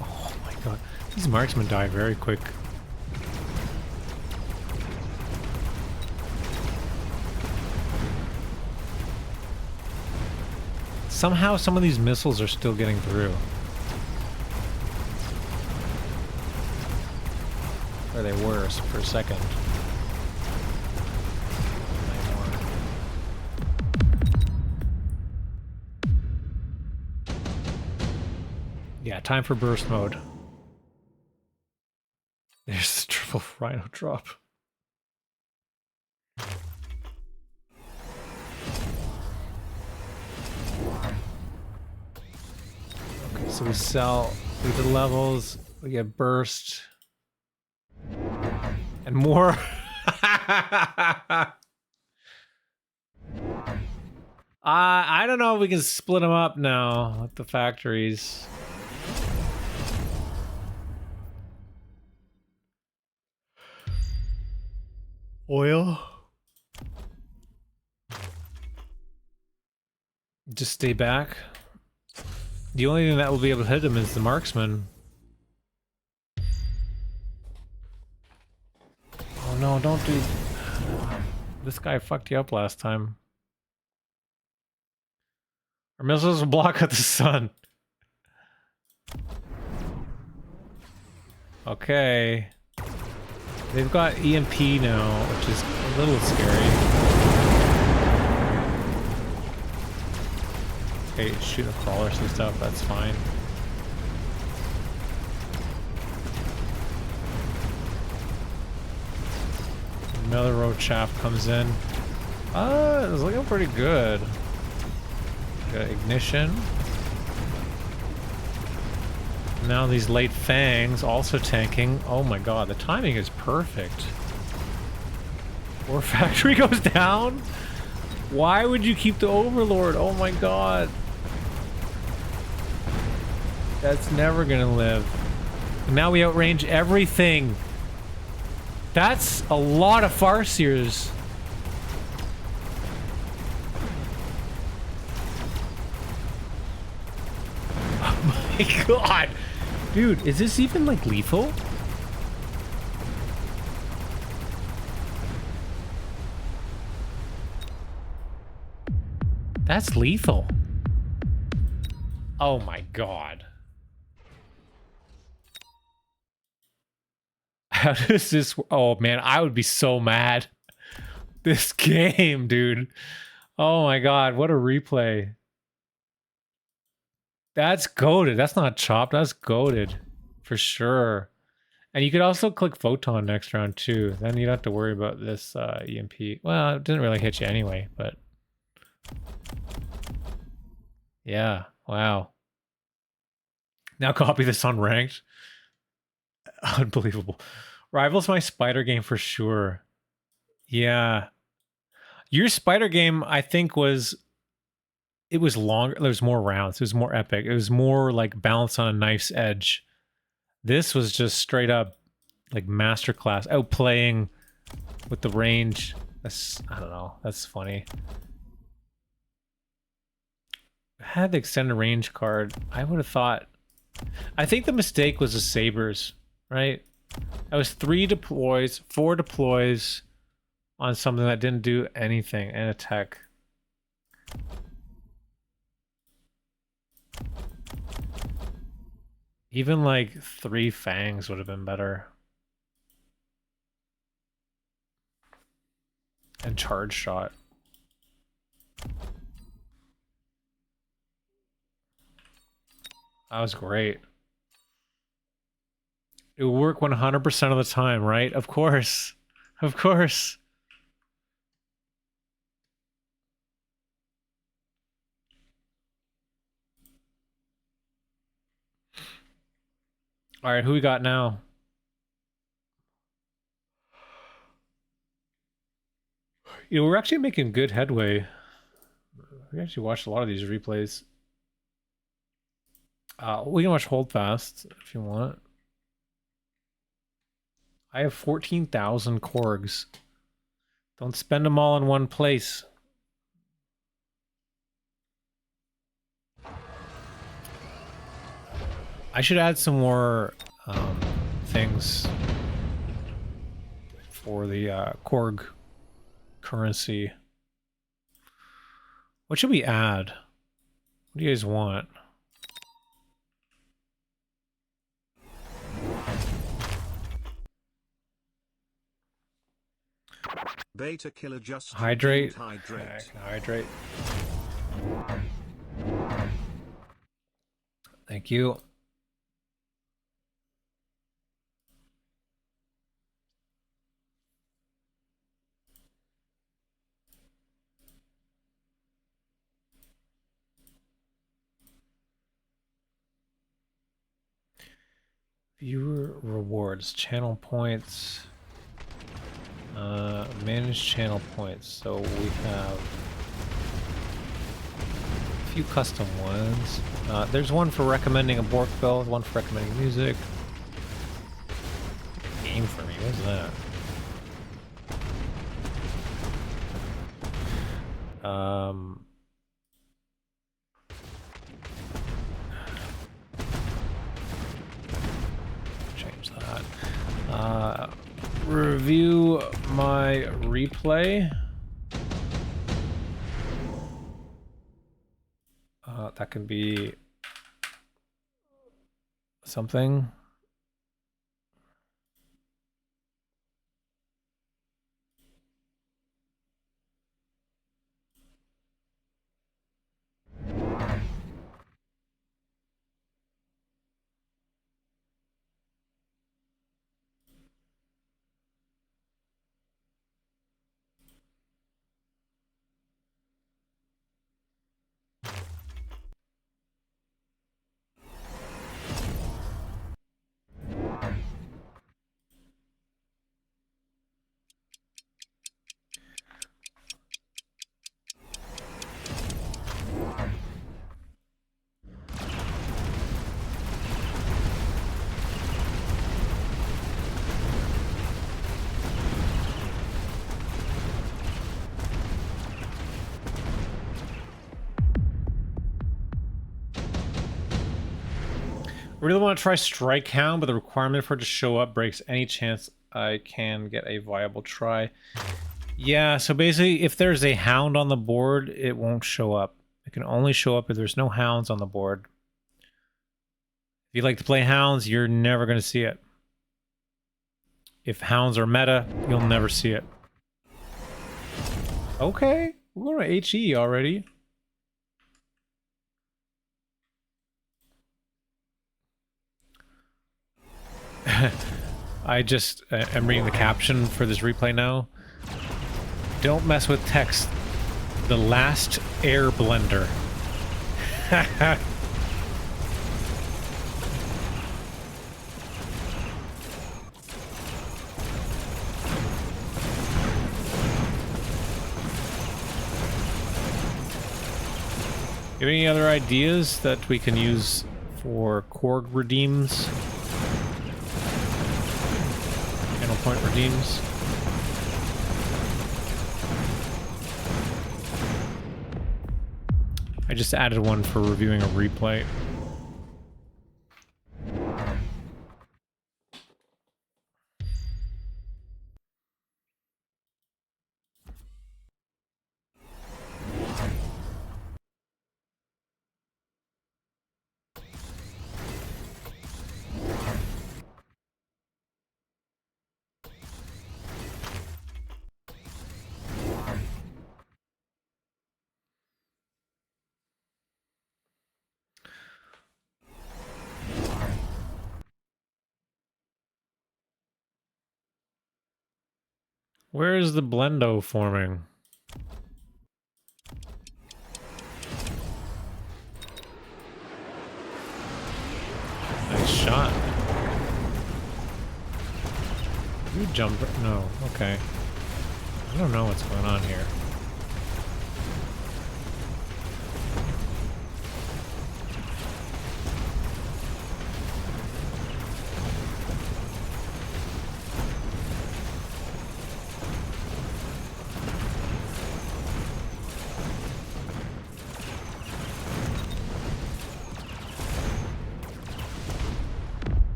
Oh my god. These marksmen die very quick. Somehow some of these missiles are still getting through. Or they were for a second. Yeah, time for burst mode. There's the triple Rhino drop. Okay, so we sell, we get levels, we get burst, and more. I don't know if we can split them up now with the factories. Oil. Just stay back. The only thing that will be able to hit him is the marksman. Oh no, don't do... This guy fucked you up last time. Our missiles will block out the sun. Okay. They've got EMP now, which is a little scary. Okay, shooting crawlers and stuff, that's fine. Another road shaft comes in. It's looking pretty good. Got ignition. Now these late fangs also tanking. Oh my god, the timing is perfect. War factory goes down? Why would you keep the overlord? Oh my god. That's never gonna live. Now we outrange everything. That's a lot of Farseers. Oh my god. Dude, is this even like lethal? That's lethal. Oh my god. How does this... Oh man, I would be so mad. This game, dude. Oh my god, what a replay. That's goated. That's not chopped. That's goated. For sure. And you could also click Photon next round too. Then you don't have to worry about this EMP. Well, it didn't really hit you anyway, but... Yeah, wow. Now copy this on ranked. Unbelievable. Rivals my spider game for sure. Yeah. Your spider game, I think, was... It was longer. There was more rounds. It was more epic. It was more like balance on a knife's edge. This was just straight up like masterclass, outplaying with the range. That's, I don't know. That's funny. Had the extended range card. I would have thought. I think the mistake was the sabers, right? That was 3 deploys, 4 deploys on something that didn't do anything and a tech. Even like 3 fangs would have been better. And charge shot. That was great. It will work 100% of the time, right? Of course. Of course. All right, who we got now? You know, we're actually making good headway. We actually watched a lot of these replays. We can watch HoldFast if you want. I have 14,000 Korgs. Don't spend them all in one place. I should add some more things for the Korg currency. What should we add? What do you guys want? Beta killer just Hydrate. hydrate. Okay, hydrate. Thank you. Viewer rewards, channel points, manage channel points. So we have a few custom ones. There's one for recommending a Borked Build, one for recommending music. Game for me, what's that? Change that. Review my replay. That can be something. really want to try Strike Hound, but the requirement for it to show up breaks any chance I can get a viable try. Yeah, so basically, if there's a hound on the board, it won't show up. It can only show up if there's no hounds on the board. If you like to play hounds, you're never going to see it. If hounds are meta, you'll never see it. Okay, we're going to HE already. I just am reading the caption for this replay now. Don't mess with text. The last air blender. You have any other ideas that we can use for Korg redeems? Channel point redeems? I just added one for reviewing a replay. Where is the Blendo forming? Nice shot. You jump? No. Okay. I don't know what's going on here.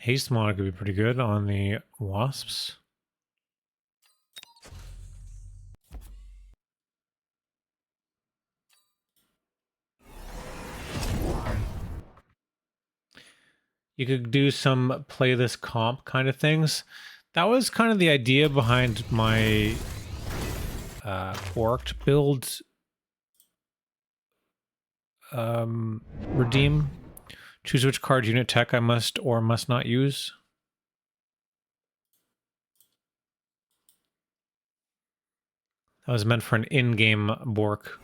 Haste mod could be pretty good on the wasps. You could do some play this comp kind of things. That was kind of the idea behind my Borked Builds redeem. Choose which card unit tech I must or must not use. That was meant for an in-game Bork.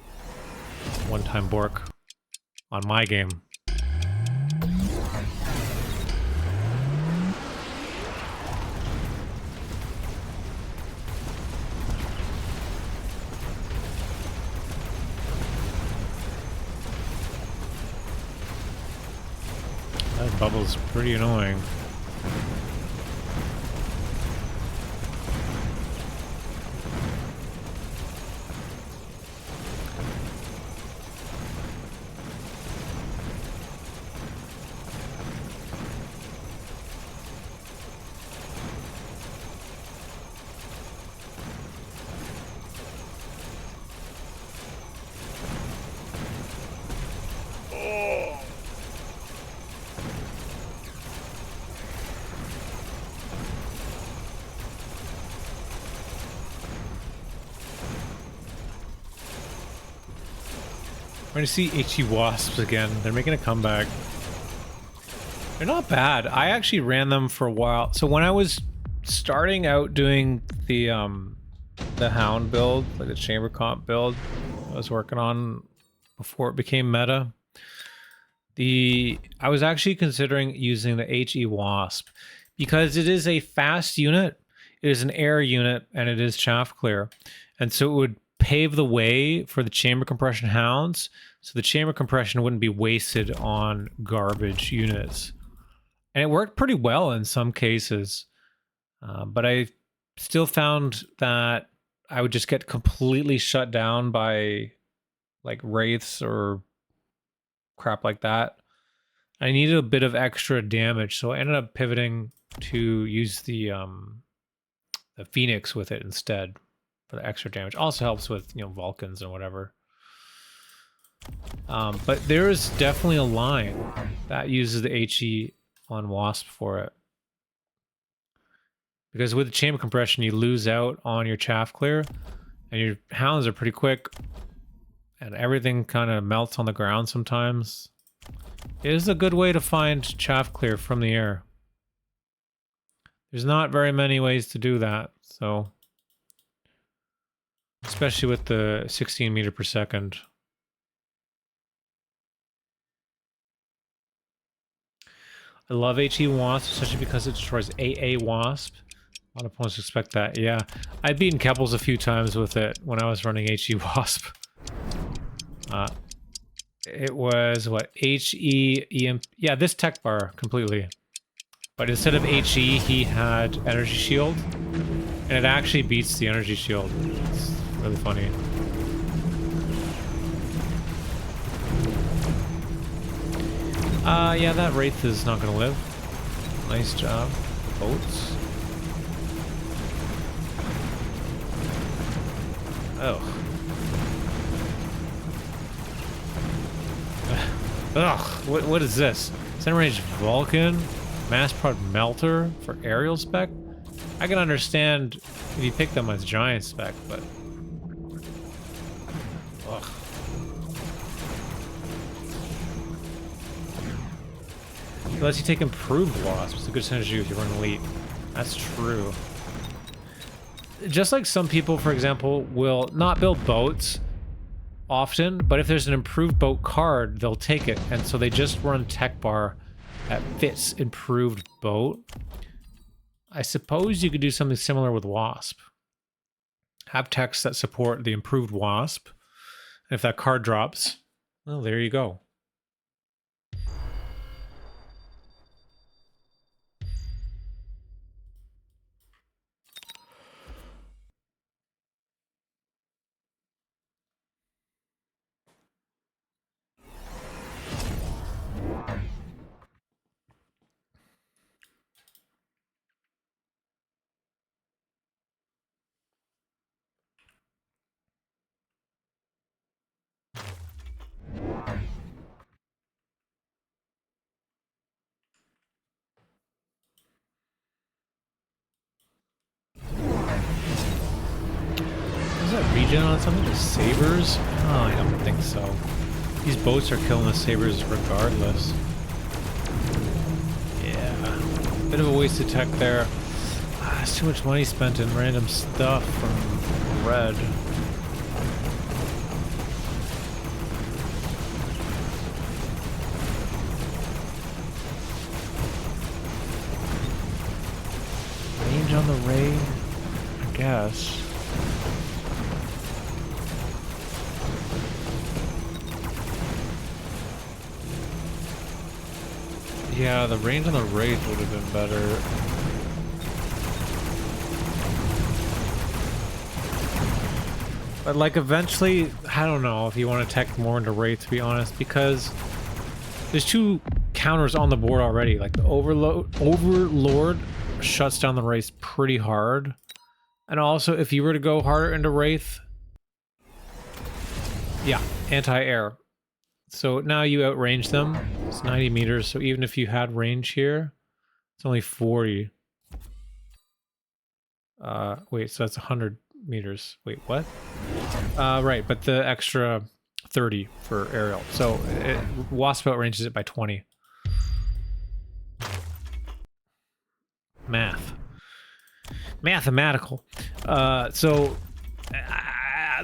One-time Bork. On my game. That bubble's pretty annoying. We're going to see HE wasps again. They're making a comeback. They're not bad. I actually ran them for a while. So when I was starting out doing the hound build, like the chamber comp build I was working on before it became meta, I was actually considering using the HE wasp because it is a fast unit, it is an air unit, and it is chaff clear. And so it would pave the way for the chamber compression hounds, so the chamber compression wouldn't be wasted on garbage units. And it worked pretty well in some cases, but I still found that I would just get completely shut down by like wraiths or crap like that. I needed a bit of extra damage, so I ended up pivoting to use the Phoenix with it instead for the extra damage. Also helps with, you know, Vulcans and whatever. But there is definitely a line that uses the HE on Wasp for it. Because with the chamber compression, you lose out on your chaff clear, and your hounds are pretty quick, and everything kind of melts on the ground sometimes. It is a good way to find chaff clear from the air. There's not very many ways to do that, so especially with the 16 meter per second. I love HE Wasp, especially because it destroys AA Wasp. A lot of opponents expect that. Yeah, I've beaten Kepals a few times with it when I was running HE Wasp. It was what, HE EM? Yeah, this tech bar completely. But instead of HE, he had energy shield, and it actually beats the energy shield. It's really funny. Yeah, that Wraith is not gonna live. Nice job. Boats. Oh. Ugh, what is this? Center range Vulcan? Mass prod Melter for aerial spec? I can understand if you pick them as giant spec, but... Ugh. Unless you take improved Wasp, it's a good synergy if you run elite. That's true. Just like some people, for example, will not build boats often, but if there's an improved boat card, they'll take it, and so they just run tech bar that fits improved boat. I suppose you could do something similar with Wasp. Have techs that support the improved Wasp, and if that card drops, well, there you go. Is that regen on something? The sabers? Oh, I don't think so. These boats are killing the sabers regardless. Yeah. Bit of a wasted tech there. It's too much money spent in random stuff from Red. Range on the ray? I guess. Yeah, the range on the Wraith would have been better. But like eventually, I don't know if you want to tech more into Wraith, to be honest, because there's two counters on the board already. Like the Overlord shuts down the Wraith pretty hard. And also, if you were to go harder into Wraith, yeah, anti-air. So now you outrange them. It's 90 meters, so even if you had range here, it's only 40. Wait, so that's 100 meters. Wait, what? Right, but the extra 30 for aerial. So Wasp outranges it by 20. Math. Mathematical. So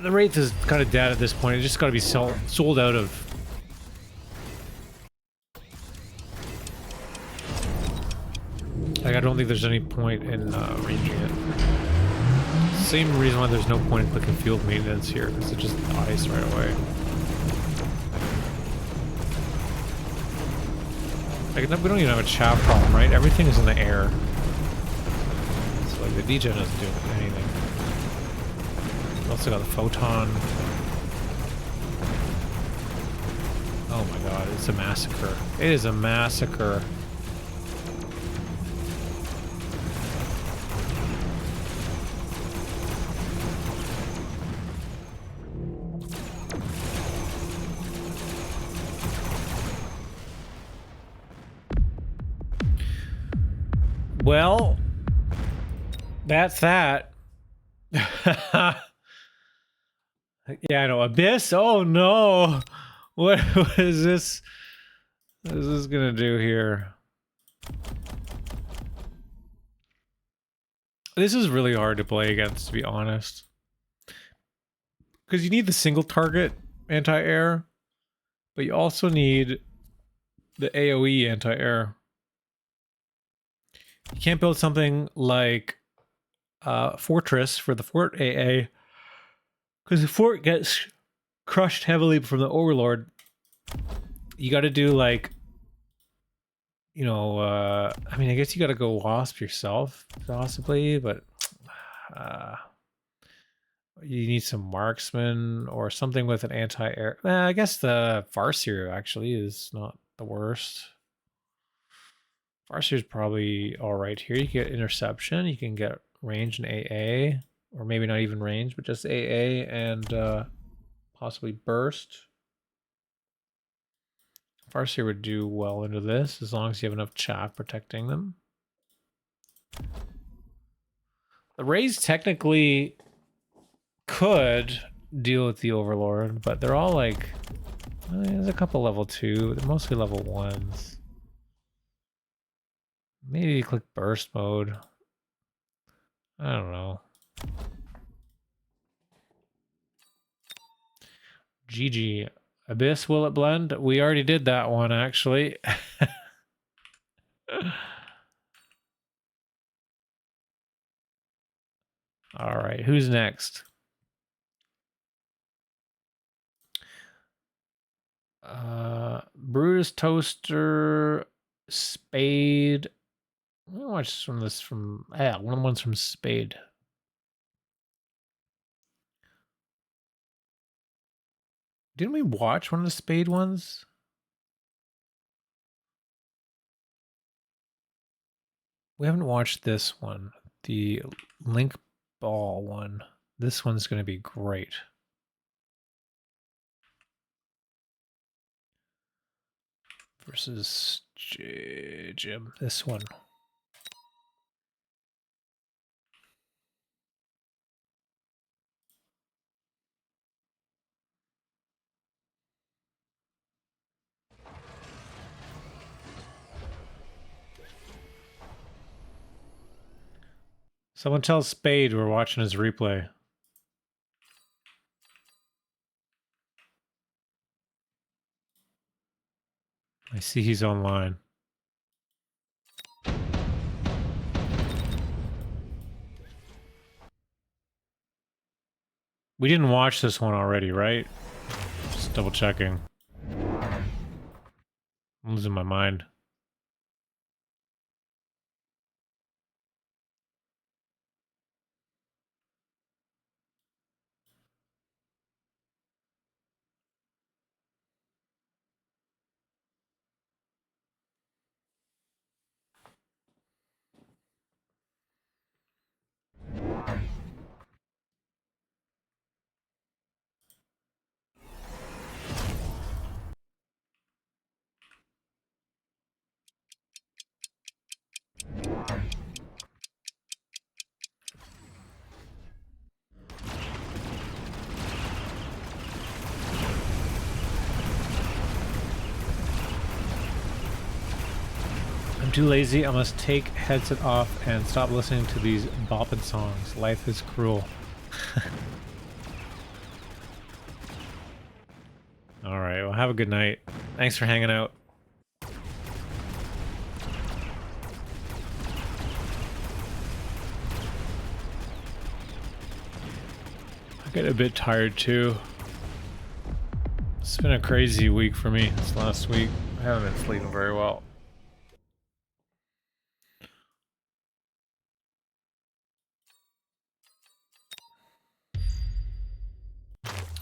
the Wraith is kind of dead at this point. It just got to be sold out of. Like, I don't think there's any point in ranging it. Same reason why there's no point in clicking field maintenance here, because it just dies right away. Like, we don't even have a chaff problem, right? Everything is in the air. So, like, the degen doesn't do anything. We also got the photon. Oh my god, it's a massacre. It is a massacre. Well, that's that. Yeah, I know. Abyss? Oh no. What is this? What is this gonna do here? This is really hard to play against, to be honest. Because you need the single target anti-air, but you also need the AoE anti-air. You can't build something like Fortress for the Fort AA, because the Fort gets crushed heavily from the Overlord. You got to do like, you know, I mean, I guess you got to go Wasp yourself, possibly, but you need some marksman or something with an anti-air. I guess the Farseer actually is not the worst. Farseer is probably all right here. You can get interception. You can get range and AA, or maybe not even range, but just AA and possibly burst. Farseer would do well into this as long as you have enough chaff protecting them. The Rays technically could deal with the Overlord, but they're all like, there's a couple level 2, they're mostly level 1s. Maybe click burst mode. I don't know. GG. Abyss, will it blend? We already did that one, actually. All right, who's next? Brutus, Toaster, Spade. Let me watch from this from, yeah, one's from Spade. Didn't we watch one of the Spade ones? We haven't watched this one, the Link Ball one. This one's going to be great. Versus Jim, this one. Someone tell Spade we're watching his replay. I see he's online. We didn't watch this one already, right? Just double checking. I'm losing my mind. I'm too lazy. I must take headset off and stop listening to these bopping songs. Life is cruel. All right. Well, have a good night. Thanks for hanging out. I get a bit tired too. It's been a crazy week for me this last week. I haven't been sleeping very well.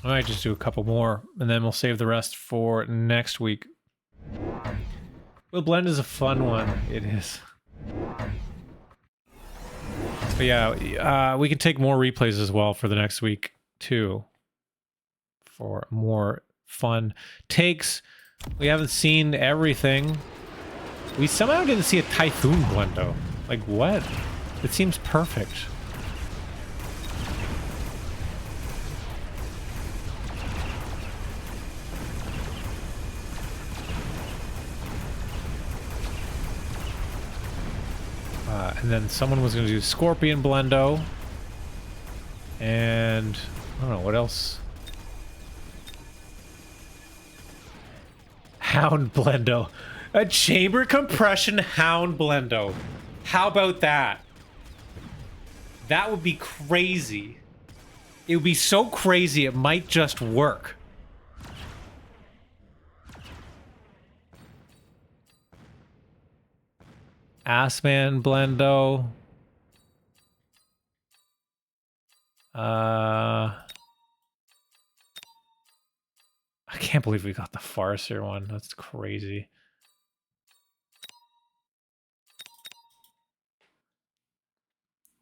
I might just do a couple more, and then we'll save the rest for next week. Well, Blend is a fun one. It is. But yeah, we can take more replays as well for the next week, too. For more fun takes. We haven't seen everything. We somehow didn't see a Typhoon Blendo. Like, what? It seems perfect. And then someone was going to do Scorpion Blendo. And I don't know, what else? Hound Blendo. A chamber compression Hound Blendo. How about that? That would be crazy. It would be so crazy it might just work. Assman Blendo. I can't believe we got the Farseer one. That's crazy.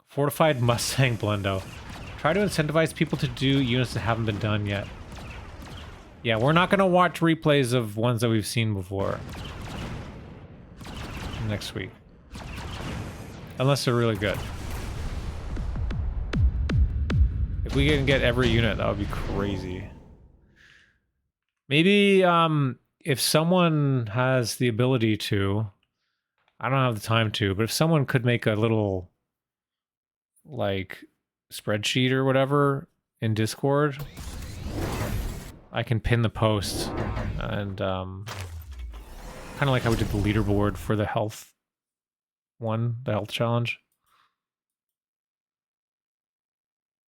Fortified Mustang Blendo. Try to incentivize people to do units that haven't been done yet. Yeah, we're not going to watch replays of ones that we've seen before. Next week. Unless they're really good. If we can get every unit, that would be crazy. Maybe if someone has the ability to, I don't have the time to, but if someone could make a little like spreadsheet or whatever in Discord, I can pin the post and kind of like how we did the leaderboard for the health one, the health challenge.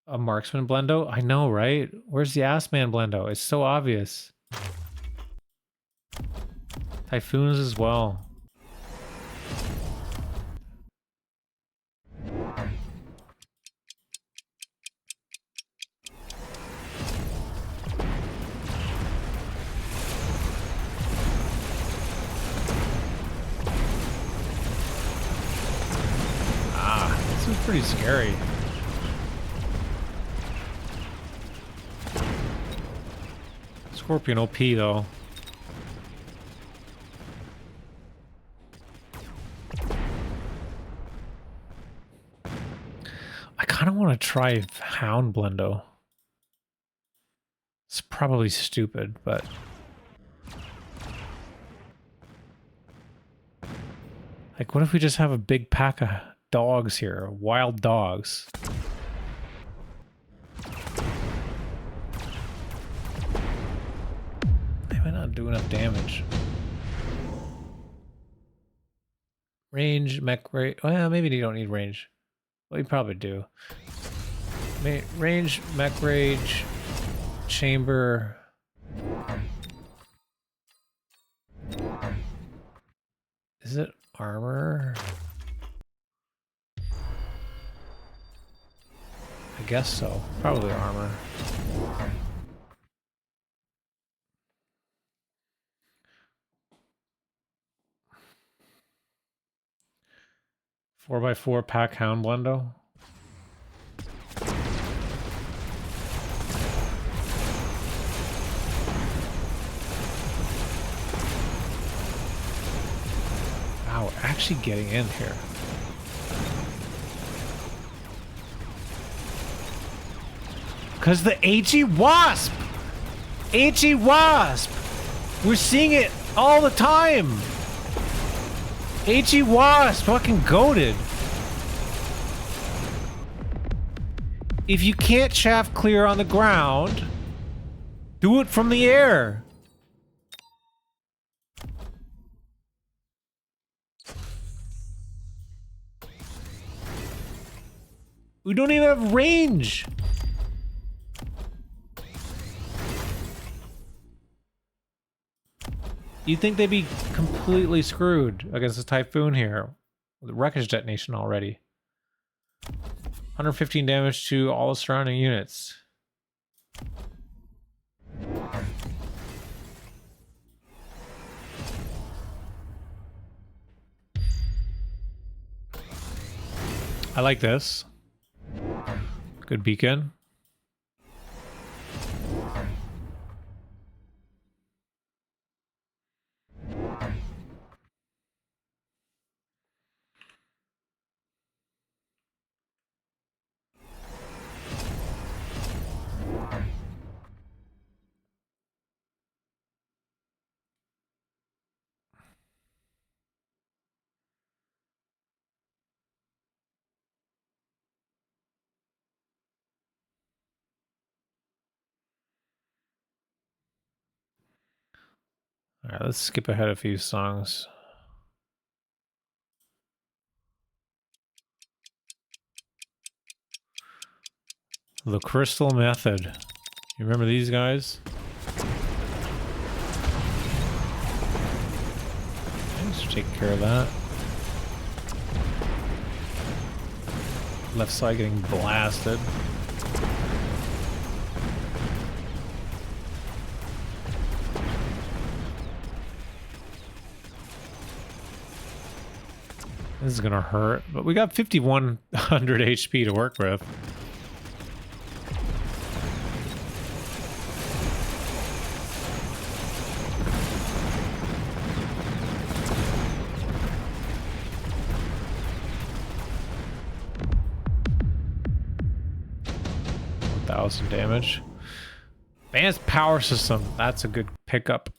A marksman Blendo? I know, right? Where's the Assman Blendo? It's so obvious. Typhoons as well. This is pretty scary. Scorpion OP though. I kind of want to try Hound Blendo. It's probably stupid, but like, what if we just have a big pack of dogs here, wild dogs? They might not do enough damage. Range, mech rate. Well, maybe you don't need range. Well, you probably do. Range, mech rage, chamber. Is it armor? I guess so. Probably armor. Four by four pack Hound Blendo. Wow, we're actually getting in here. Because the HE Wasp! HE Wasp! We're seeing it all the time! HE Wasp! Fucking goated! If you can't shaft clear on the ground, do it from the air! We don't even have range! You'd think they'd be completely screwed against this Typhoon here. With wreckage detonation already. 115 damage to all the surrounding units. I like this. Good beacon. All right, let's skip ahead a few songs. The Crystal Method. You remember these guys? Let's take care of that. Left side getting blasted. This is gonna hurt, but we got 5100 HP to work with. Damage. Advanced power system. That's a good pickup.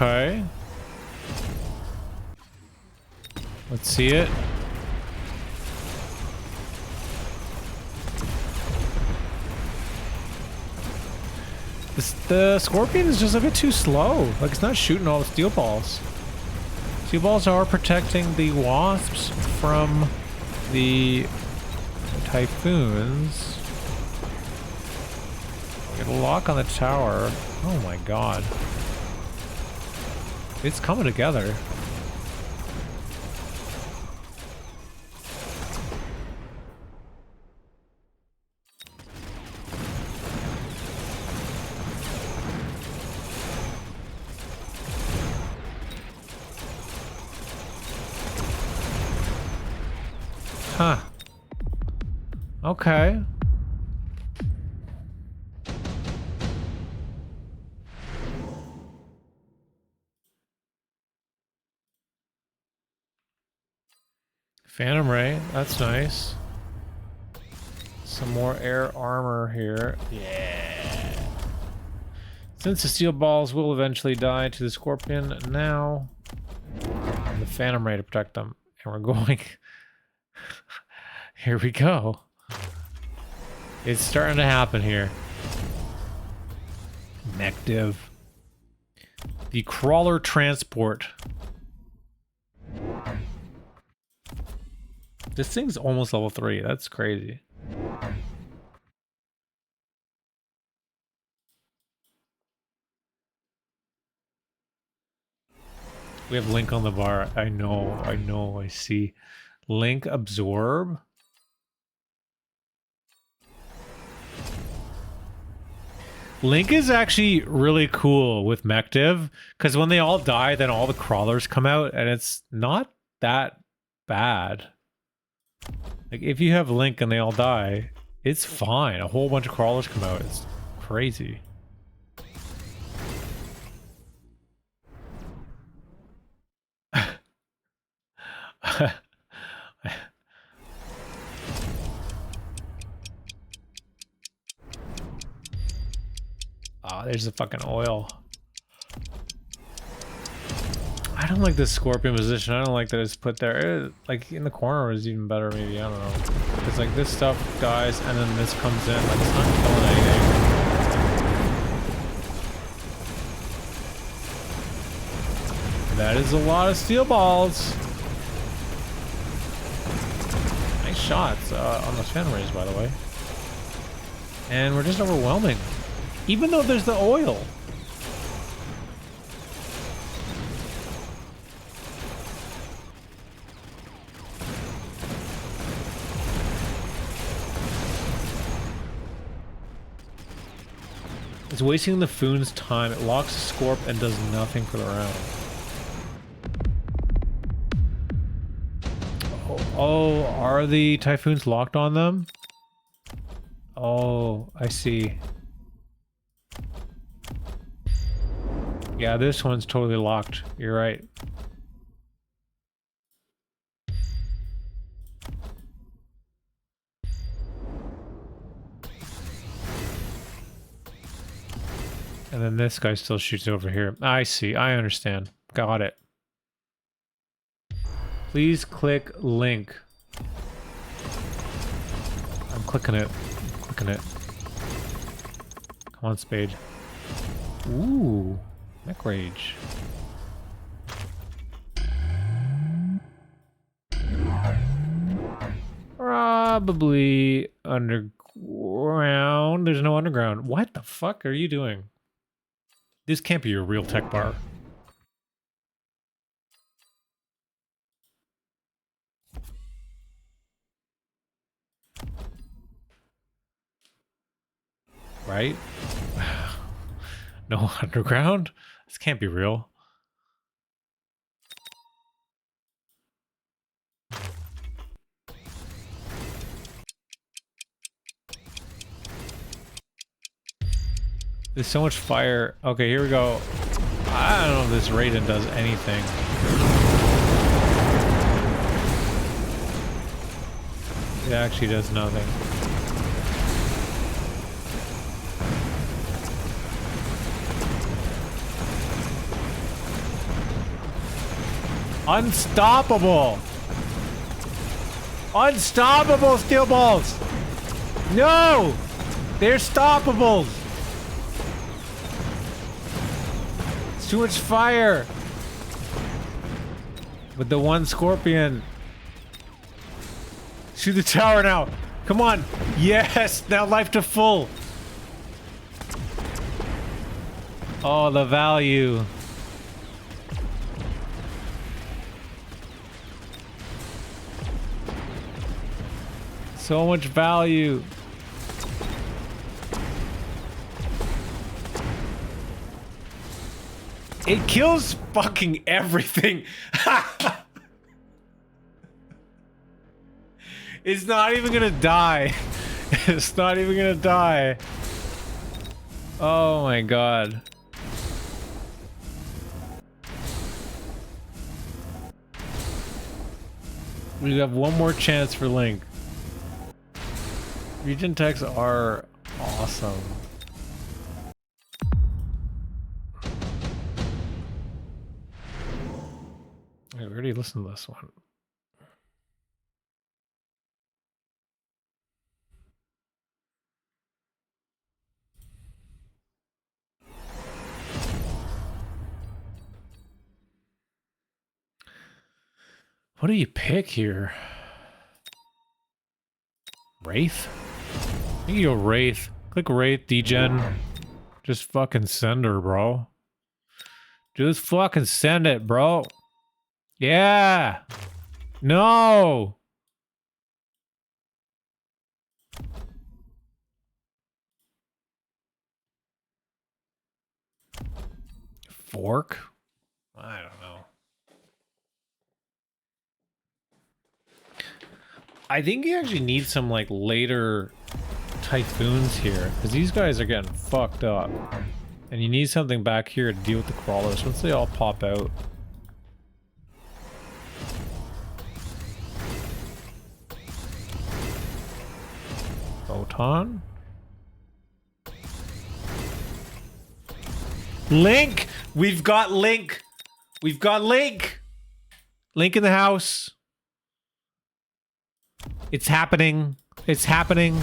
Okay. Let's see it. The Scorpion is just a bit too slow. Like, it's not shooting all the steel balls. Steel balls are protecting the wasps from the typhoons. Get a lock on the tower. Oh my god. It's coming together. Huh. Okay. Phantom Ray, that's nice. Some more air armor here. Yeah. Since the steel balls will eventually die to the Scorpion, now the Phantom Ray to protect them. And we're going... Here we go. It's starting to happen here. Mech div. The crawler transport. This thing's almost level 3. That's crazy. We have Link on the bar. I know, I see. Link absorb. Link is actually really cool with mech div, because when they all die, then all the crawlers come out, and it's not that bad. Like, if you have Link and they all die, it's fine. A whole bunch of crawlers come out. It's crazy. Oh, there's the fucking oil. I don't like this Scorpion position. I don't like that it's put there. Like, in the corner is even better, maybe. I don't know. It's like this stuff dies and then this comes in. Like, it's not killing anything. That is a lot of steel balls. Nice shots on the fan rays, by the way. And we're just overwhelming. Even though there's the oil. It's wasting the Foon's time. It locks the Scorp and does nothing for the round. Oh, are the Typhoons locked on them? Oh, I see. Yeah, this one's totally locked. You're right. And then this guy still shoots over here. I see. I understand. Got it. Please click link. I'm clicking it. I'm clicking it. Come on, Spade. Ooh. Mech Rage. Probably underground. There's no underground. What the fuck are you doing? This can't be your real tech bar. Right? No underground? This can't be real. There's so much fire. Okay, here we go. I don't know if this Raiden does anything. It actually does nothing. Unstoppable! Unstoppable, steel balls! No! They're stoppables! It's too much fire! With the one scorpion. Shoot the tower now! Come on! Yes! Now life to full! Oh, the value. So much value. It kills fucking everything. It's not even gonna die. It's not even gonna die. Oh my god. We have one more chance for Link. Regen techs are awesome. I already listened to this one. What do you pick here? Wraith? I think you go Wraith. Click Wraith, degen. Just fucking send her, bro. Just fucking send it, bro. Yeah! No! Fork? I don't know. I think you actually need some like later Typhoons here, because these guys are getting fucked up. And you need something back here to deal with the crawlers once they all pop out. Photon? Link! We've got Link! We've got Link! Link in the house. It's happening. It's happening.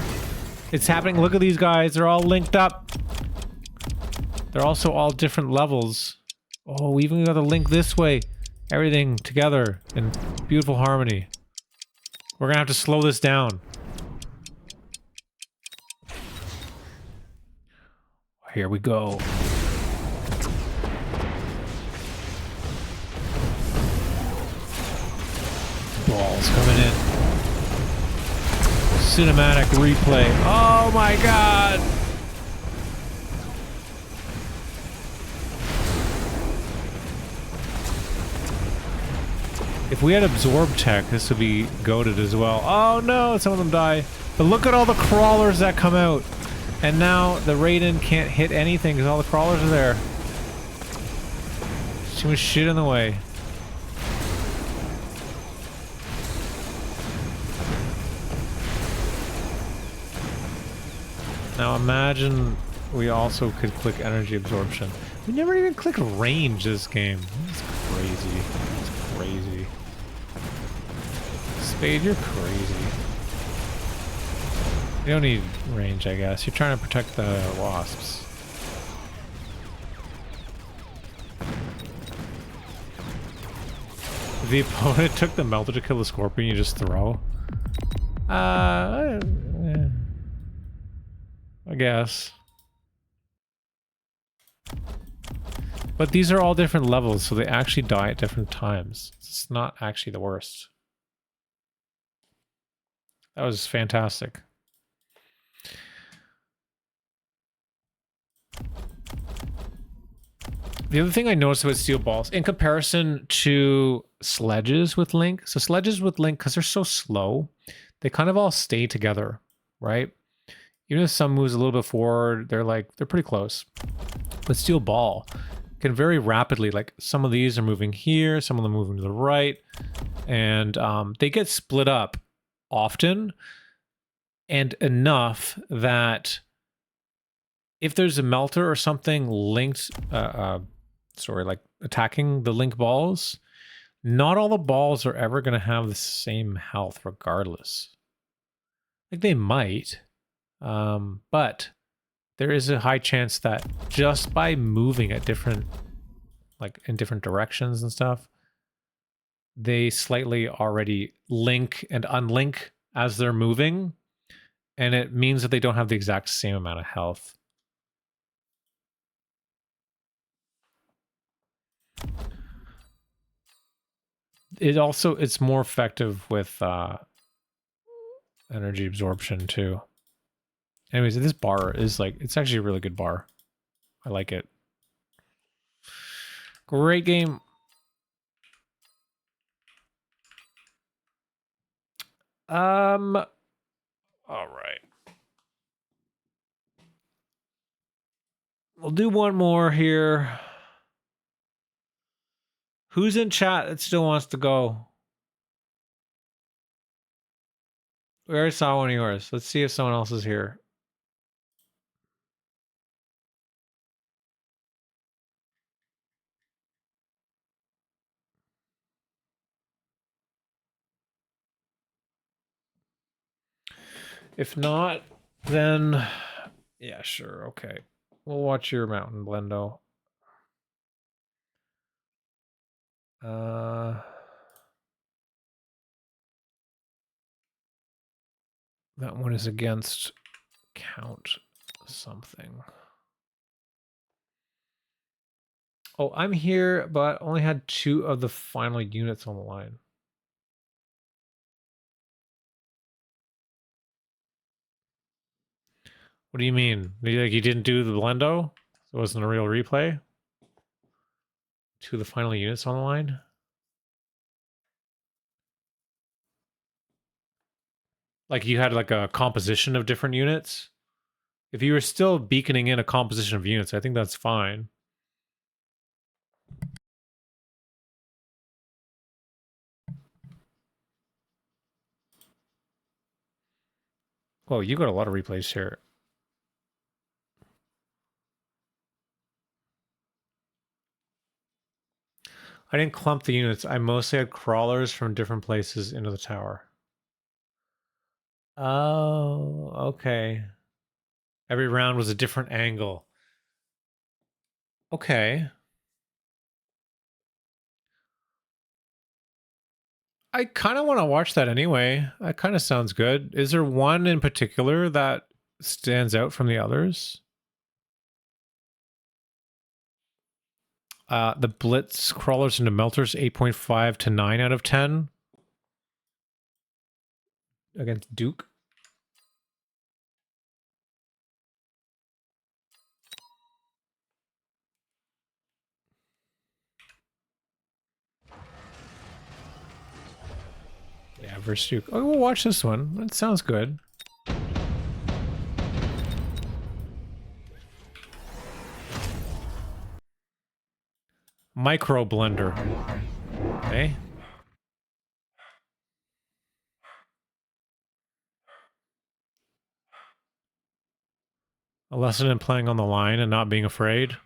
It's happening. Look at these guys. They're all linked up. They're also all different levels. Oh, we even got a link this way. Everything together in beautiful harmony. We're gonna have to slow this down. Here we go. Balls coming in. Cinematic replay. Oh my god! If we had absorb tech, this would be goated as well. Oh no, some of them die. But look at all the crawlers that come out. And now the Raiden can't hit anything because all the crawlers are there. Too much shit in the way. Now imagine we also could click energy absorption. We never even click range this game. It's crazy. It's crazy. Spade, you're crazy. You don't need range, I guess. You're trying to protect the wasps. If the opponent took the melter to kill the scorpion, you just throw. I guess. But these are all different levels, so they actually die at different times. It's not actually the worst. That was fantastic. The other thing I noticed about steel balls, in comparison to sledges with Link, so sledges with Link, because they're so slow, they kind of all stay together, right? Even if some moves a little bit forward, they're pretty close. But steel ball can very rapidly, like some of these are moving here, some of them moving to the right, and they get split up often and enough that if there's a melter or something linked, like attacking the Link balls, not all the balls are ever going to have the same health regardless. Like they might, but there is a high chance that just by moving at different, like in different directions and stuff, they slightly already link and unlink as they're moving, and it means that they don't have the exact same amount of health. It's more effective with energy absorption too. Anyways, this bar is it's actually a really good bar. I like it. Great game. All right. We'll do one more here. Who's in chat that still wants to go? We already saw one of yours. Let's see if someone else is here. If not, then yeah, sure, okay. We'll watch your mountain, Blendo. That one is against count something. Oh, I'm here, but only had 2 of the final units on the line. What do you mean? You didn't do the Blendo? It wasn't a real replay? 2 of the final units on the line? Like you had like a composition of different units? If you were still beaconing in a composition of units, I think that's fine. Whoa, you got a lot of replays here. I didn't clump the units. I mostly had crawlers from different places into the tower. Oh, okay. Every round was a different angle. Okay. I kind of want to watch that anyway. That kind of sounds good. Is there one in particular that stands out from the others? The Blitz crawlers into melters, 8.5 to 9 out of 10 against Duke. Yeah, versus Duke. Oh, we'll watch this one. It sounds good. Micro blender. Okay. A lesson in playing on the line and not being afraid.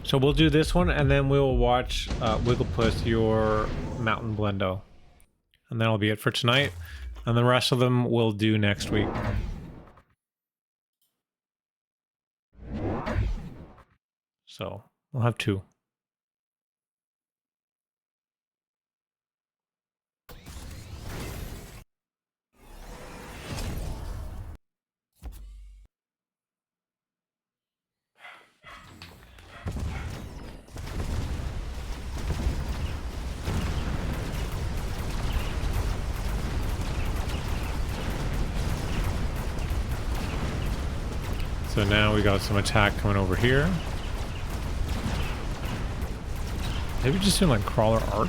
So we'll do this one, and then we'll watch Wigglepus, your Mountain Blendo. And that'll be it for tonight. And the rest of them we'll do next week. So we'll have 2. So now we got some attack coming over here. Maybe just doing like crawler arc.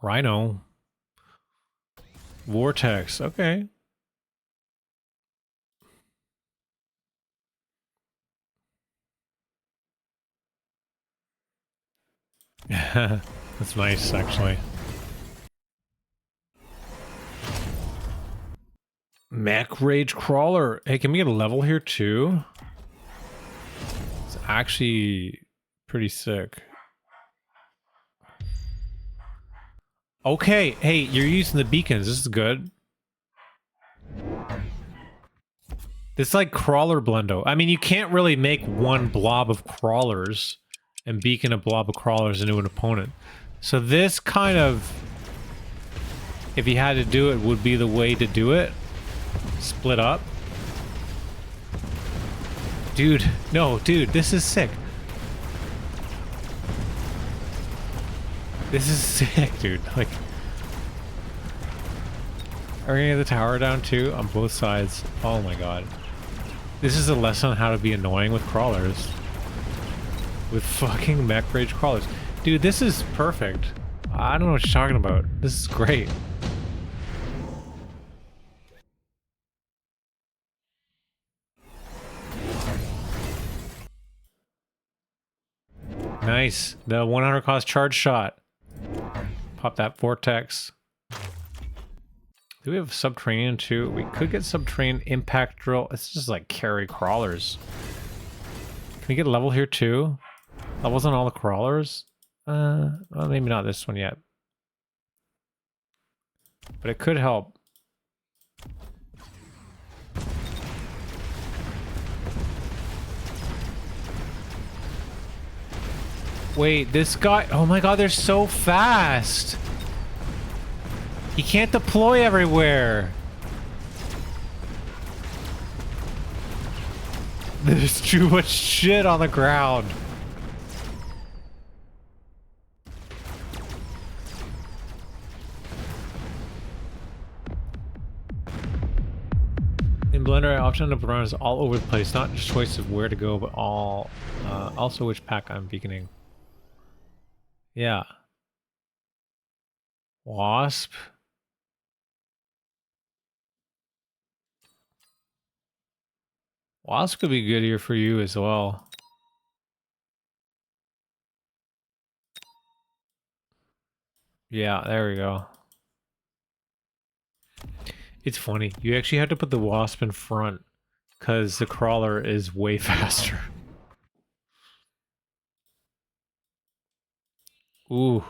Rhino. Vortex. Okay. That's nice, actually. Mech Rage Crawler. Hey, can we get a level here too? It's actually pretty sick. Okay, hey, you're using the beacons. This is good. This is like crawler blendo. I mean, you can't really make one blob of crawlers and beacon a blob of crawlers into an opponent. So this kind of, if you had to do it, would be the way to do it. Split up. Dude, no, dude, this is sick. This is sick, dude. Like, are we gonna get the tower down too? On both sides. Oh my god. This is a lesson on how to be annoying with crawlers. With fucking mech rage crawlers. Dude, this is perfect. I don't know what you're talking about. This is great. Nice. The 100 cost charge shot. Pop that vortex. Do we have subterranean too? We could get subterranean impact drill. It's just like carry crawlers. Can we get a level here too? Levels on all the crawlers? Well, maybe not this one yet. But it could help. Wait, this guy... Oh my god, they're so fast! He can't deploy everywhere! There's too much shit on the ground. In Blender, I often end up runs all over the place, not just choice of where to go, but also which pack I'm beaconing. Yeah. Wasp. Wasp could be good here for you as well. Yeah, there we go. It's funny. You actually have to put the wasp in front because the crawler is way faster. Ooh.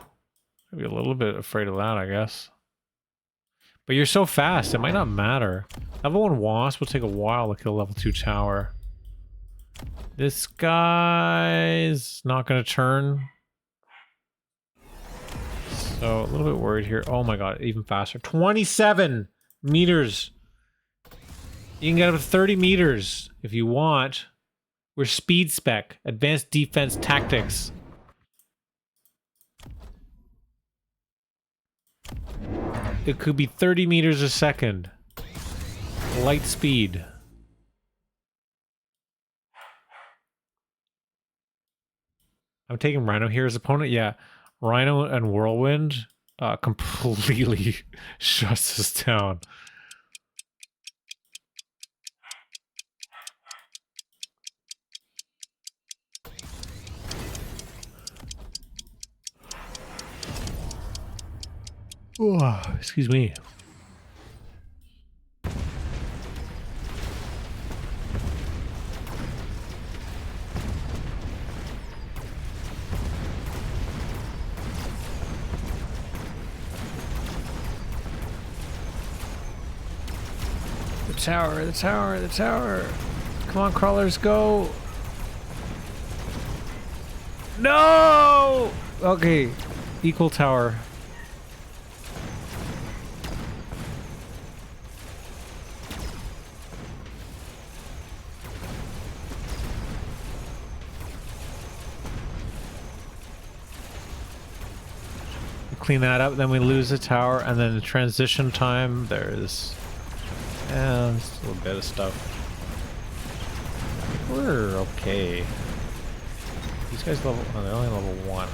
I'd be a little bit afraid of that, I guess. But you're so fast, it might not matter. Level 1 wasp will take a while to kill level 2 tower. This guy's not going to turn. So, a little bit worried here. Oh my god, even faster. 27 meters! You can get up to 30 meters if you want. We're speed spec. Advanced defense tactics. It could be 30 meters a second. Light speed. I'm taking Rhino here as opponent. Yeah, Rhino and Whirlwind completely shuts us down. Oh, excuse me. The tower, the tower, the tower. Come on, crawlers, go. No! Okay, equal tower. Clean that up, then we lose the tower, and then the transition time, there's just a little bit of stuff. We're okay. These guys level, oh, they're only level 1.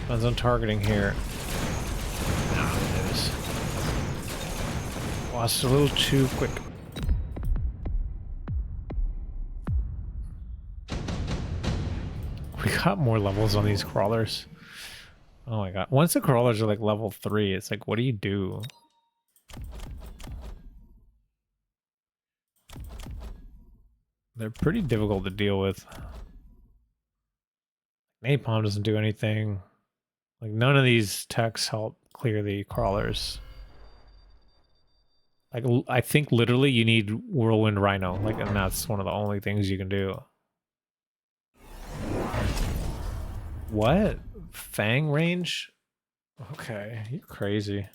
Depends on targeting here. No, it is. Lost a little too quick. We got more levels on these crawlers. Oh my god. Once the crawlers are like level 3, it's like, what do you do? They're pretty difficult to deal with. Napalm doesn't do anything. Like, none of these techs help clear the crawlers. Like, I think literally you need Whirlwind Rhino. Like, and that's one of the only things you can do. What? Fang range? Okay, you're crazy.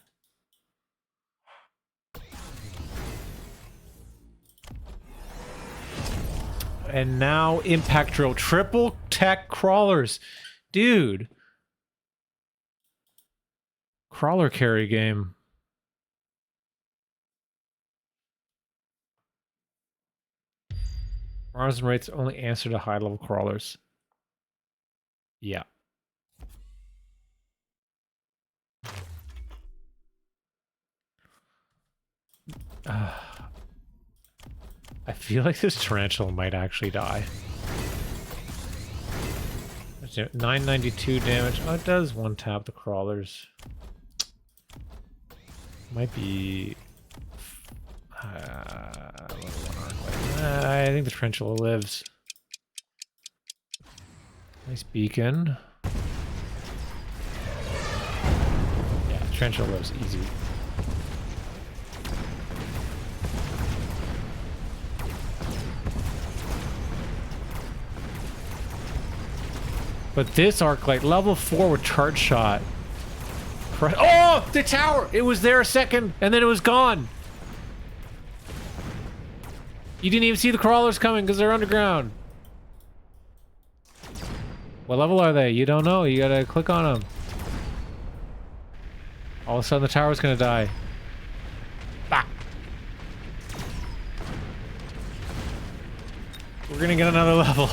And now impact drill. Triple tech crawlers. Dude. Crawler carry game. Mars and rates only answer to high level crawlers. Yeah. I feel like this tarantula might actually die. 992 damage. Oh, it does one tap the crawlers. Might be. I think the tarantula lives. Nice beacon. Yeah, tarantula lives easy. But this arc light, level 4 with charge shot. Oh, the tower! It was there a second, and then it was gone. You didn't even see the crawlers coming because they're underground. What level are they? You don't know. You gotta click on them. All of a sudden, the tower's gonna die. We're gonna get another level.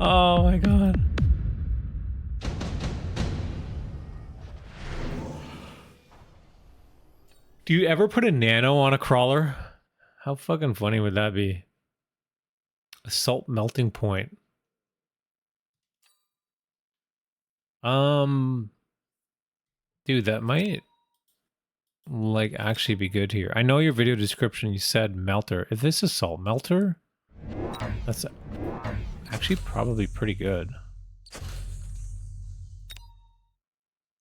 Oh my god. Do you ever put a nano on a crawler? How fucking funny would that be? A salt melting point. Dude, that might like actually be good here. I know your video description you said melter. If this is salt melter, that's actually probably pretty good.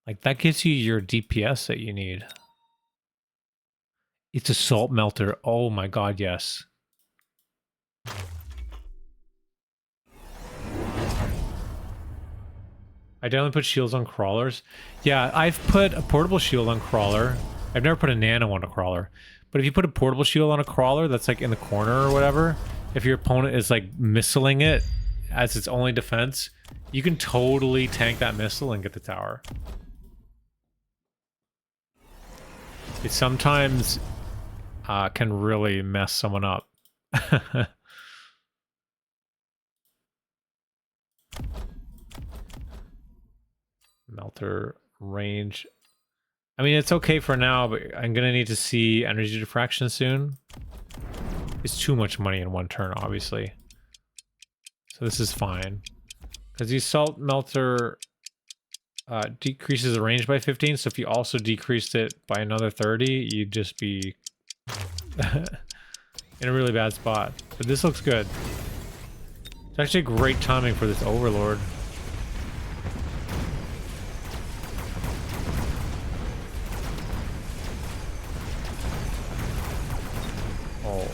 Like that gives you your DPS that you need. It's a salt melter. Oh my god, yes. I definitely put shields on crawlers. Yeah, I've put a portable shield on crawler. I've never put a nano on a crawler. But if you put a portable shield on a crawler that's like in the corner or whatever, if your opponent is like missiling it as its only defense, you can totally tank that missile and get the tower. It sometimes can really mess someone up. Melter range. I mean, it's okay for now, but I'm gonna need to see energy diffraction soon. It's too much money in one turn, obviously. So this is fine. Because the salt melter decreases the range by 15, so if you also decreased it by another 30, you'd just be in a really bad spot. But this looks good. It's actually great timing for this Overlord.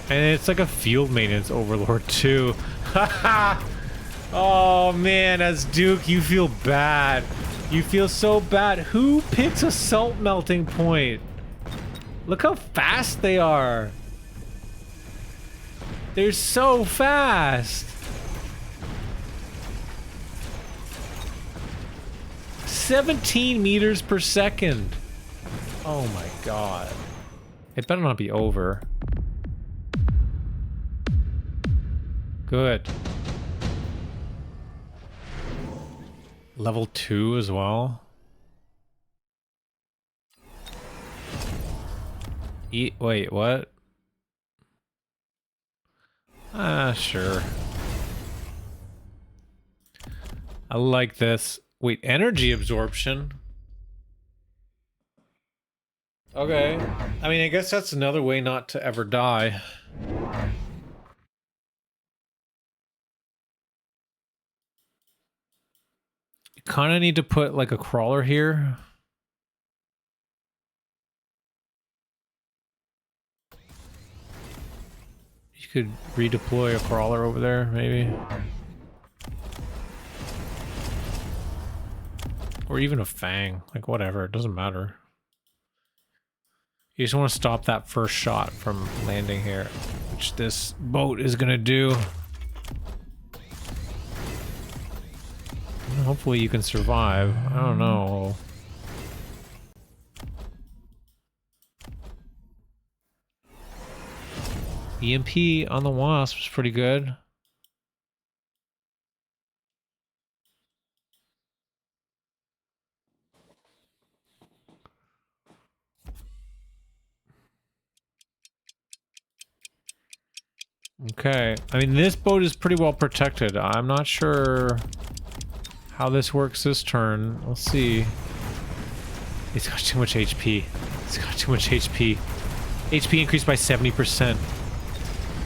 And it's like a field maintenance Overlord too. Oh man, as Duke, you feel bad. You feel so bad. Who picks a salt melting point? Look how fast they are. They're so fast. 17 meters per second. Oh my god. It better not be over. Good. Level 2 as well. Wait, what? Sure. I like this. Wait, energy absorption? Okay. I mean, I guess that's another way not to ever die. Kind of need to put like a crawler here. You could redeploy a crawler over there, maybe. Or even a fang, like whatever, it doesn't matter. You just want to stop that first shot from landing here, which this boat is gonna do. Hopefully you can survive. I don't know. EMP on the wasp is pretty good. Okay. I mean, this boat is pretty well protected. I'm not sure how this works this turn. We'll see. It's got too much HP. It's got too much HP. HP increased by 70%.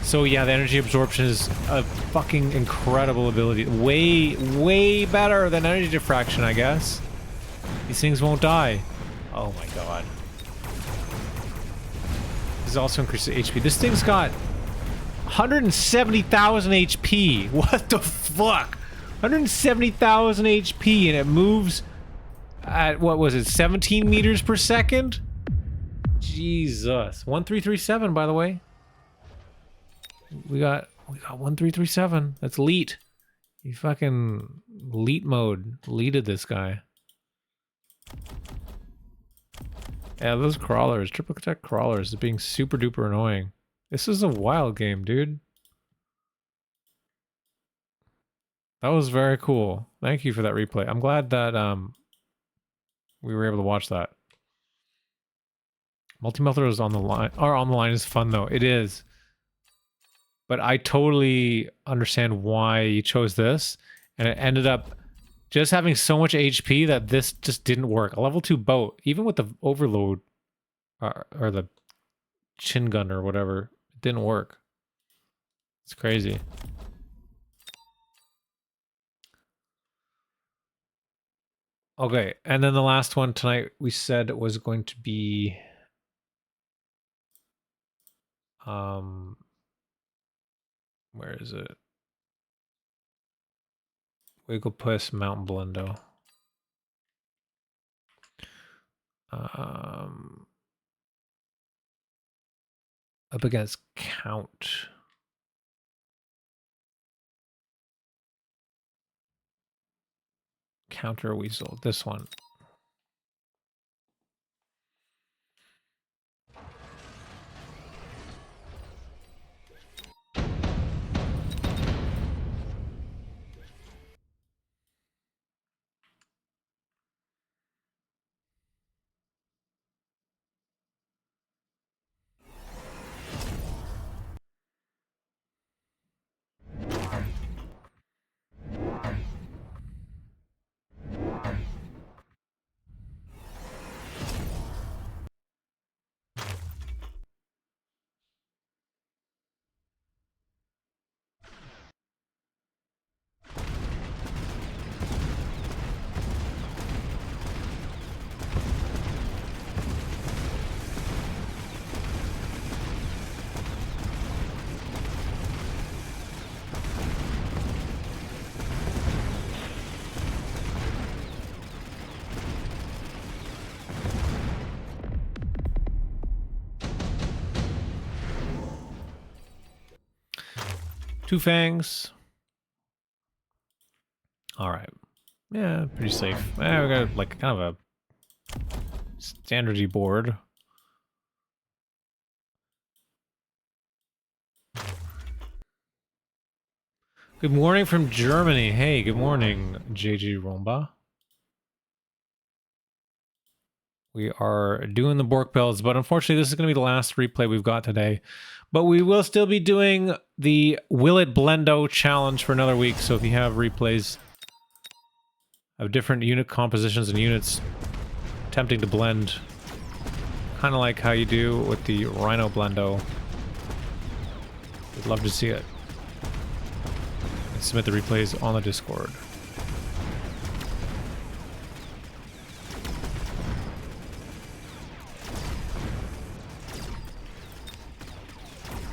So yeah, the energy absorption is a fucking incredible ability. Way, way better than energy diffraction, I guess. These things won't die. Oh my god. This also increases HP. This thing's got 170,000 HP. What the fuck? 170,000 HP and it moves at, what was it, 17 meters per second? Jesus. 1337, by the way. We got 1337. That's leet. You fucking leet mode. Leeted this guy. Yeah, those crawlers, triple attack crawlers, are being super duper annoying. This is a wild game, dude. That was very cool. Thank you for that replay. I'm glad that we were able to watch that. Multi-melter is on the line. Or on the line is fun though. It is. But I totally understand why you chose this. And it ended up just having so much HP that this just didn't work. A level 2 boat, even with the overload or the chin gun or whatever, it didn't work. It's crazy. Okay, and then the last one tonight we said was going to be where is it? Wigglepus Mountain Blendo. Up against Counter Weasel, this one. Two fangs. All right. Yeah, pretty safe. We got like kind of a standardy board. Good morning from Germany. Hey, good morning, JG Romba. We are doing the Borked Builds, but unfortunately this is going to be the last replay we've got today. But we will still be doing the Will It Blendo challenge for another week, so if you have replays of different unit compositions and units attempting to blend, kind of like how you do with the Rhino Blendo, we'd love to see it. And submit the replays on the Discord.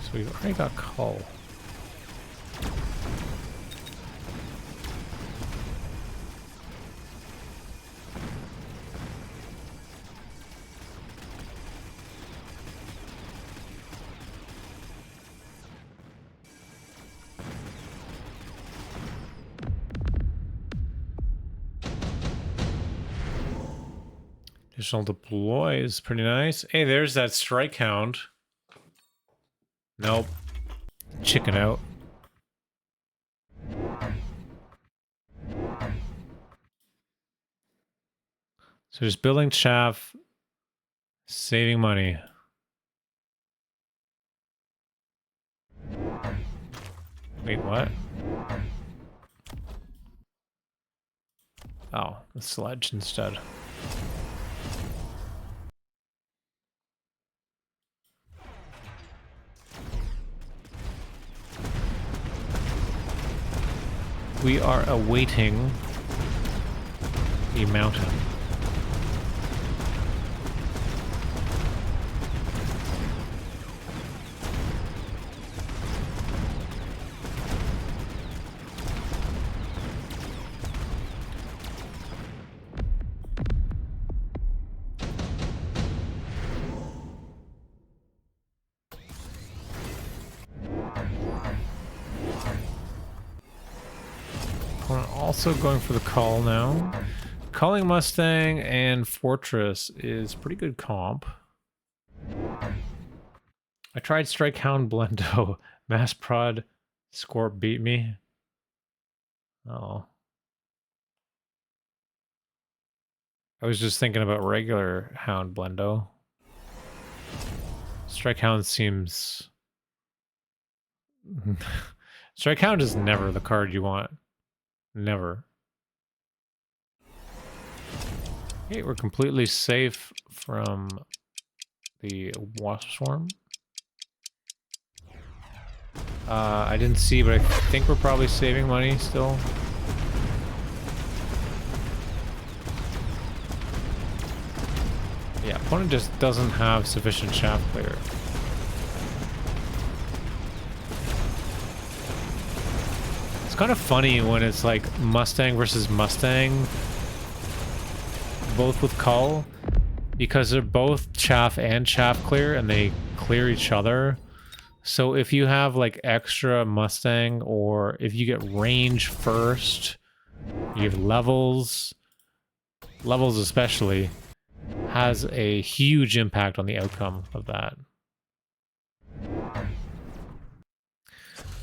So we've already got Cull. Additional deploy is pretty nice. Hey, there's that strike hound. Nope. Chicken out. So just building chaff, saving money. Wait, what? Oh, the sledge instead. We are awaiting the mountain. Also going for the call now. Culling Mustang and Fortress is pretty good comp. I tried Strike Hound Blendo. Mass Prod Scorp beat me. Oh. I was just thinking about regular Hound Blendo. Strike Hound seems... Strike Hound is never the card you want. Never. Okay, we're completely safe from the Wasp Swarm. I didn't see, but I think we're probably saving money still. Yeah, opponent just doesn't have sufficient shaft clear. It's kind of funny when it's like Mustang versus Mustang, both with Cull, because they're both chaff and chaff clear and they clear each other. So if you have like extra Mustang, or if you get range first, you have levels especially, has a huge impact on the outcome of that.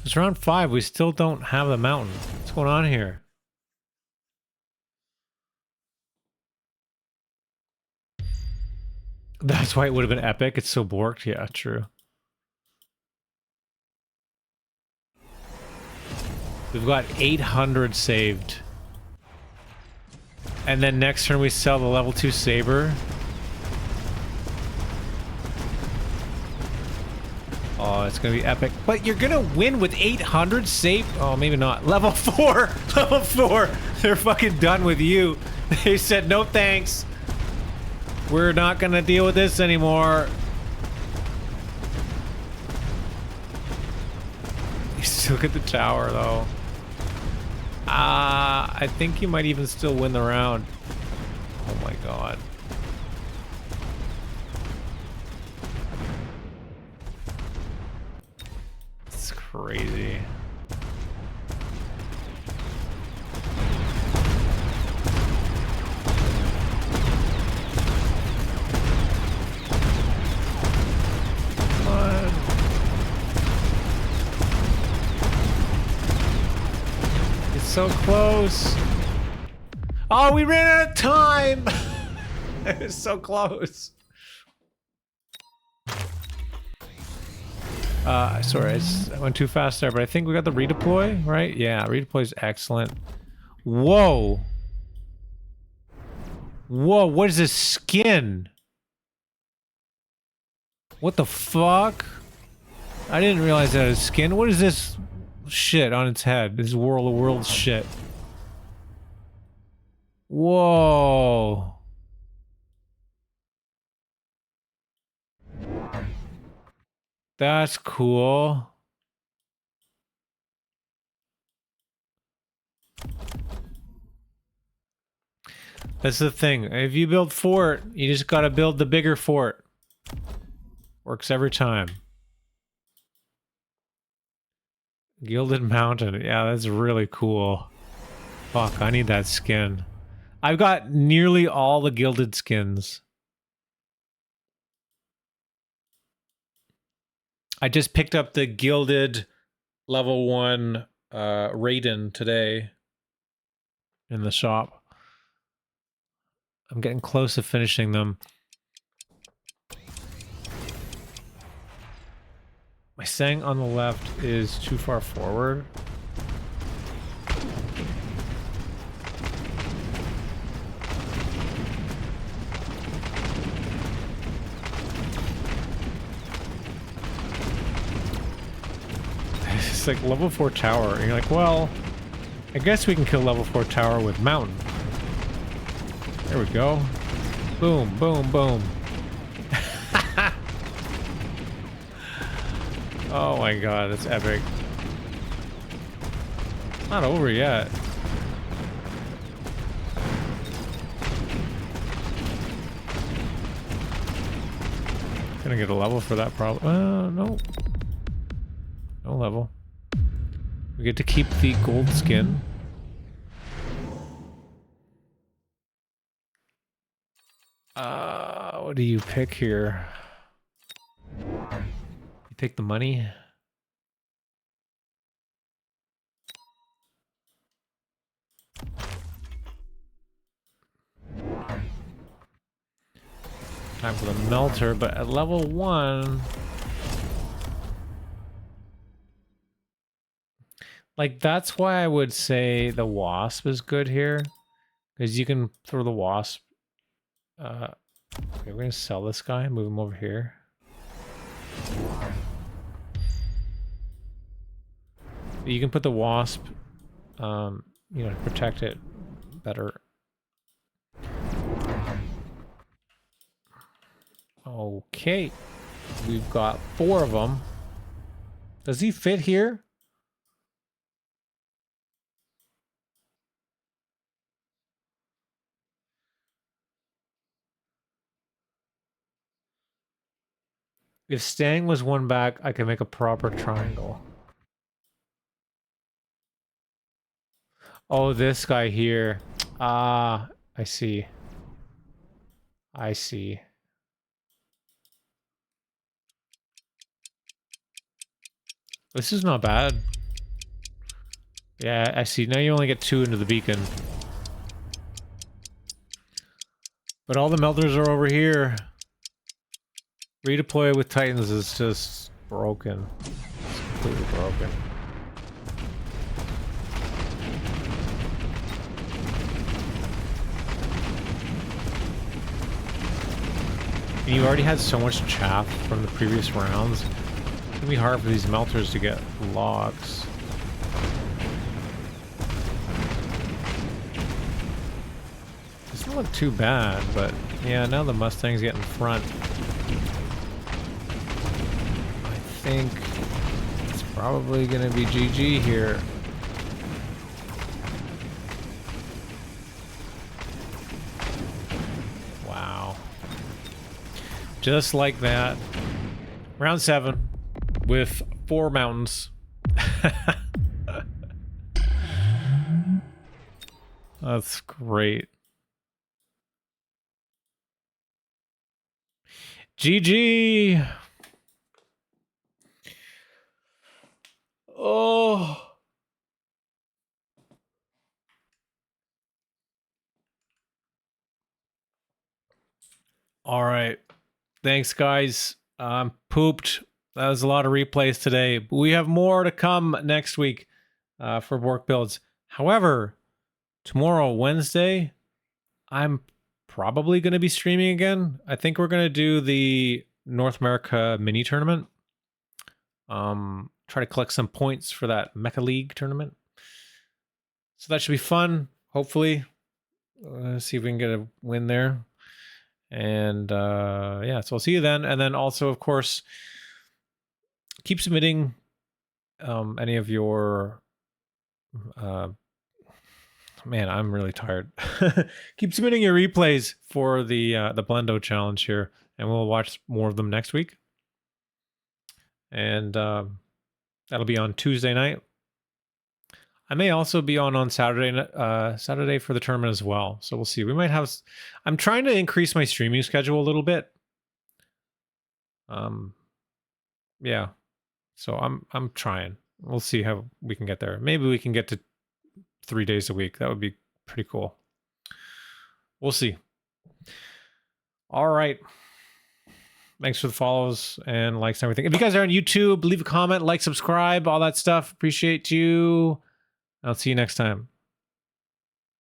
It's round 5, we still don't have the mountain. What's going on here? That's why it would have been epic. It's so borked. Yeah, true. We've got 800 saved. And then next turn we sell the level 2 Saber. Oh, it's gonna be epic. But you're gonna win with 800 saved? Oh, maybe not. Level 4! Level 4! They're fucking done with you. They said, no thanks. We're not gonna deal with this anymore. You still get the tower, though. I think you might even still win the round. Oh my god. It's crazy. Come on. So close. Oh, we ran out of time. It was so close. Sorry, I went too fast there, but I think we got the redeploy, right? Yeah, redeploy is excellent. Whoa. Whoa, what is this skin? What the fuck? I didn't realize that it's skin. What is this shit on its head? This is World of Worlds shit. Whoa. That's cool. That's the thing. If you build fort, you just gotta build the bigger fort. Works every time. Gilded Mountain. Yeah, that's really cool. Fuck, I need that skin. I've got nearly all the gilded skins. I just picked up the gilded level 1 Raiden today in the shop. I'm getting close to finishing them. My Sang on the left is too far forward. It's like level 4 tower, and you're like, well, I guess we can kill level 4 tower with mountain. There we go. Boom, boom, boom. Oh my god, that's epic. Not over yet. Gonna get a level for that problem. No. No level. We get to keep the gold skin. What do you pick here? You pick the money? Time for the melter, but at level 1... Like, that's why I would say the wasp is good here. Because you can throw the wasp... okay, we're going to sell this guy, move him over here. You can put the wasp, you know, to protect it better. Okay. We've got 4 of them. Does he fit here? If Stang was 1 back, I could make a proper triangle. Oh, this guy here. Ah, I see. I see. This is not bad. Yeah, I see. Now you only get 2 into the beacon. But all the melters are over here. Redeploy with Titans is just broken. It's completely broken. And you already had so much chaff from the previous rounds. It's gonna be hard for these melters to get logs. Doesn't look too bad, but yeah, now the Mustang's getting front. I think it's probably gonna be GG here. Wow. Just like that. Round 7 with 4 mountains. That's great. GG. Oh. All right. Thanks, guys. I'm pooped. That was a lot of replays today. But we have more to come next week for Borked Builds. However, tomorrow, Wednesday, I'm probably going to be streaming again. I think we're going to do the North America mini tournament. Try to collect some points for that Mecha League tournament. So that should be fun, hopefully. See if we can get a win there. And yeah, so I'll see you then. And then also, of course, keep submitting any of your... man, I'm really tired. Keep submitting your replays for the Blendo challenge here, and we'll watch more of them next week. And that'll be on Tuesday night. I may also be on Saturday for the tournament as well. So we'll see. We might have... I'm trying to increase my streaming schedule a little bit. Yeah. So I'm trying. We'll see how we can get there. Maybe we can get to 3 days a week. That would be pretty cool. We'll see. All right. Thanks for the follows and likes and everything. If you guys are on YouTube, leave a comment, like, subscribe, all that stuff. Appreciate you. I'll see you next time.